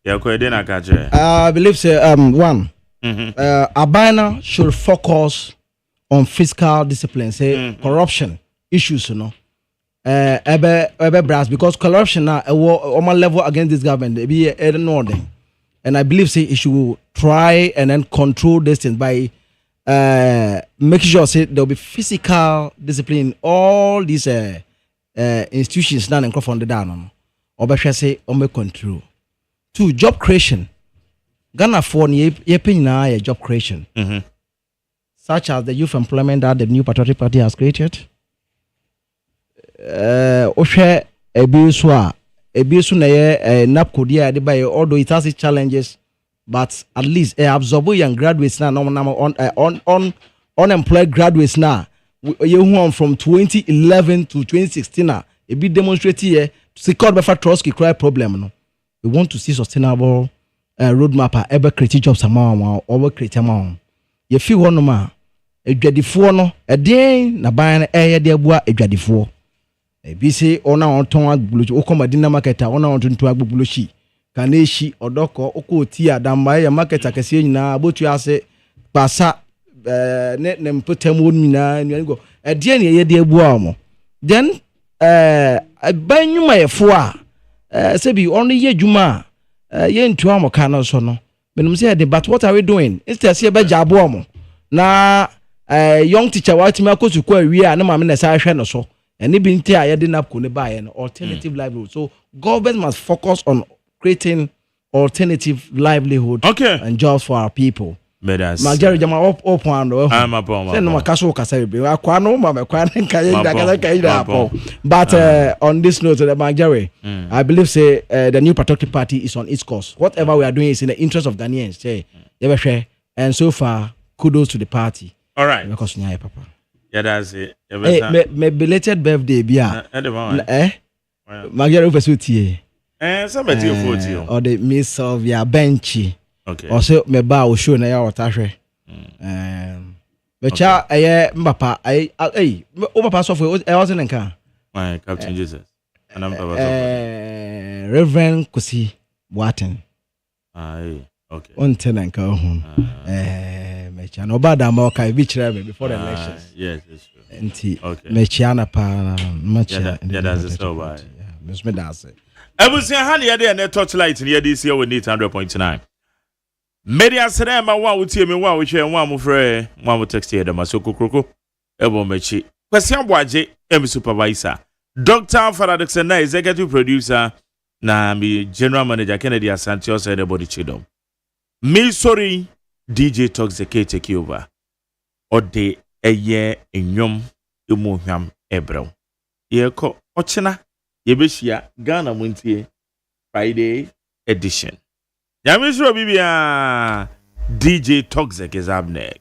Ya ko ede na ka je. I believe say one. Abana should focus on fiscal discipline, say corruption issues, you know. Ebe brass because corruption na on level against this government they be ignoring. And I believe say it should try and then control this thing by making sure say there will be physical discipline in all these institutions now and from the down. Or better say on control. 2, job creation. Ghana for ye job creation. Such as the youth employment that the new Patriotic Party has created. Oshe ebisu na ye napco dia de by although it has its challenges but at least absorb young graduates now on unemployed graduates now you from 2011 to 2016 now it be demonstrate here to secure better trust cry problem no we want to see sustainable roadmap ever create jobs amount or create amount you feel one ma edwadifo no eden na ban na de abua edwadifo ebi se ona onton agbulu okomadina market ona onton agbulu shi kaneshi odoko okoti adamba ya market akese nyina abotu ase pasa ne mpotam won nyina go ede ne ye de abua mo then banyuma yefo a se bi ono ye dwuma ye ntu amoka no so no menum say but what are we doing instead say be jabo mo na young teacher wa timi akosu kwa wi a na mama na sa hwe no so and even tell you didn't have an alternative livelihood. So government must focus on creating alternative livelihood and jobs for our people. Magari jama open but on this note, the Magari, I believe say the new Patriotic Party is on its course. Whatever we are doing is in the interest of Ghanaians. Say, and so far, kudos to the party. All right. Because papa. Yeah, that's it. Hey, my belated birthday, Bia. Magari Vesuti. Somebody 40. Or the miss of your benchy. Okay. Also, me ba will show na ya watashe. Mecha mbapa papa software I wasn't in car. My Captain Jesus. And I'm Reverend Kusi Waten. Okay. On tenant car home. Mecha no bad amoka before the elections. Yes, it's true. Okay. Mechiana pa yeah, that's so bad. Miss me that's it. I was saying honey and Torchlight in this year we need 100.9. Media said ma wa utie me wa we hwe wa mo frɛ wa mo text here da masoko kroko ebo mechi kwasi abwaje supervisor Dr. Faradix na executive producer na mi general manager Kennedy Asante also the body chidom me sorry DJ Talks the take over ode eye enyom emu hwam ebrew ye ko ochina ye behia Ghana muntie Friday edition. Yamisro Bibia DJ Toxic is up next.